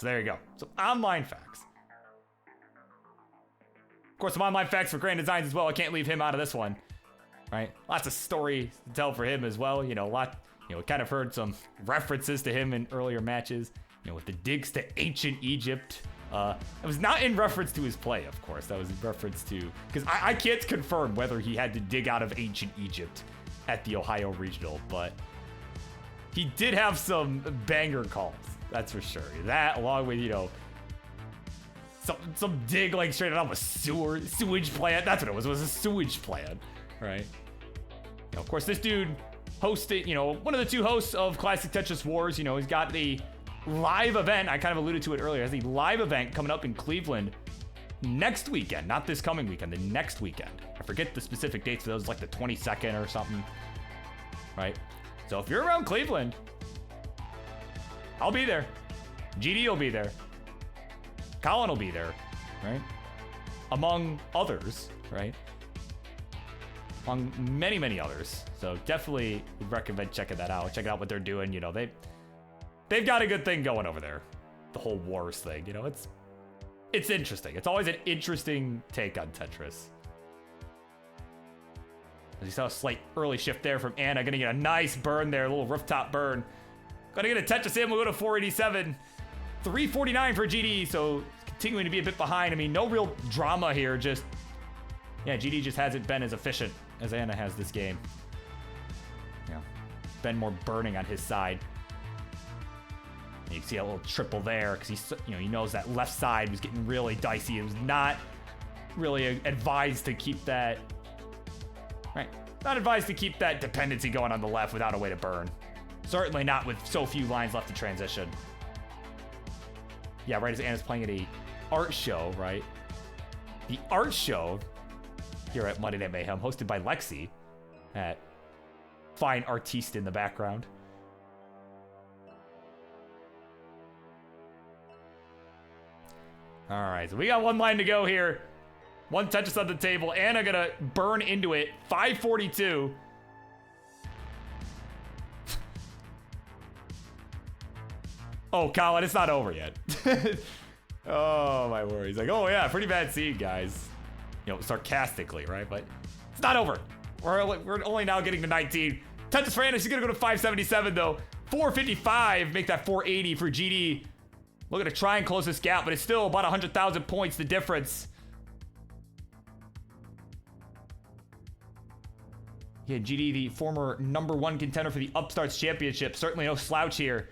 Speaker 1: there you go. So online facts. Of course, some online facts for Grand Designs as well. I can't leave him out of this one. Right? Lots of stories to tell for him as well. You know, kind of heard some references to him in earlier matches. You know, with the digs to ancient Egypt. It was not in reference to his play, of course. That was in reference to, because I can't confirm whether he had to dig out of ancient Egypt at the Ohio Regional, but he did have some banger calls. That's for sure. That, along with, you know, some dig like straight out of a sewage plant. That's what it was. It was a sewage plant, right? You know, of course, this dude hosted, you know, one of the two hosts of Classic Tetris Wars. You know, he's got the live event. I kind of alluded to it earlier. Has the live event coming up in Cleveland next weekend, not this coming weekend, the next weekend. I forget the specific dates for those, like the 22nd or something, right? So if you're around Cleveland, I'll be there. GD will be there. Colin will be there, right? Among others, right? Among many, many others. So definitely recommend checking that out. Check out what they're doing. You know, they've got a good thing going over there. The whole wars thing, you know, it's interesting. It's always an interesting take on Tetris. As you saw a slight early shift there from Anna. Gonna get a nice burn there, a little rooftop burn. Gonna get a Tetris in, we'll go to 487. 349 for GD, so continuing to be a bit behind. I mean, no real drama here, just, yeah, GD just hasn't been as efficient as Anna has this game. Yeah, been more burning on his side. You can see a little triple there because he knows that left side was getting really dicey. It was not really advised to keep that, right? Not advised to keep that dependency going on the left without a way to burn. Certainly not with so few lines left to transition. Yeah, right as Anna's playing at a art show, right? The art show here at Monday Night Mayhem, hosted by Lexi, at fine artiste in the background. All right, so we got one line to go here. One Tetris on the table. Anna gonna burn into it. 542. Oh, Colin, it's not over yet. Oh, my word. He's like, oh, yeah, pretty bad scene, guys. You know, sarcastically, right? But it's not over. We're only now getting to 19. Tetris for Anna, she's gonna go to 577, though. 455, make that 480 for GD. Looking to try and close this gap, but it's still about 100,000 points, the difference. Yeah, GD, the former #1 contender for the Upstarts Championship. Certainly no slouch here.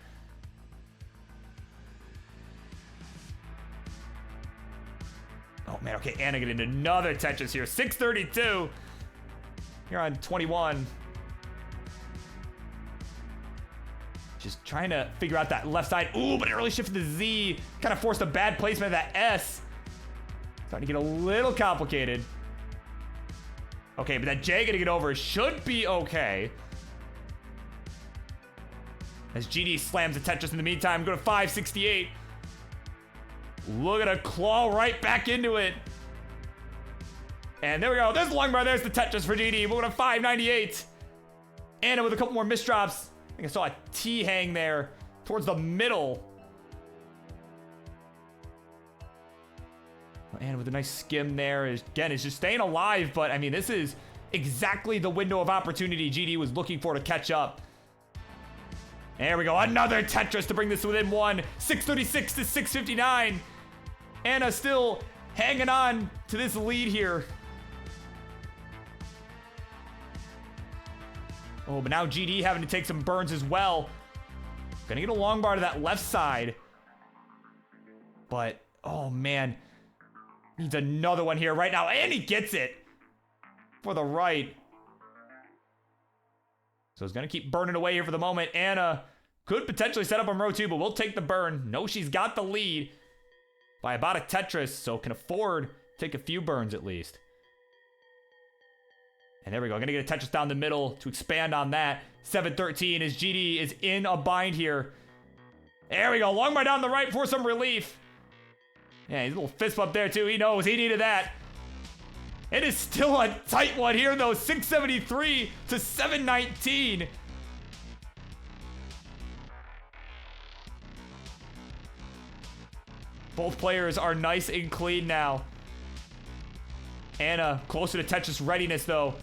Speaker 1: Oh, man, okay, Anna getting another Tetris here. 632. Here on 21. Just trying to figure out that left side. Ooh, but it early shift to the Z. Kind of forced a bad placement of that S. Starting to get a little complicated. Okay, but that J gonna get over should be okay. As GD slams the Tetris in the meantime, go to 568. Look at a claw right back into it. And there we go. There's the long bar. There's the Tetris for GD. We're going to 598. Anna with a couple more misdrops. I think I saw a T hang there towards the middle. Anna with a nice skim there. Again, is just staying alive. But, I mean, this is exactly the window of opportunity GD was looking for to catch up. There we go. Another Tetris to bring this within one. 636 to 659. Anna still hanging on to this lead here. Oh, but now GD having to take some burns as well. Gonna get a long bar to that left side. But, oh man. Needs another one here right now. And he gets it for the right. So he's gonna keep burning away here for the moment. Anna could potentially set up on row 2, but we'll take the burn. No, she's got the lead by about a Tetris, so can afford to take a few burns at least. And there we go. Gonna get a Tetris down the middle to expand on that. 713 as GD is in a bind here. There we go. Long bar down the right for some relief. Yeah, he's a little fist bump there too. He knows he needed that. It is still a tight one here, though. 673 to 719. Both players are nice and clean now. Anna closer to Tetris readiness, though.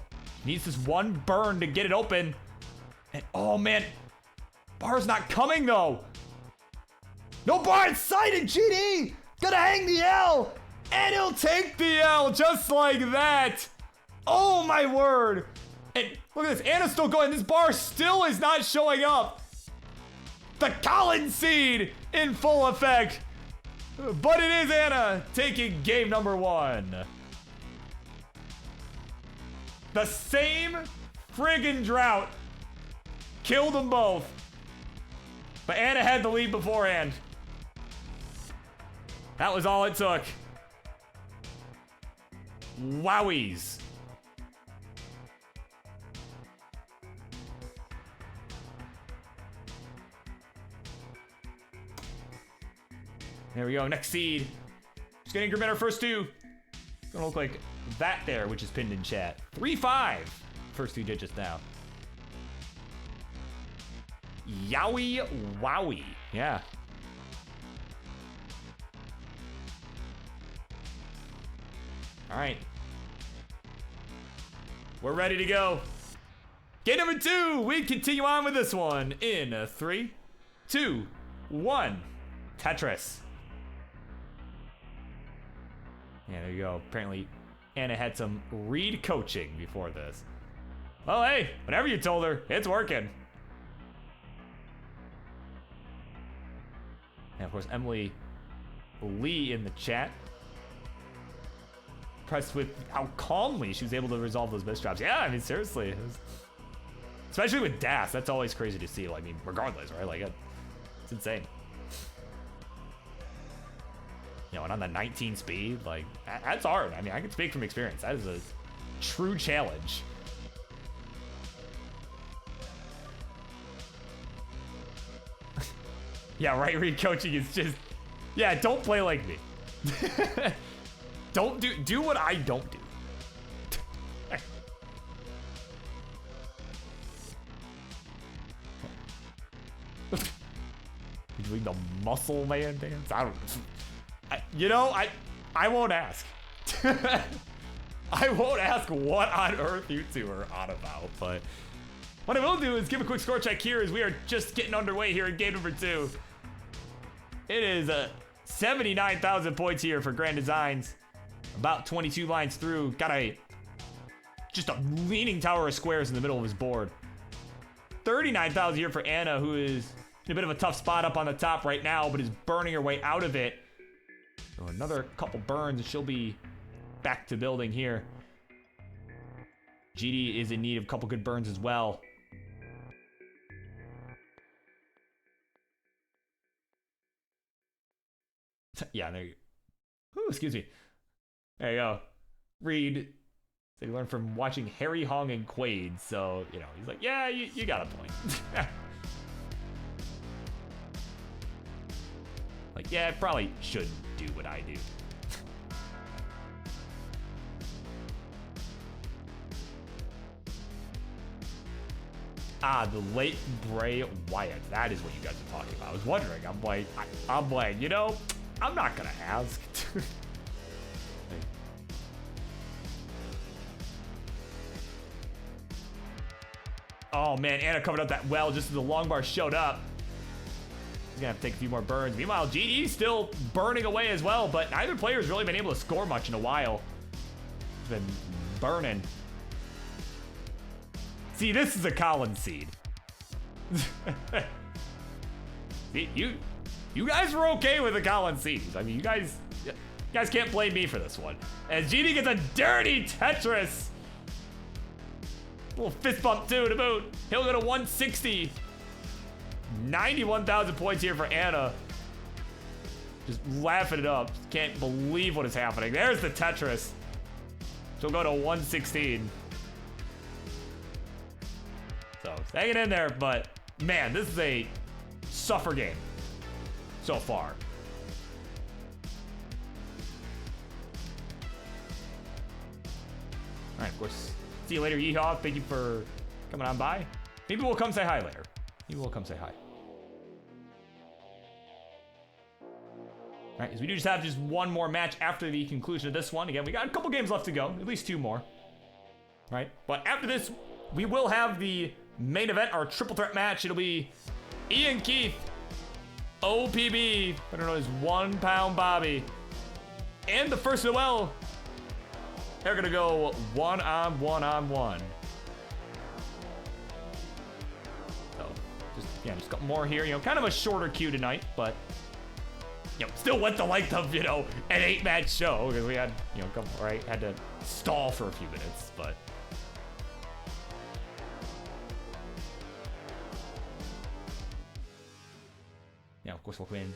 Speaker 1: Needs this one burn to get it open. And oh, man. Bar's not coming, though. No bar in sight, and GD gonna hang the L. And he'll take the L just like that. Oh my word. And look at this. Anna's still going. This bar still is not showing up. The Collins seed in full effect. But it is Anna taking game number 1. The same friggin' drought killed them both. But Anna had the lead beforehand. That was all it took. Wowies. There we go, next seed. Just gonna increment our first 2. Gonna look like that there, which is pinned in chat. 3-5. First 2 digits now. Yowie wowie. Yeah. All right. We're ready to go. Game number 2. We continue on with this one in 3, 2, 1. Tetris. Yeah, there you go. Apparently, Anna had some read coaching before this. Well, hey, whatever you told her, it's working. And of course, Emily Lee in the chat. Impressed with how calmly she was able to resolve those misdrops. Yeah, I mean, seriously. Especially with Das, that's always crazy to see. I mean, regardless, right? Like, it's insane. You know, and on the 19 speed, like, that's hard. I mean, I can speak from experience. That is a true challenge. Yeah, right read coaching is just, yeah, don't play like me. Don't do what I don't do. You doing the muscle man dance? I don't. I won't ask. I won't ask what on earth you two are on about, but what I will do is give a quick score check here as we are just getting underway here in game number 2. It is 79,000 points here for Grand Designs. About 22 lines through. Got just a leaning tower of squares in the middle of his board. 39,000 here for Anna, who is in a bit of a tough spot up on the top right now, but is burning her way out of it. So another couple burns and she'll be back to building here. GD is in need of a couple good burns as well. Yeah, there you go. Ooh, excuse me. There you go. Reed said he learned from watching Harry Hong and Quaid, so, you know, he's like, yeah, you got a point. Like, yeah, I probably shouldn't do what I do. The late Bray Wyatt. That is what you guys are talking about. I was wondering. I'm like, you know, I'm not gonna ask. Oh man, Anna covered up that well just as the long bar showed up. He's gonna have to take a few more burns. Meanwhile, GD's still burning away as well, but neither player's really been able to score much in a while. It's been burning. See, this is a Collins seed. See, you guys were okay with the Collins seeds. I mean, you guys can't blame me for this one. As GD gets a dirty Tetris. A little fist bump too to boot. He'll go to 160. 91,000 points here for Anna. Just laughing it up. Can't believe what is happening. There's the Tetris. She'll go to 116. So hanging in there, but man, this is a suffer game so far. All right, of course. See you later, Yeehaw. Thank you for coming on by. Maybe we'll come say hi later. Maybe we'll come say hi. All right, as we do just have just one more match after the conclusion of this one. Again, we got a couple games left to go, at least 2 more. All right, but after this, we will have the main event, our triple threat match. It'll be IanKeith, OPB, better known as 1 Pound Bobby, and the first Noel. They're gonna go 1-on-1-on-1. So, just got more here. You know, kind of a shorter queue tonight, but you know, still went the length of, you know, an 8-match show because we had, you know, had to stall for a few minutes, but. Yeah, of course we'll win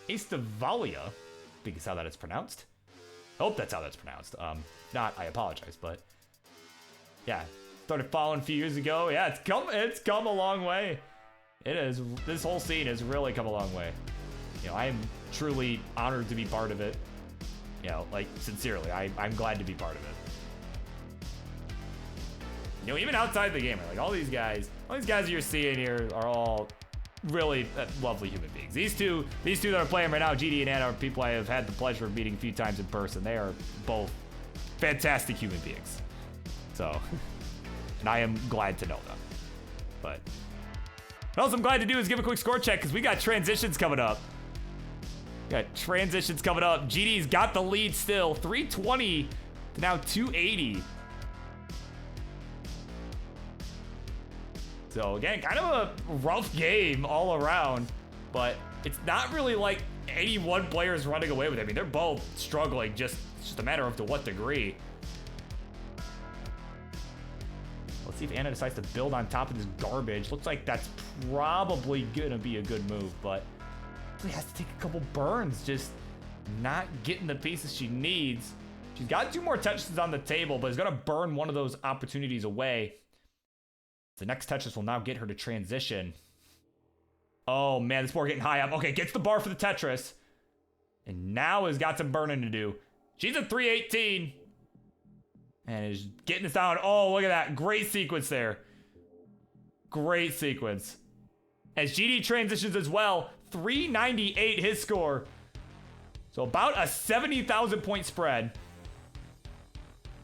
Speaker 1: Estavalia. I think is how that is pronounced. I hope that's how that's pronounced. If not, I apologize, but yeah, started following a few years ago. Yeah, it's come a long way. It is. This whole scene has really come a long way. You know, I am truly honored to be part of it. You know, like sincerely, I'm glad to be part of it. You know, even outside the game, like all these guys you're seeing here are all really lovely human beings. These two that are playing right now, GD and Anna, are people I have had the pleasure of meeting a few times in person. They are both fantastic human beings. So, and I am glad to know them. But what else I'm glad to do is give a quick score check because we got transitions coming up. GD's got the lead still, 320 to now 280. So again, kind of a rough game all around, but it's not really like any one player is running away with it. I mean, they're both struggling, it's just a matter of to what degree. Let's see if Anna decides to build on top of this garbage. Looks like that's probably gonna be a good move, but she has to take a couple burns, just not getting the pieces she needs. She's got 2 more Tetris on the table, but is gonna burn one of those opportunities away. The next Tetris will now get her to transition. Oh man, this board getting high up. Okay, gets the bar for the Tetris. And now has got some burning to do. She's at 318. And is getting this down. Oh, look at that. Great sequence there. Great sequence. As GD transitions as well. 398 his score. So about a 70,000 point spread.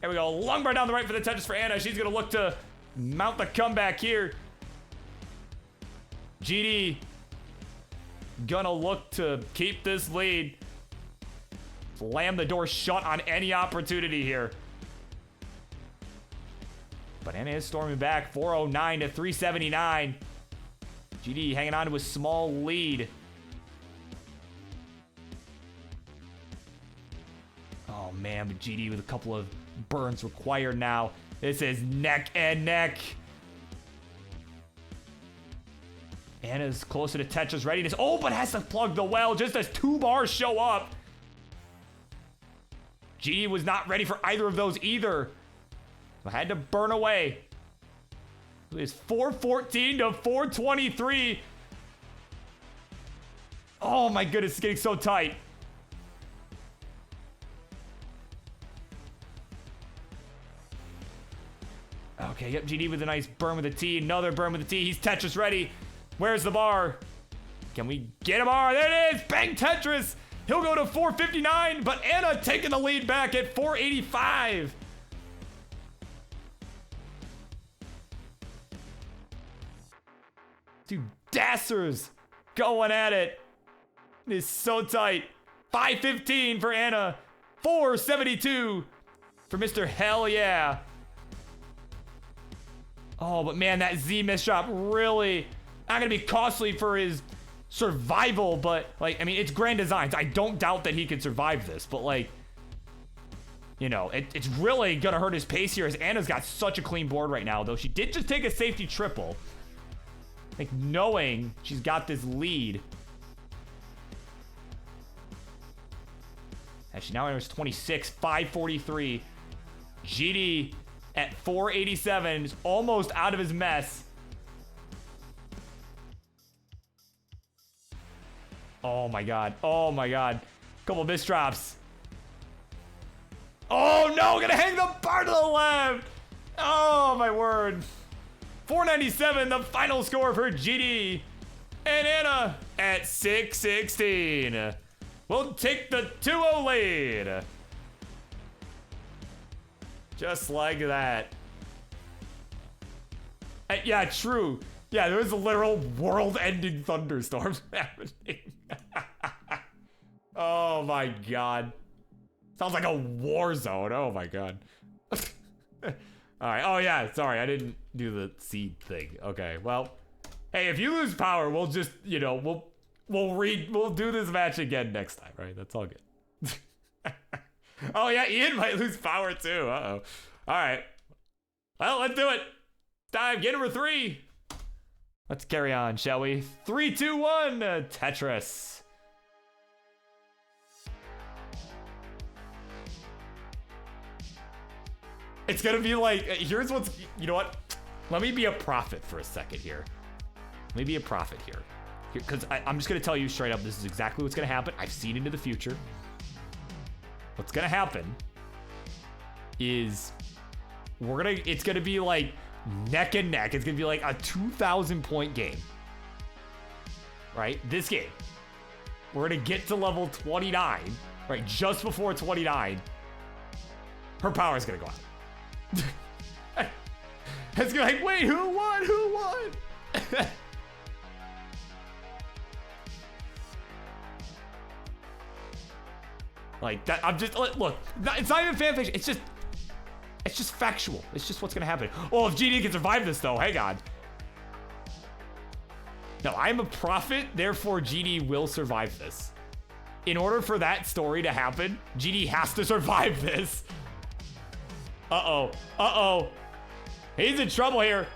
Speaker 1: There we go. Long bar down the right for the Tetris for Anna. She's going to look to mount the comeback here. GD gonna look to keep this lead. Slam the door shut on any opportunity here. But Anna is storming back, 409 to 379. GD hanging on to a small lead. Oh man, but GD with a couple of burns required now. This is neck and neck. Anna's closer to Tetris readiness. Oh, but has to plug the well just as 2 bars show up. GD was not ready for either of those either. I had to burn away. It's 414 to 423. Oh my goodness, it's getting so tight. Okay, yep, GD with a nice burn with a T. Another burn with a T. He's Tetris ready. Where's the bar? Can we get a bar? There it is! Bang Tetris! He'll go to 459, but Anna taking the lead back at 485. Two Dassers going at it. It is so tight. 515 for Anna. 472 for Mr. Hell Yeah. Oh, but man, that Z misshot really not gonna be costly for his survival, but like, I mean, it's Grand Designs. I don't doubt that he can survive this, but like, you know, it's really gonna hurt his pace here as Anna's got such a clean board right now, though she did just take a safety triple. Like, knowing she's got this lead. As she now enters 26, 543. GD at 487 is almost out of his mess. Oh my god. Oh my god. Couple misdrops. Oh no, gonna hang the bar to the left. Oh my word. 497, the final score for GD. And Anna at 616. We'll take the 2-0 lead. Just like that. Yeah, true. Yeah, there was a literal world-ending thunderstorm happening. Oh my god. Sounds like a war zone. Oh my god. Alright, oh yeah, sorry, I didn't do the seed thing. Okay, well, hey, if you lose power, we'll just, you know, we'll do this match again next time, right? That's all good. Oh yeah, Ian might lose power too. Uh-oh. Alright. Well, let's do it. Time, game number 3. Let's carry on, shall we? 3, 2, 1, Tetris. It's gonna be like, here's what's, you know what? Let me be a prophet for a second here. Let me be a prophet here. Because I'm just gonna tell you straight up, this is exactly what's gonna happen. I've seen into the future. What's gonna happen is it's gonna be like neck and neck. It's gonna be like a 2,000 point game. Right? This game. We're gonna get to level 29, right? Just before 29. Her power is gonna go out. It's gonna be like, wait, who won? Who won? Like that, I'm just, look, it's not even fanfiction, it's just factual. It's just what's gonna happen. Oh, if GD can survive this though, hang on. No, I'm a prophet, therefore GD will survive this. In order for that story to happen, GD has to survive this. Uh-oh, uh-oh. He's in trouble here.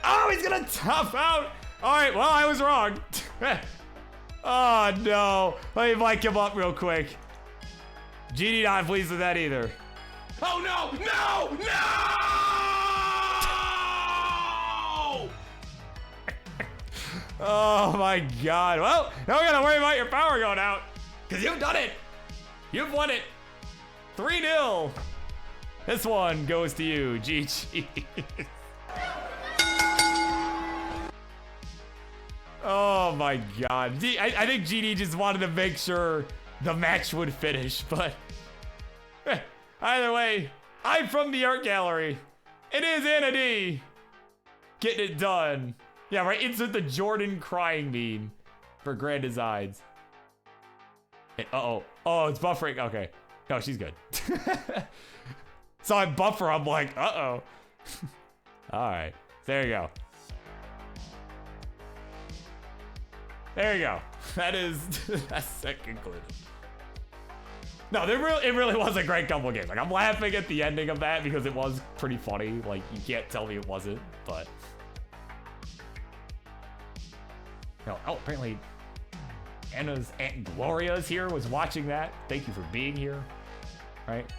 Speaker 1: Oh, he's gonna tough out. All right, well, I was wrong. Oh no, let me mic him up real quick. GD not pleased with that either.
Speaker 2: Oh no! No! No!
Speaker 1: Oh my god. Well, now we gotta worry about your power going out. Because you've done it. You've won it. 3-0. This one goes to you, GG. Oh my god. I think GD just wanted to make sure the match would finish, but either way, I'm from the art gallery. It is Anna D. Getting it done. Yeah, right. Insert the Jordan crying meme for Grand Designs. Uh-oh. Oh, it's buffering. Okay. No, she's good. So I buffer. I'm like, uh-oh. All right. There you go. There you go. That is that's set concluded. No, it really was a great couple of games. Like, I'm laughing at the ending of that because it was pretty funny. Like, you can't tell me it wasn't, but No, oh, apparently Anna's Aunt Gloria's here, was watching that. Thank you for being here. Right?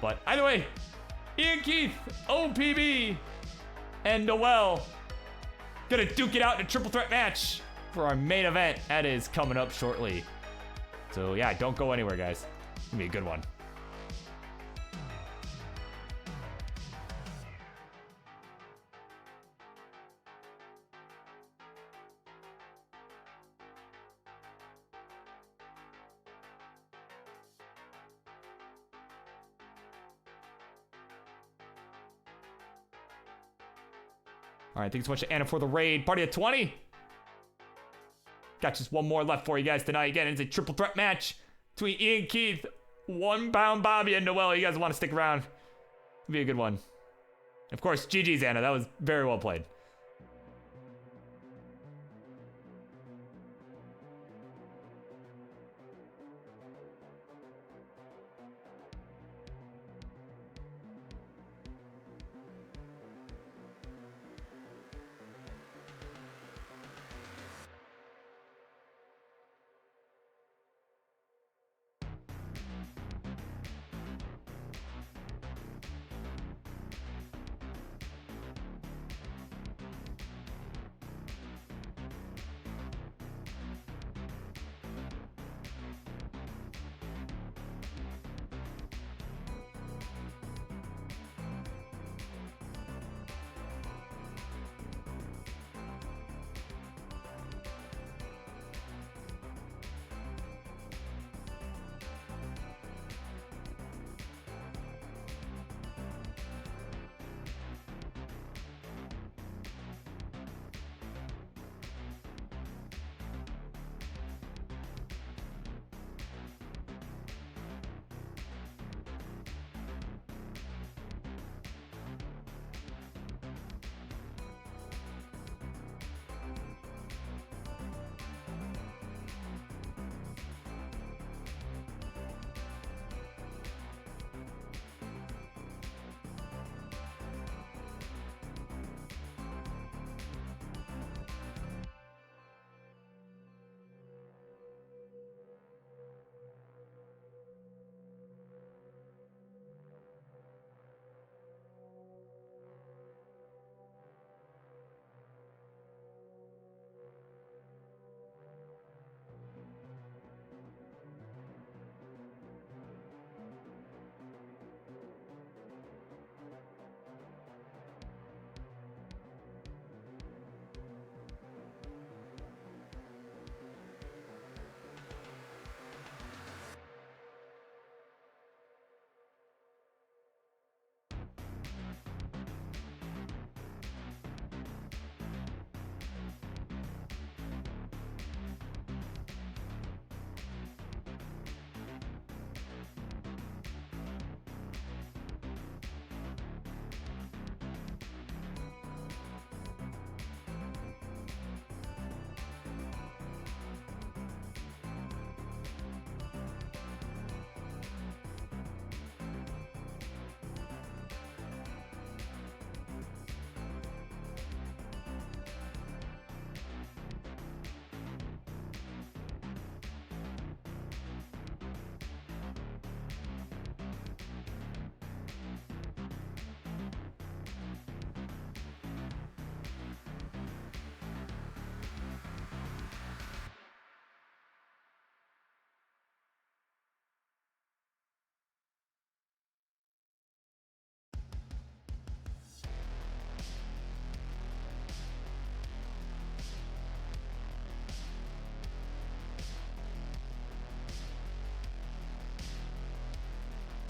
Speaker 1: But either way, IanKeith, OPB, and Noel gonna duke it out in a triple threat match for our main event. That is coming up shortly. So yeah, don't go anywhere, guys. It's gonna be a good one. All right, thanks so much to Anna for the raid. Party of 20. Got just one more left for you guys tonight. Again, it's a triple threat match between IanKeith, 1 Pound Bobby, and Noel. You guys want to stick around? It'll be a good one. Of course, GG's, Anna. That was very well played.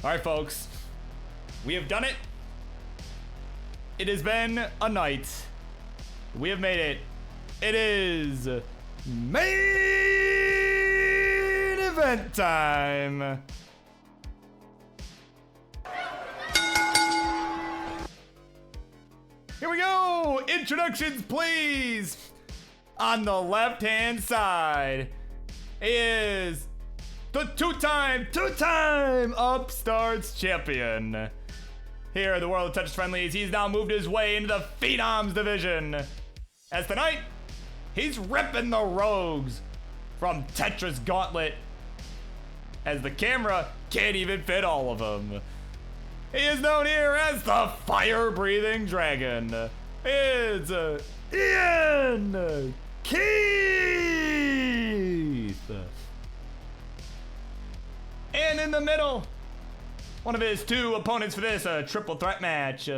Speaker 1: All right, folks, we have done it. It has been a night. We have made it. It is main event time. Here we go. Introductions, please. On the left-hand side is the two-time Upstarts Champion. Here in the world of Tetris Friendlies, he's now moved his way into the Phenoms division. As tonight, He's ripping the rogues from Tetris Gauntlet as the camera can't even fit all of them. He is known here as the fire-breathing dragon. It's IanKeith. And in the middle, one of his two opponents for this triple threat match.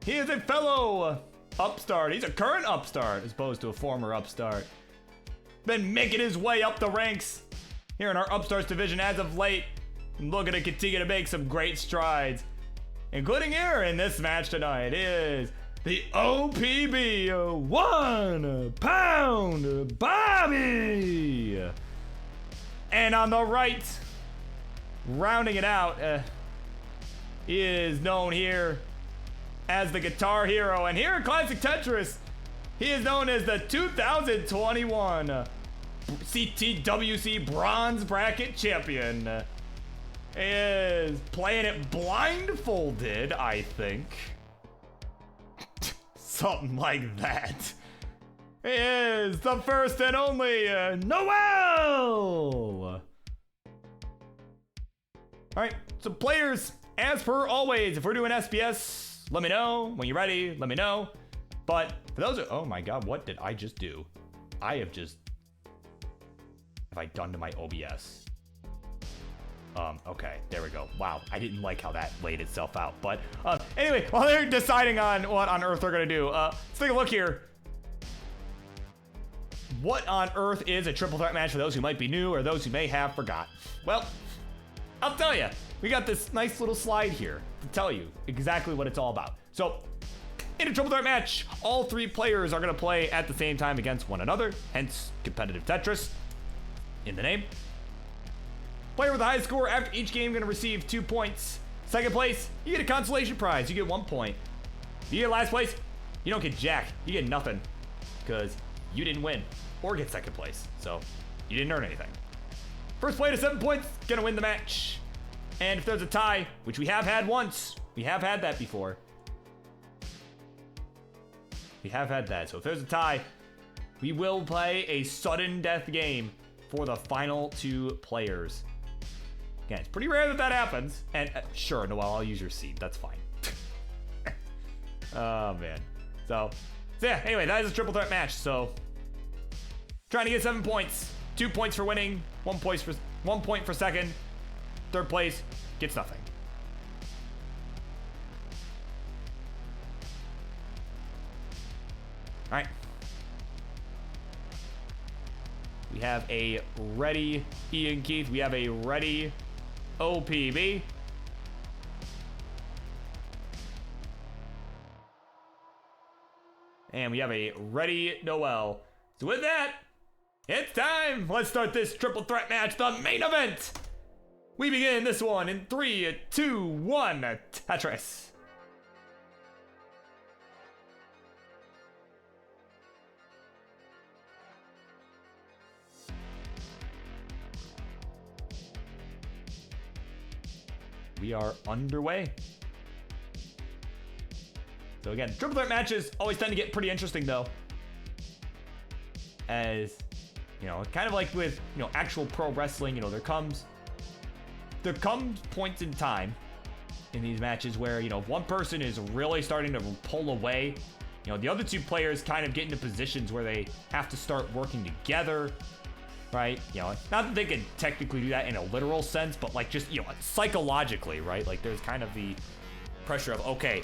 Speaker 1: He is a fellow upstart. He's a current upstart as opposed to a former upstart. Been making his way up the ranks here in our upstarts division as of late. And looking to continue to make some great strides. Including here in this match tonight is the OPB 1 pound Bobby. And on the right, rounding it out, he is known here as the Guitar Hero. And here at Classic Tetris, he is known as the 2021 CTWC Bronze Bracket Champion. Is playing it blindfolded, I think. Something like that. He is the first and only Noel! Alright, so players, as per always, if we're doing SBS, let me know. When you're ready, let me know. But for those oh my god, what did I just do? Have I done to my OBS? Okay, there we go. Wow, I didn't like how that laid itself out. But anyway, while they're deciding on what on earth they're gonna do, let's take a look here. What on earth is a triple threat match for those who might be new or those who may have forgot? Well, I'll tell you. We got this nice little slide here to tell you exactly what it's all about. So, in a triple threat match, all three players are gonna play at the same time against one another, hence competitive Tetris in the name. Player with the highest score after each game gonna receive 2 points. Second place, you get a consolation prize, you get 1 point. If you get last place, you don't get jack, you get nothing. Because you didn't win or get second place, so you didn't earn anything. First play to 7 points, gonna win the match. And if there's a tie, which we have had once, we have had that before. We have had that, so if there's a tie, we will play a sudden death game for the final 2 players. Again, it's pretty rare that that happens. And sure, Noel, I'll use your seat. That's fine. Oh, man. So yeah, anyway, that is a triple threat match. So trying to get 7 points. 2 points for winning. 1 point for second. Third place gets nothing. All right. We have a ready IanKeith. We have a ready OPB. And we have a ready Noel. So with that, it's time. Let's start this triple threat match, the main event. We begin this one in 3, 2, 1, Tetris. We are underway. So again, triple threat matches always tend to get pretty interesting though. As, you know, kind of like with, you know, actual pro wrestling, you know, there comes points in time in these matches where, you know, one person is really starting to pull away. You know, the other 2 players kind of get into positions where they have to start working together. Right? You know, not that they can technically do that in a literal sense, but like just, you know, psychologically, right? Like there's kind of the pressure of, okay,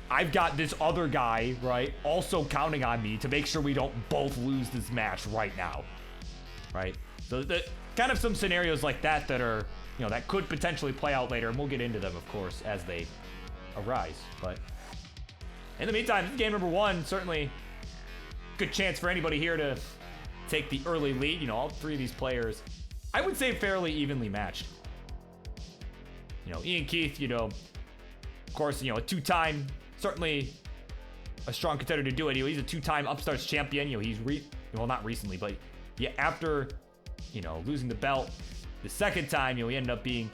Speaker 1: I've got this other guy, right, also counting on me to make sure we don't both lose this match right now, right? So the kind of some scenarios like that that are, you know, that could potentially play out later, and we'll get into them, of course, as they arise. But in the meantime, this is game number 1. Certainly good chance for anybody here to take the early lead. You know, all 3 of these players, I would say, fairly evenly matched. You know, IanKeith, you know, of course, you know, a 2-time, certainly a strong contender to do it. You know, he's a 2-time Upstarts champion. You know, he's well, not recently, but yeah, after, you know, losing the belt the second time, you know, he ended up being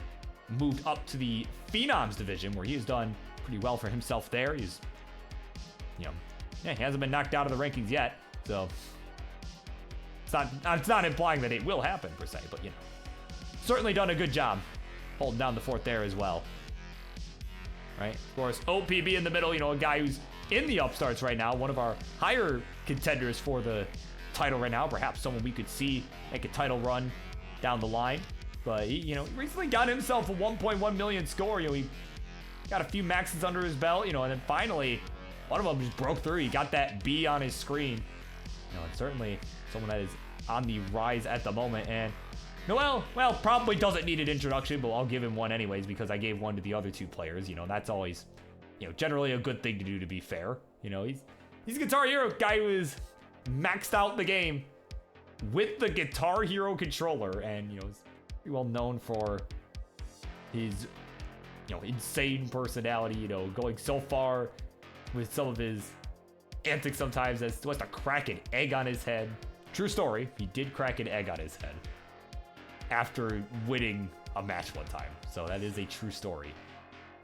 Speaker 1: moved up to the Phenoms division, where he has done pretty well for himself there. He's, you know, yeah, he hasn't been knocked out of the rankings yet, so it's not implying that it will happen per se, but you know, certainly done a good job holding down the fort there as well. Right, of course, OPB in the middle, you know, a guy who's in the Upstarts right now, one of our higher contenders for the title right now, perhaps someone we could see make a title run down the line. But he, you know, recently got himself a 1.1 million score. You know, he got a few maxes under his belt, you know, and then finally one of them just broke through. He got that B on his screen. You know, and certainly someone that is on the rise at the moment. And Noel, well, probably doesn't need an introduction, but I'll give him one anyways because I gave one to the other two players. You know, that's always, you know, generally a good thing to do, to be fair. You know, he's a Guitar Hero guy who is maxed out the game with the Guitar Hero controller, and you know, is pretty well known for his, you know, insane personality. You know, going so far with some of his antics sometimes as to crack an egg on his head. True story, he did crack an egg on his head after winning a match one time. So that is a true story.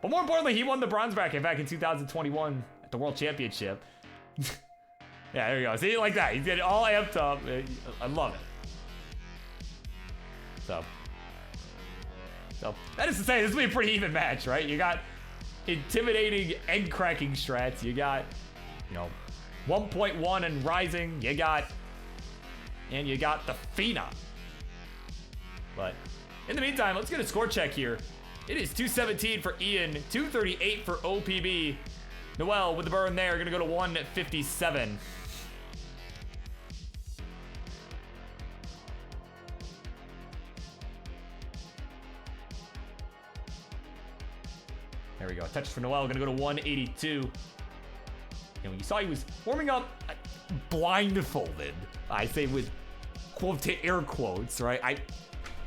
Speaker 1: But more importantly, he won the bronze bracket back in 2021 at the World Championship. Yeah, there you go. See, like that. He's getting all amped up. I love it. So that is to say, this will be a pretty even match, right? You got intimidating egg cracking strats. You got, you know, 1.1 and rising. You got the Phenom. But in the meantime, let's get a score check here. It is 217 for Ian, 238 for OPB. Noel with the burn there, gonna go to 157. There we go. Touch for Noel, gonna go to 182. And when you saw he was warming up blindfolded, I say with air quotes, right?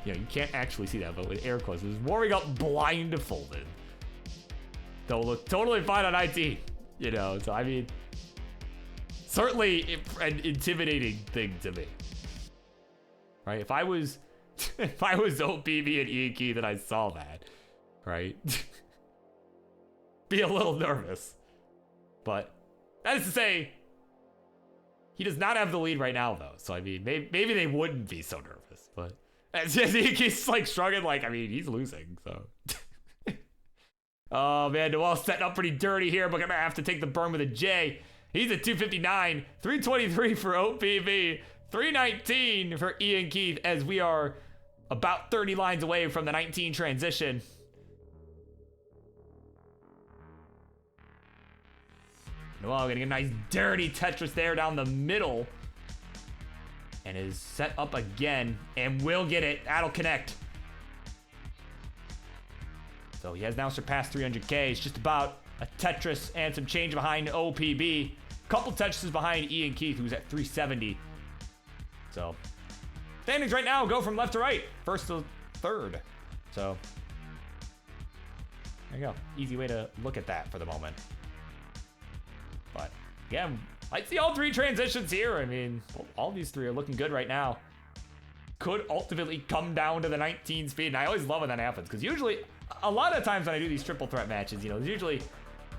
Speaker 1: You know, you can't actually see that, but with air quotes, he was warming up blindfolded. They'll look totally fine on IT, you know, so I mean, certainly an intimidating thing to me, right? If I was OPB and IanKeith and I saw that, right, be a little nervous. But that is to say, he does not have the lead right now, though. So I mean, maybe they wouldn't be so nervous, but as IanKeith's like shrugging, like, I mean, he's losing, so. Oh man, Noel's setting up pretty dirty here, but gonna have to take the burn with a J. He's at 259, 323 for OPB, 319 for IanKeith, as we are about 30 lines away from the 19 transition. Noel getting a nice dirty Tetris there down the middle. And is set up again, and will get it. That'll connect. So he has now surpassed 300K. It's just about a Tetris and some change behind OPB. Couple Tetrises behind IanKeith, who's at 370. So standings right now go from left to right, first to third. So there you go. Easy way to look at that for the moment. But again, I see all three transitions here. I mean, all these three are looking good right now. Could ultimately come down to the 19 speed, and I always love when that happens, because usually, a lot of times when I do these triple threat matches, you know, there's usually,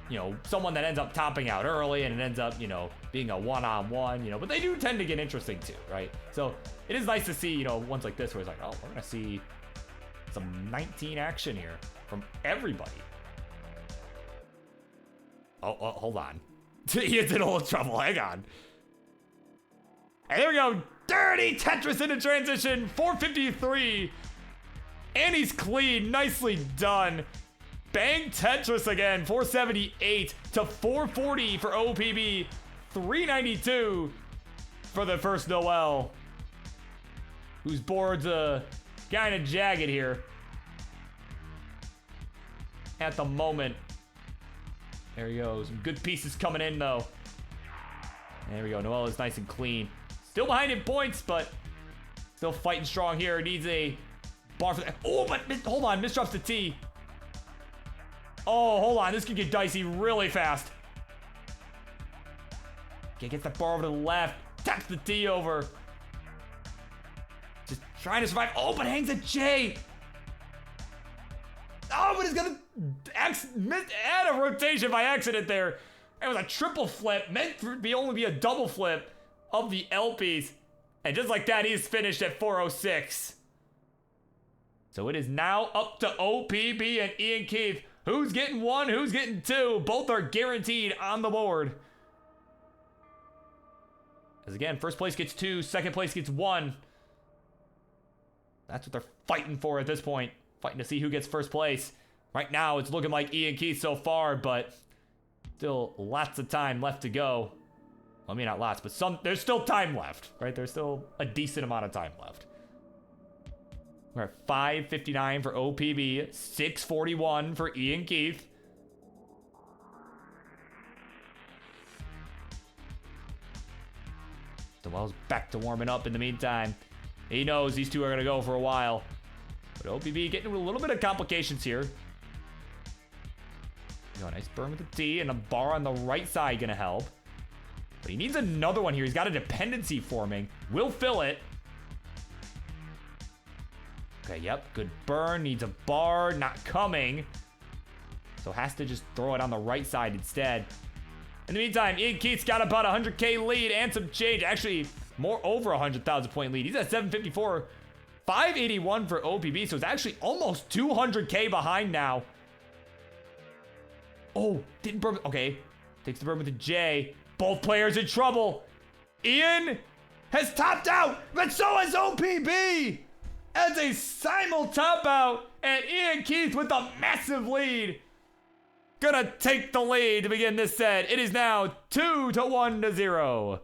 Speaker 1: you know, someone that ends up topping out early, and it ends up, you know, being a one-on-one, you know, but they do tend to get interesting too, right? So it is nice to see, you know, ones like this where it's like, oh, we're gonna see some 19 action here from everybody. Oh, hold on. He is in a little trouble. Hang on. And there we go. Dirty Tetris into transition. 453. And he's clean. Nicely done. Bang Tetris again. 478 to 440 for OPB. 392 for the first Noel, whose board's kind of jagged here at the moment. There we go. Some good pieces coming in, though. There we go. Noel is nice and clean. Still behind in points, but still fighting strong here. Needs a bar for that. Oh, but hold on. Misdrops the T. Oh, hold on. This could get dicey really fast. Okay, gets that bar over to the left. Taps the T over. Just trying to survive. Oh, but hangs a J. Oh, but he's gonna add a rotation by accident there. It was a triple flip, meant to be only be a double flip of the L piece. And just like that, he's finished at 406. So it is now up to OPB and IanKeith. Who's getting 1? Who's getting 2? Both are guaranteed on the board. As again, first place gets 2, second place gets 1. That's what they're fighting for at this point. Fighting to see who gets first place. Right now, it's looking like IanKeith so far, but still lots of time left to go. Well, I mean, not lots, but there's still time left, right? There's still a decent amount of time left. We're at 5:59 for OPB, 6:41 for IanKeith. Noel's back to warming up in the meantime. He knows these two are going to go for a while. But OPB getting a little bit of complications here. Nice burn with the T, and a bar on the right side going to help. But he needs another one here. He's got a dependency forming. Will fill it. Okay, yep, good burn. Needs a bar, not coming. So has to just throw it on the right side instead. In the meantime, IanKeith's got about 100k lead and some change. Actually, more over 100,000 point lead. He's at 754. 581 for OPB, so it's actually almost 200k behind now. Oh, didn't burn. Okay, takes the burn with the J. Both players in trouble. Ian has topped out, but so has OPB. As a simul top out, and IanKeith with a massive lead. Gonna take the lead to begin this set. It is now 2-1-0.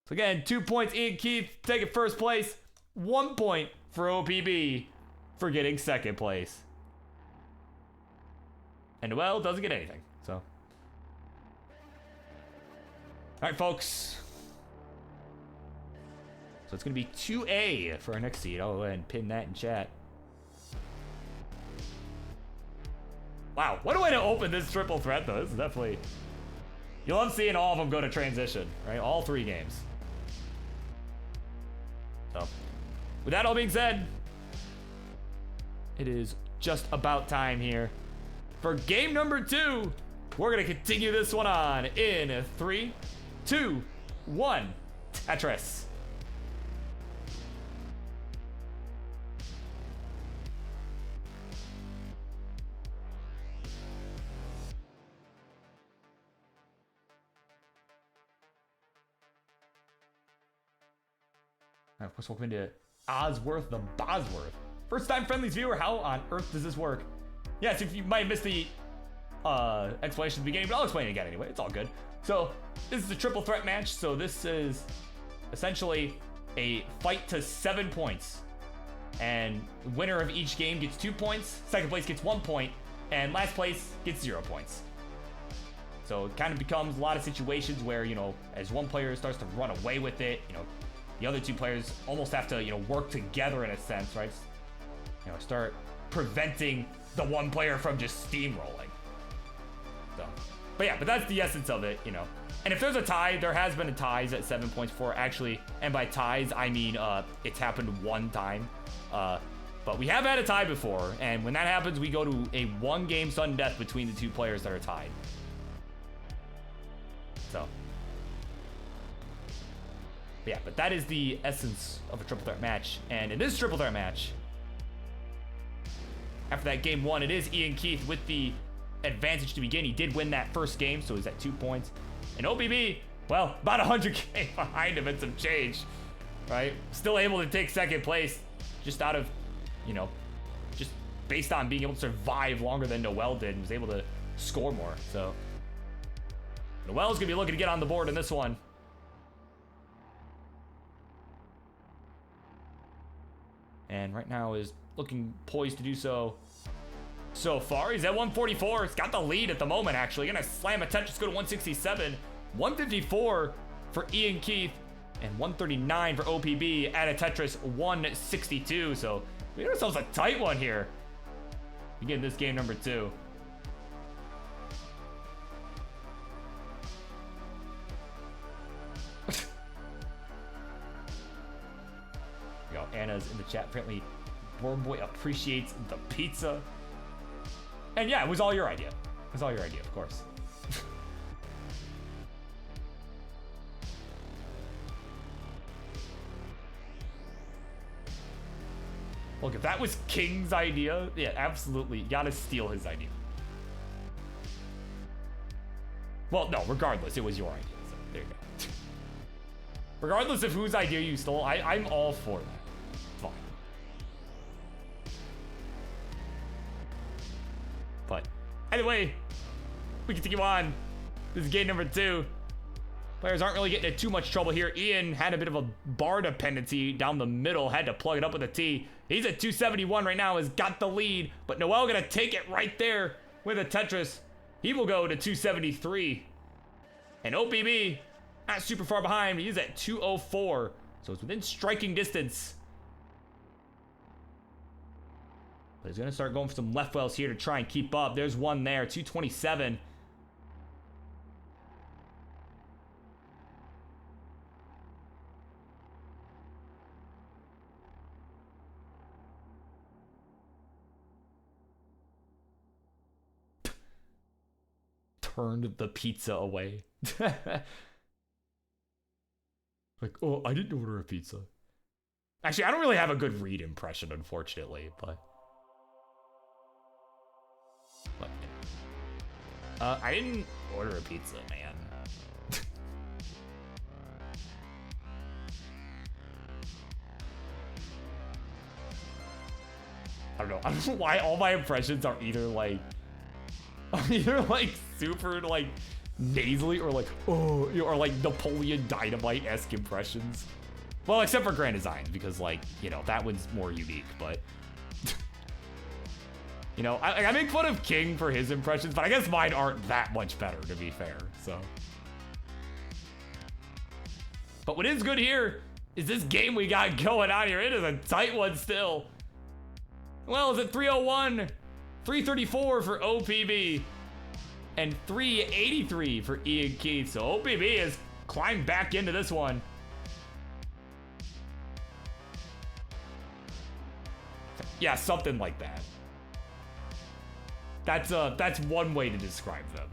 Speaker 1: So again, 2 points IanKeith taking first place. 1 point for OPB for getting second place. And Noel doesn't get anything, so. All right, folks. So it's going to be 2A for our next seed. I'll go ahead and pin that in chat. Wow, what a way to open this triple threat, though. This is definitely... You love seeing all of them go to transition, right? All 3 games. So, with that all being said, it is just about time here for game number 2. We're going to continue this one on in 3, 2, 1, Tetris. Of course, welcome into Osworth the Bosworth. First time Friendlies viewer, how on earth does this work? Yes, if you might have missed the explanation at the beginning, but I'll explain it again anyway. It's all good. So this is a triple threat match. So this is essentially a fight to 7 points. And the winner of each game gets 2 points. Second place gets 1 point. And last place gets 0 points. So it kind of becomes a lot of situations where, you know, as one player starts to run away with it, you know, the other 2 players almost have to, you know, work together in a sense, right? You know, start preventing the one player from just steamrolling. So, but yeah, but that's the essence of it, you know. And if there's a tie, there has been a ties at 7 points before, actually. And by ties, I mean it's happened 1 time. But we have had a tie before, and when that happens, we go to a 1-game sudden death between the 2 players that are tied. So. Yeah, but that is the essence of a triple threat match. And in this triple threat match, after that game 1, it is IanKeith with the advantage to begin. He did win that first game, so he's at 2 points. And OPB, well, about 100k behind him and some change, right? Still able to take second place just out of, you know, just based on being able to survive longer than Noel did and was able to score more. So Noel's gonna be looking to get on the board in this one. And right now is looking poised to do so. So far, he's at 144. He's got the lead at the moment, actually. Gonna slam a Tetris, go to 167. 154 for IanKeith, and 139 for OPB at a Tetris 162. So we got ourselves a tight one here. Begin this game number 2. Anna's in the chat. Apparently, Boy appreciates the pizza. And yeah, it was all your idea. It was all your idea, of course. Look, if that was King's idea, yeah, absolutely. You gotta steal his idea. Well, no, regardless, it was your idea. So there you go. Regardless of whose idea you stole, I'm all for that. Fine. But either way, we continue on. This is game number 2. Players aren't really getting into too much trouble here. Ian had a bit of a bar dependency down the middle, had to plug it up with a T. He's at 271 right now, has got the lead, but Noel gonna take it right there with a Tetris. He will go to 273. And OPB, not super far behind, he's at 204. So it's within striking distance. But he's gonna start going for some left wells here to try and keep up. There's one there, 227. Turned the pizza away. Like, oh, I didn't order a pizza. Actually, I don't really have a good read impression, unfortunately, but I didn't order a pizza, man. I don't know why all my impressions are either like super like nasally or like oh, or like Napoleon Dynamite-esque impressions. Well, except for Grand Designs, because like, you know, that one's more unique, but you know, I make fun of King for his impressions, but I guess mine aren't that much better, to be fair, so. But what is good here is this game we got going on here. It is a tight one still. Well, is it 301? 334 for OPB. And 383 for IanKeith. So OPB has climbed back into this one. Yeah, something like that. That's one way to describe them.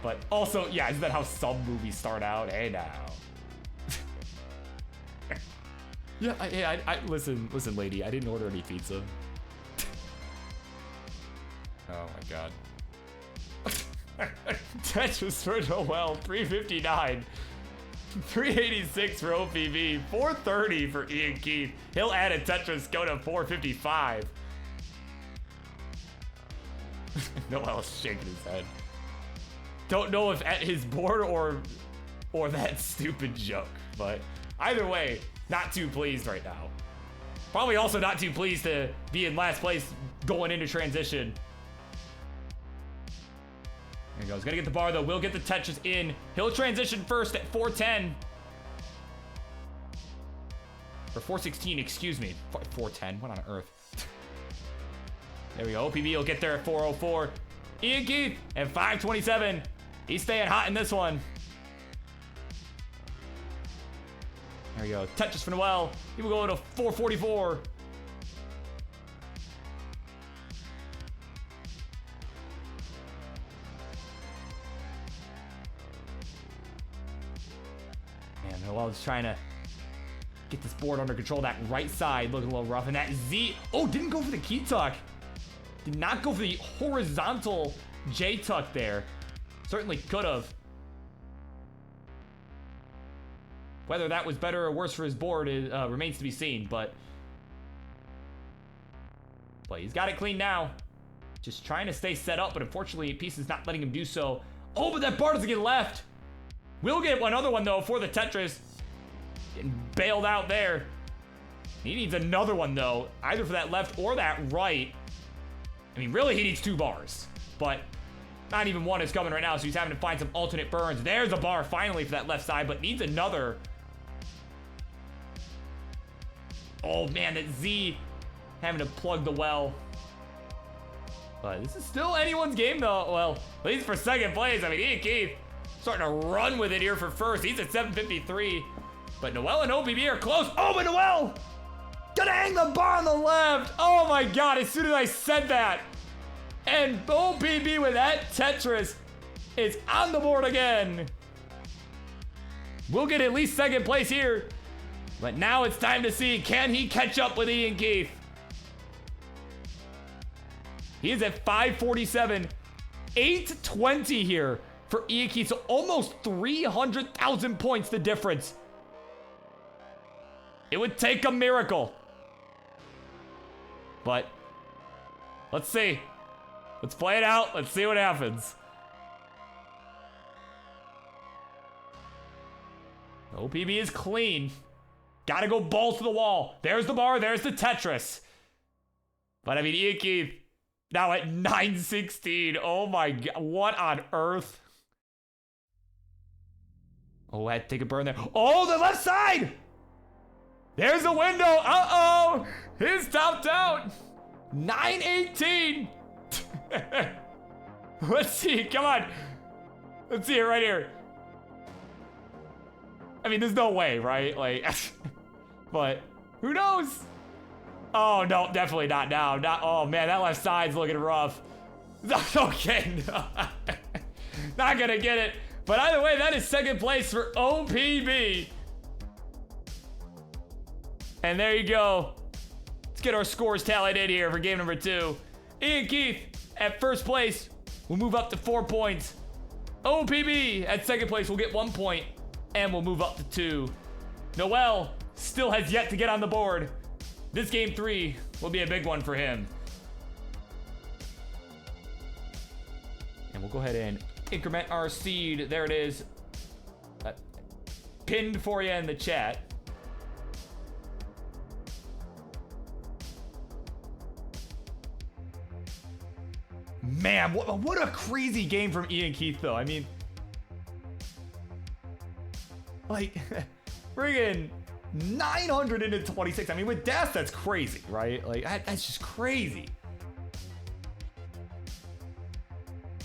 Speaker 1: But also, yeah, isn't that how some movies start out? Hey now. Yeah, I listen, lady, I didn't order any pizza. Oh my god. Tetris for Noel, 359. 386 for OPB, 430 for IanKeith. He'll add a Tetris, go to 455. Noel's shaking his head. Don't know if at his board or that stupid joke, but either way, not too pleased right now. Probably also not too pleased to be in last place going into transition. There he goes. Gonna get the bar though. Will get the Tetris in. He'll transition first at 410. Or 416, excuse me. 410. What on earth? There we go. OPB will get there at 404. IanKeith at 527. He's staying hot in this one. There we go. Tetris for Noel. He will go to 444. Man, Noel's trying to get this board under control. That right side looking a little rough. And that Z. Oh, didn't go for the key tuck. Did not go for the horizontal J tuck there. Certainly could have. Whether that was better or worse for his board remains to be seen, but he's got it clean now. Just trying to stay set up, but unfortunately, Peace is not letting him do so. Oh, but that bar doesn't get left. We'll get another one, though, for the Tetris. Getting bailed out there. He needs another one, though, either for that left or that right. I mean, really, he needs 2 bars, but not even one is coming right now, so he's having to find some alternate burns. There's a bar, finally, for that left side, but needs another. Oh, man, that Z having to plug the well. But this is still anyone's game, though. Well, at least for second place. I mean, IanKeith starting to run with it here for first. He's at 753. But Noel and OPB are close. Oh, but Noel gonna hang the bar on the left. Oh, my God, as soon as I said that. And OPB with that Tetris is on the board again. We'll get at least second place here. But now it's time to see, can he catch up with IanKeith? He is at 547. 820 here for IanKeith. So almost 300,000 points the difference. It would take a miracle. But let's see. Let's play it out. Let's see what happens. OPB is clean. Gotta go balls to the wall. There's the bar. There's the Tetris. But I mean, IanKeith now at 916. Oh my god. What on earth? Oh, I had to take a burn there. Oh, the left side. There's the window. Uh-oh. He's topped out. 918. Let's see. Come on. Let's see it right here. I mean, there's no way, right? Like, but who knows? Oh, no, definitely not now. Not, oh, man, that left side's looking rough. Okay, no. Not gonna get it. But either way, that is second place for OPB. And there you go. Let's get our scores tallied in here for game number 2. IanKeith at first place will move up to 4 points. OPB at second place will get 1 point and will move up to 2. Noel still has yet to get on the board. This game 3 will be a big one for him. And we'll go ahead and increment our seed. There it is. Pinned for you in the chat. Man, what a crazy game from IanKeith, though. I mean, like, friggin' 926. I mean, with death, that's crazy, right? Like, that's just crazy.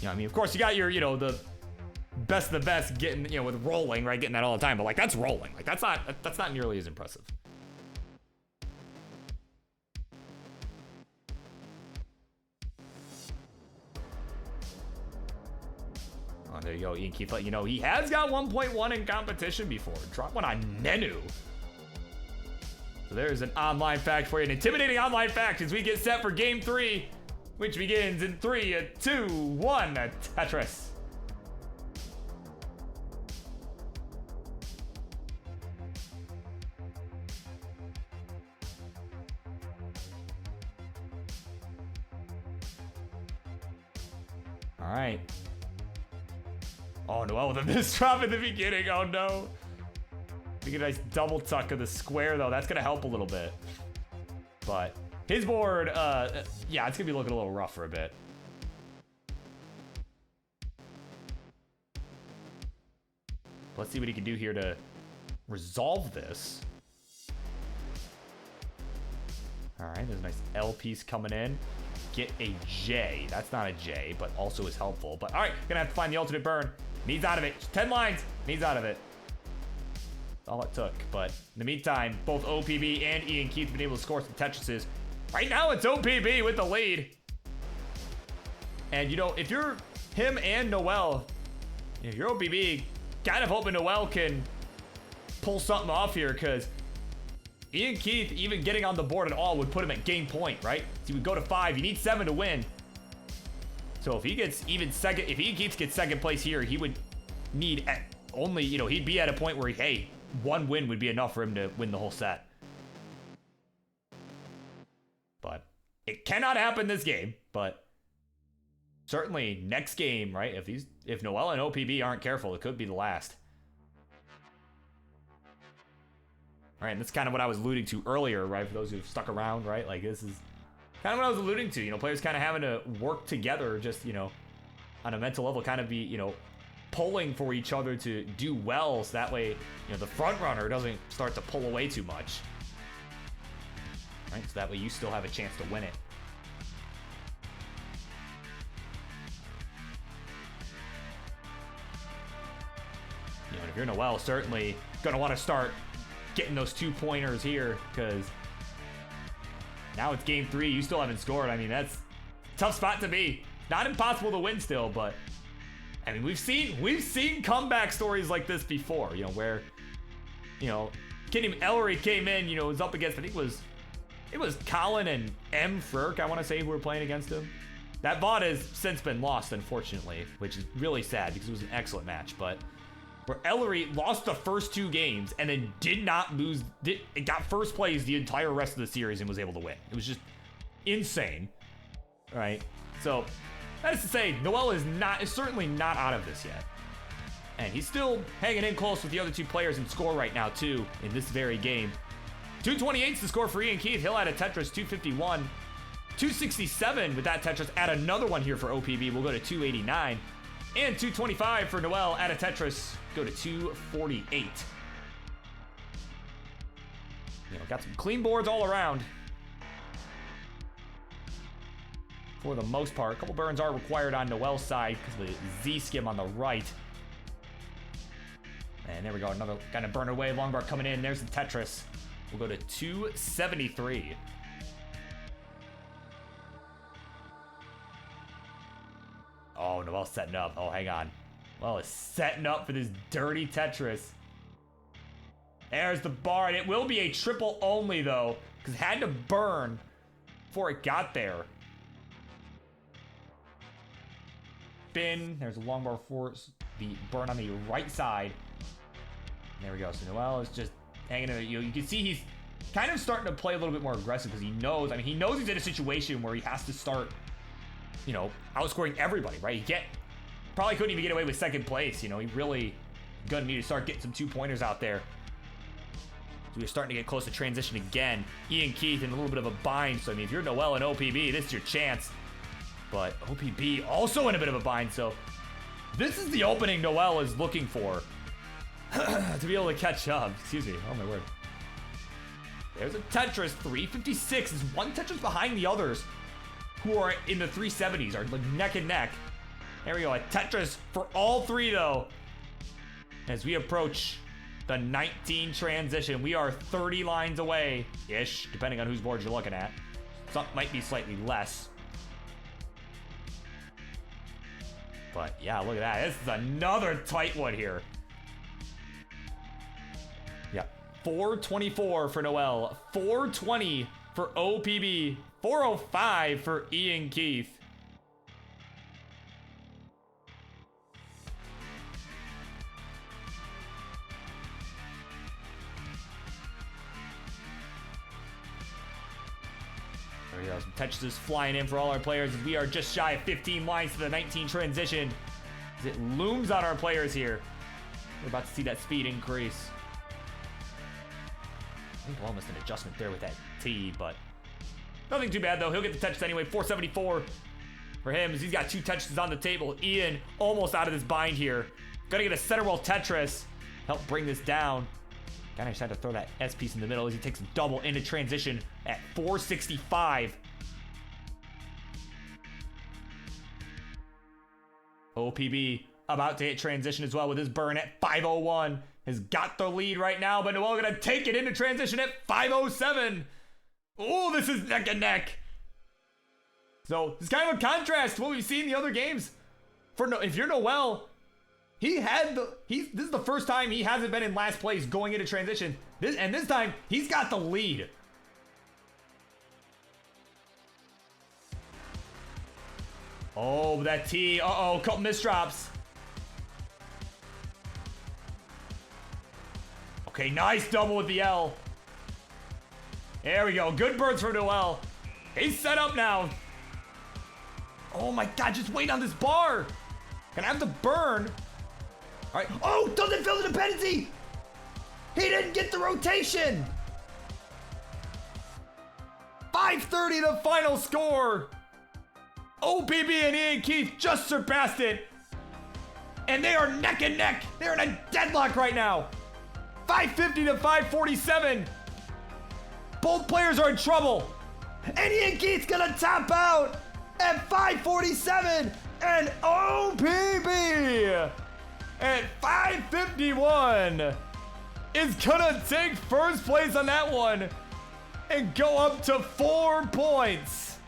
Speaker 1: You know, I mean, of course, you got your, you know, the best of the best getting, you know, with rolling, right? Getting that all the time, but like, that's rolling. Like, that's not nearly as impressive. Oh, there you go, IanKeith. You know, he has got 1.1 in competition before. Drop one on Nenu. So there's an online fact for you, an intimidating online fact as we get set for game 3, which begins in 3, 2, 1, Tetris. All right. Oh, Noel with a miss drop in the beginning. Oh, no. We get a nice double tuck of the square, though. That's going to help a little bit. But his board, yeah, it's going to be looking a little rough for a bit. Let's see what he can do here to resolve this. All right, there's a nice L piece coming in. Get a J. That's not a J, but also is helpful. But all right, gonna have to find the ultimate burn. Needs out of it. 10 lines. Needs out of it. That's all it took. But in the meantime, both OPB and IanKeith have been able to score some Tetrises. Right now, it's OPB with the lead. And, you know, if you're him and Noel, if you're OPB, kind of hoping Noel can pull something off here, because IanKeith, even getting on the board at all, would put him at game point, right? So he would go to 5. You need 7 to win. So if he gets even second, if IanKeith gets second place here, he would need only, you know, he'd be at a point where, hey, 1 win would be enough for him to win the whole set. But it cannot happen this game. But certainly next game, right? If Noel and OPB aren't careful, it could be the last. All right, and that's kind of what I was alluding to earlier, right? For those who've stuck around, right? Like, this is kind of what I was alluding to. You know, players kind of having to work together, just, you know, on a mental level, kind of be, you know, pulling for each other to do well, so that way, you know, the front runner doesn't start to pull away too much. Right? So that way you still have a chance to win it. You know, and if you're Noel, certainly gonna want to start getting those 2-pointers here, because now it's game 3. You still haven't scored. I mean, that's a tough spot to be. Not impossible to win still, but I mean, we've seen comeback stories like this before. You know, where, you know, Ellery came in, you know, was up against, I think it was Colin and M. Frerk, I want to say, who were playing against him. That VOD has since been lost, unfortunately, which is really sad because it was an excellent match. But where Ellery lost the first 2 games and then did not lose, it got first place the entire rest of the series and was able to win. It was just insane, right? So that is to say, Noel is certainly not out of this yet. And he's still hanging in close with the other 2 players in score right now, too, in this very game. 228's the score for IanKeith. He'll add a Tetris, 251. 267 with that Tetris. Add another one here for OPB. We'll go to 289. And 225 for Noel. Add a Tetris. Go to 248. You know, got some clean boards all around. For the most part. A couple burns are required on Noel's side because of the Z-skim on the right. And there we go. Another kind of burn away. Long bar coming in. There's the Tetris. We'll go to 273. Oh, Noel's setting up. Oh, hang on. Noel is setting up for this dirty Tetris. There's the bar, and it will be a triple only, though, because it had to burn before it got there. Spin. There's a long bar for the burn on the right side. There we go. So Noel is just hanging in. You can see he's kind of starting to play a little bit more aggressive because he knows. I mean, he knows he's in a situation where he has to start, you know, outscoring everybody, right? He probably couldn't even get away with second place. You know, he really gonna need to start getting some 2-pointers out there. So we're starting to get close to transition again. IanKeith in a little bit of a bind. So I mean, if you're Noel and OPB, this is your chance. But OPB also in a bit of a bind. So this is the opening Noel is looking for. To be able to catch up. Excuse me. Oh, my word. There's a Tetris. 356 is 1 Tetris behind the others who are in the 370s, are like neck and neck. There we go. A Tetris for all 3, though. As we approach the 19 transition, we are 30 lines away-ish, depending on whose board you're looking at. Some might be slightly less. But, yeah, look at that. This is another tight one here. 424 for Noel, 420 for OPB, 405 for IanKeith. There we go. Some Tetris flying in for all our players as we are just shy of 15 lines to the 19 transition. As it looms on our players here. We're about to see that speed increase. I think almost an adjustment there with that T, but nothing too bad, though. He'll get the Tetris anyway. 474 for him as he's got 2 Tetris on the table. Ian almost out of this bind here. Gonna get a center roll Tetris. Help bring this down. Kinda just had to throw that S piece in the middle as he takes a double into transition at 465. OPB about to hit transition as well with his burn at 501. Has got the lead right now, but Noel gonna take it into transition at 507. Oh, this is neck and neck. So it's kind of a contrast to what we've seen in the other games. If you're Noel, this is the first time he hasn't been in last place going into transition. This time he's got the lead. Oh, that T. Uh-oh, couple misdrops. Okay, nice double with the L. There we go. Good birds for Noel. He's set up now. Oh my god, just wait on this bar. Gonna have to burn. All right. Oh, doesn't fill the dependency. He didn't get the rotation. 530 the final score. OPB and IanKeith just surpassed it. And they are neck and neck. They're in a deadlock right now. 550 to 547. Both players are in trouble. And IanKeith's gonna tap out at 547. And OPB at 551 is gonna take first place on that one and go up to 4 points.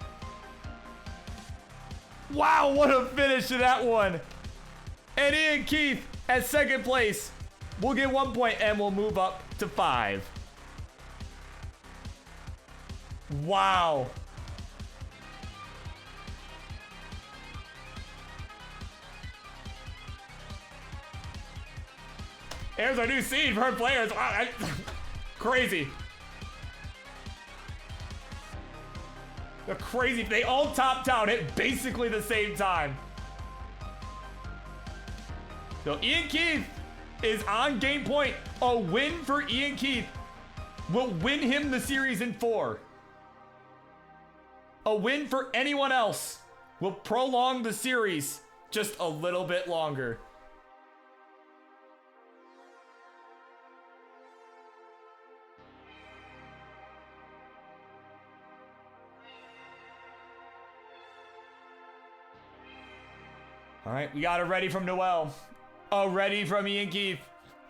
Speaker 1: Wow, what a finish to that one. And IanKeith at second place. We'll get 1 point and we'll move up to 5. Wow. There's our new seed for our players. Wow, crazy. They're crazy. They all topped out at basically the same time. So IanKeith is on game point. A win for IanKeith will win him the series in 4. A win for anyone else will prolong the series just a little bit longer. All right, we got a ready from Noel, a ready from IanKeith,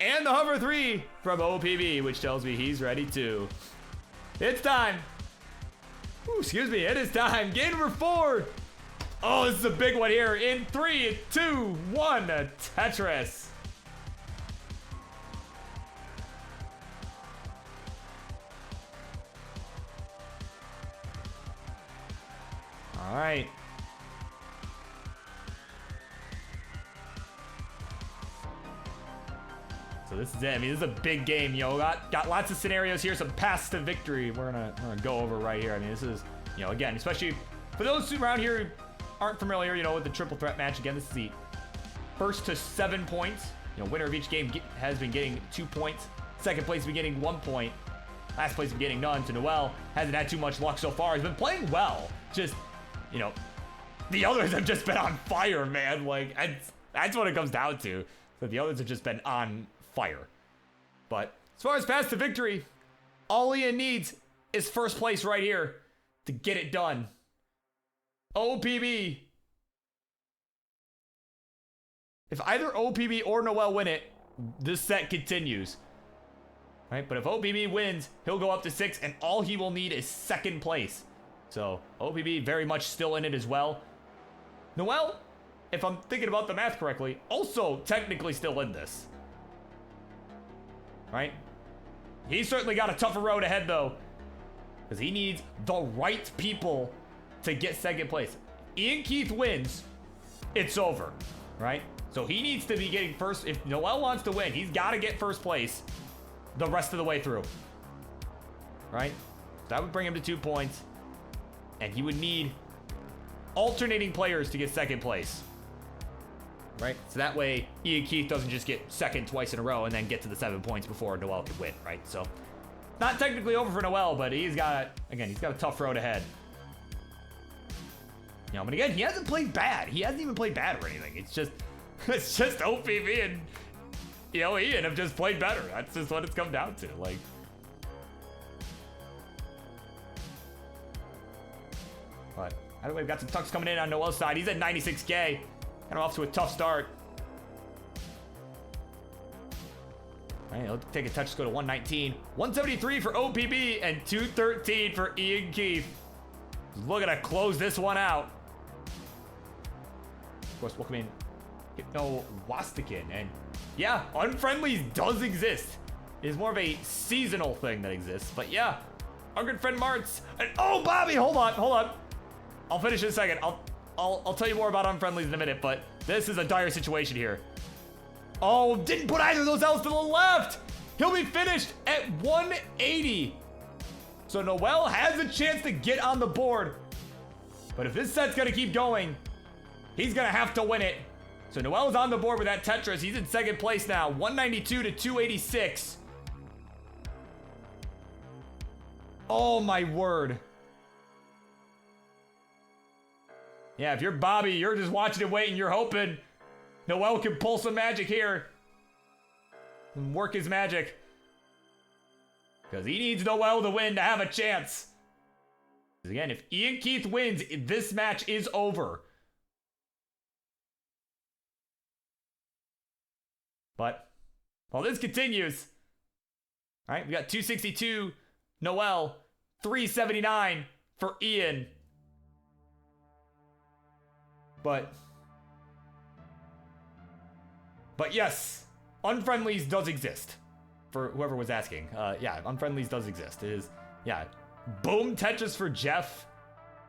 Speaker 1: and the hover 3 from OPB, which tells me he's ready too. It's time. Ooh, excuse me, it is time. Game number 4. Oh, this is a big one here. In 3, 2, 1, Tetris. All right. So this is it. I mean, this is a big game. You know, got lots of scenarios here, some paths to victory. We're gonna go over right here. I mean, this is, you know, again, especially for those who around here aren't familiar, you know, with the triple threat match. Again, this is the first to 7 points. You know, winner of each game has been getting 2 points. Second place has been getting 1 point. Last place has been getting none. So Noel hasn't had too much luck so far. He's been playing well. Just, you know, the others have just been on fire, man. Like, that's what it comes down to. So the others have just been on fire. But as far as paths to victory, all Ian needs is first place right here to get it done. OPB. If either OPB or Noel win it, this set continues. Right? But if OPB wins, he'll go up to 6, and all he will need is second place. So OPB very much still in it as well. Noel, if I'm thinking about the math correctly, also technically still in this. Right? He's certainly got a tougher road ahead, though, because he needs the right people to get second place. IanKeith wins, it's over, right? So he needs to be getting first. If Noel wants to win, he's got to get first place the rest of the way through, right? That would bring him to 2 points, and he would need alternating players to get second place. Right? So that way, IanKeith doesn't just get second twice in a row and then get to the 7 points before Noel can win, right? So, not technically over for Noel, but he's got a tough road ahead. You know, but again, he hasn't played bad. He hasn't even played bad or anything. It's just OPB and, you know, Ian have just played better. That's just what it's come down to. Like, but anyway, we've got some tucks coming in on Noel's side. He's at 96K. Kind of off to a tough start. All right, he'll take a touch, go to 119. 173 for OPB and 213 for IanKeith. Looking to close this one out. Of course, welcome in Hypno Wastikin. And yeah, Unfriendlies does exist. It is more of a seasonal thing that exists. But yeah, our good friend Martz. And oh, Bobby, hold on. I'll finish in a second. I'll tell you more about Unfriendlies in a minute, but this is a dire situation here. Oh, didn't put either of those L's to the left. He'll be finished at 180. So Noel has a chance to get on the board. But if this set's gonna keep going, he's gonna have to win it. So Noel's on the board with that Tetris. He's in second place now, 192 to 286. Oh my word. Yeah, if you're Bobby, you're just watching and waiting. You're hoping Noel can pull some magic here and work his magic. Because he needs Noel to win to have a chance. Because again, if IanKeith wins, this match is over. But while this continues, all right, we got 262 Noel, 379 for Ian. But yes, Unfriendlies does exist. for whoever was asking. Yeah, Unfriendlies does exist. It is, yeah, Boom Tetris for Jeff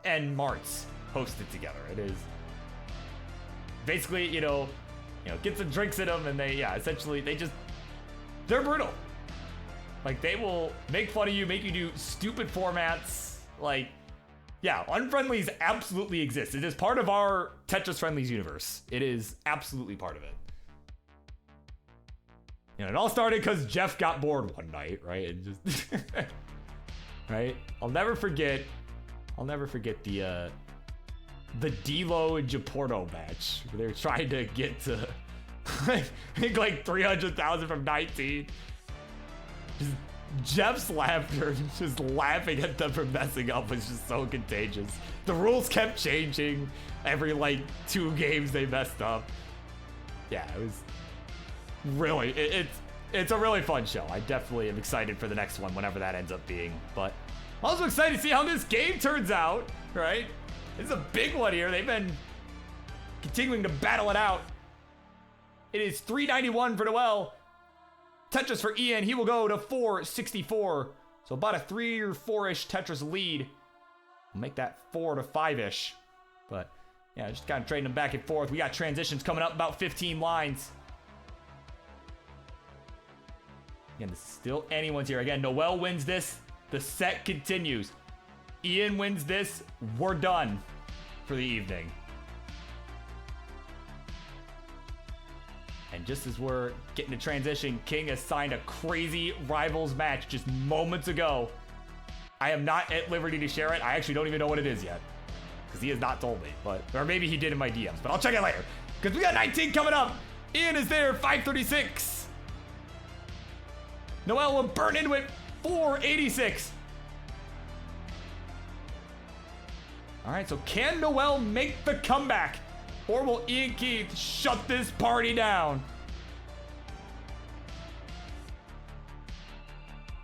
Speaker 1: and Martz hosted together. It is basically, you know, get some drinks in them, and they, yeah, essentially they're brutal. Like, they will make fun of you, make you do stupid formats. Like, yeah, Unfriendlies absolutely exists. It is part of our Tetris Friendlies universe. It is absolutely part of it. You know, it all started because Jeff got bored one night, right? And just right? I'll never forget the Dilo and Japorto match where they were trying to get to I think like 300,000 from 19. Just Jeff's laughter, just laughing at them for messing up, was just so contagious. The rules kept changing every like 2 games they messed up. Yeah, it was really, it's a really fun show. I definitely am excited for the next one, whenever that ends up being. But I'm also excited to see how this game turns out, right? This is a big one here. They've been continuing to battle it out. It is 391 for Noel. Tetris for Ian. He will go to 464. So about a 3 or 4-ish Tetris lead. We'll make that 4 to 5-ish. But yeah, just kind of trading them back and forth. We got transitions coming up, about 15 lines. Again, this is still anyone's here. Again, Noel wins this. The set continues. Ian wins this. We're done for the evening. And just as we're getting to transition, King has signed a crazy Rivals match just moments ago. I am not at liberty to share it. I actually don't even know what it is yet, because he has not told me. But, or maybe he did in my DMs, but I'll check it later. Because we got 19 coming up. Ian is there, 536. Noel will burn into it, 486. All right, so can Noel make the comeback? Or will IanKeith shut this party down?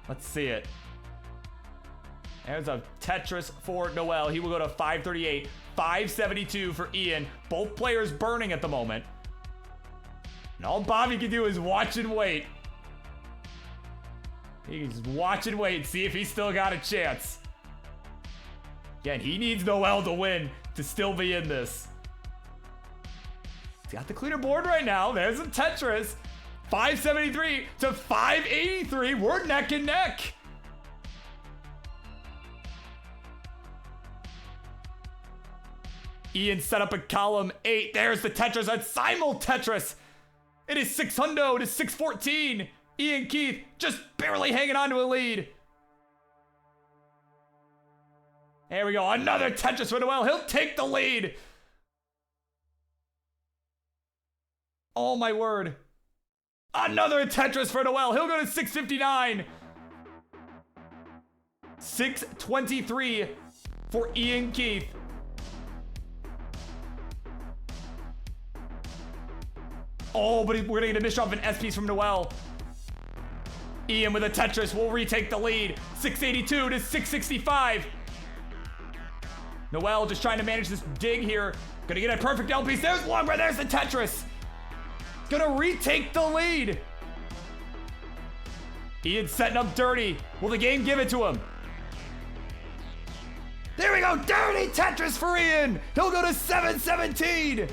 Speaker 1: Let's see it. There's a Tetris for Noel. He will go to 538, 572 for Ian. Both players burning at the moment. And all Bobby can do is watch and wait. He can just watch and wait and see if he's still got a chance. Again, he needs Noel to win to still be in this. He's got the cleaner board right now. There's a Tetris. 573 to 583. We're neck and neck. Ian set up a column 8. There's the Tetris, a simul Tetris. It is 600 to 614. IanKeith just barely hanging on to a lead. There we go. Another Tetris for Noel. He'll take the lead. Oh my word. Another Tetris for Noel. He'll go to 659. 623 for IanKeith. Oh, but we're gonna get a miss off an S piece from Noel. Ian with a Tetris will retake the lead. 682 to 665. Noel just trying to manage this dig here. Gonna get a perfect L piece. There's one where there's the Tetris. Gonna retake the lead. Ian's setting up dirty. Will the game give it to him? There we go. Dirty Tetris for Ian. He'll go to 717.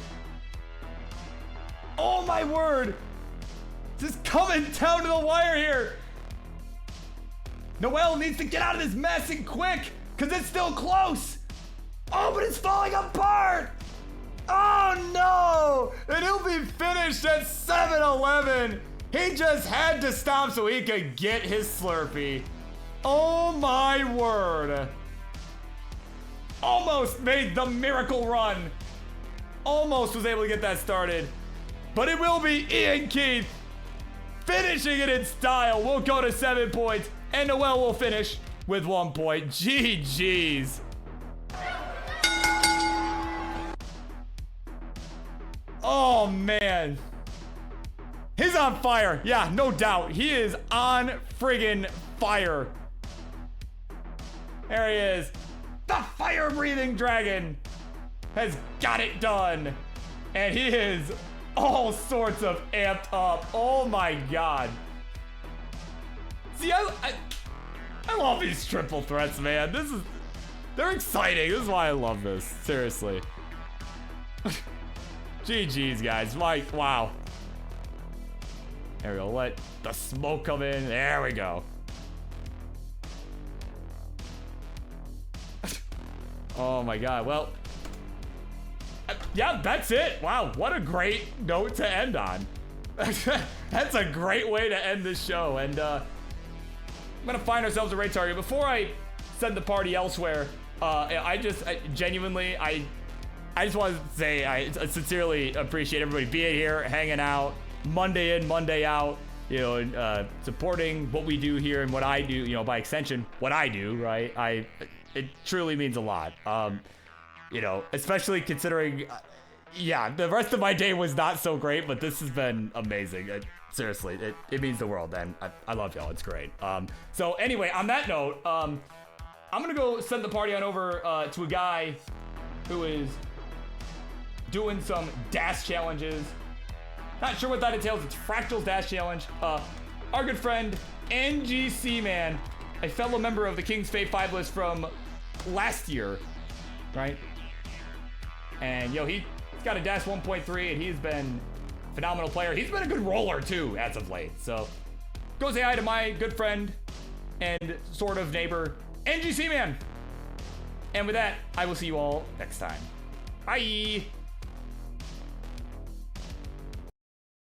Speaker 1: Oh my word. Just coming down to the wire here. Noel needs to get out of this mess and quick, because it's still close. Oh, but it's falling apart. Oh no! And he'll be finished at 7-11. He just had to stop so he could get his Slurpee. Oh my word. Almost made the miracle run. Almost was able to get that started. But it will be IanKeith finishing it in style. We'll go to 7 points, and Noel will finish with 1 point. GG's. Oh man, he's on fire. Yeah, no doubt. He is on friggin' fire. There he is. The fire-breathing dragon has got it done. And he is all sorts of amped up. Oh my god. See, I love these triple threats, man. They're exciting. This is why I love this. Seriously. GG's, guys. Like, wow. There we go. Let the smoke come in. There we go. Oh my god. Well, yeah, that's it. Wow, what a great note to end on. That's a great way to end this show. And I'm gonna find ourselves a raid target. Before I send the party elsewhere, I just want to say I sincerely appreciate everybody being here, hanging out, Monday in, Monday out, you know, and supporting what we do here and what I do, you know, by extension, what I do, right? It truly means a lot. You know, especially considering, yeah, the rest of my day was not so great, but this has been amazing. Seriously, it means the world, and I love y'all. It's great. So anyway, on that note, I'm gonna go send the party on over to a guy who is doing some dash challenges. Not sure what that entails. It's Fractal's Dash Challenge. Our good friend NGC Man, a fellow member of the King's Fate 5 list from last year, right? And yo, he's got a dash 1.3, and he's been a phenomenal player. He's been a good roller too as of late. So go say hi to my good friend and sort of neighbor, NGC Man. And with that, I will see you all next time. Bye.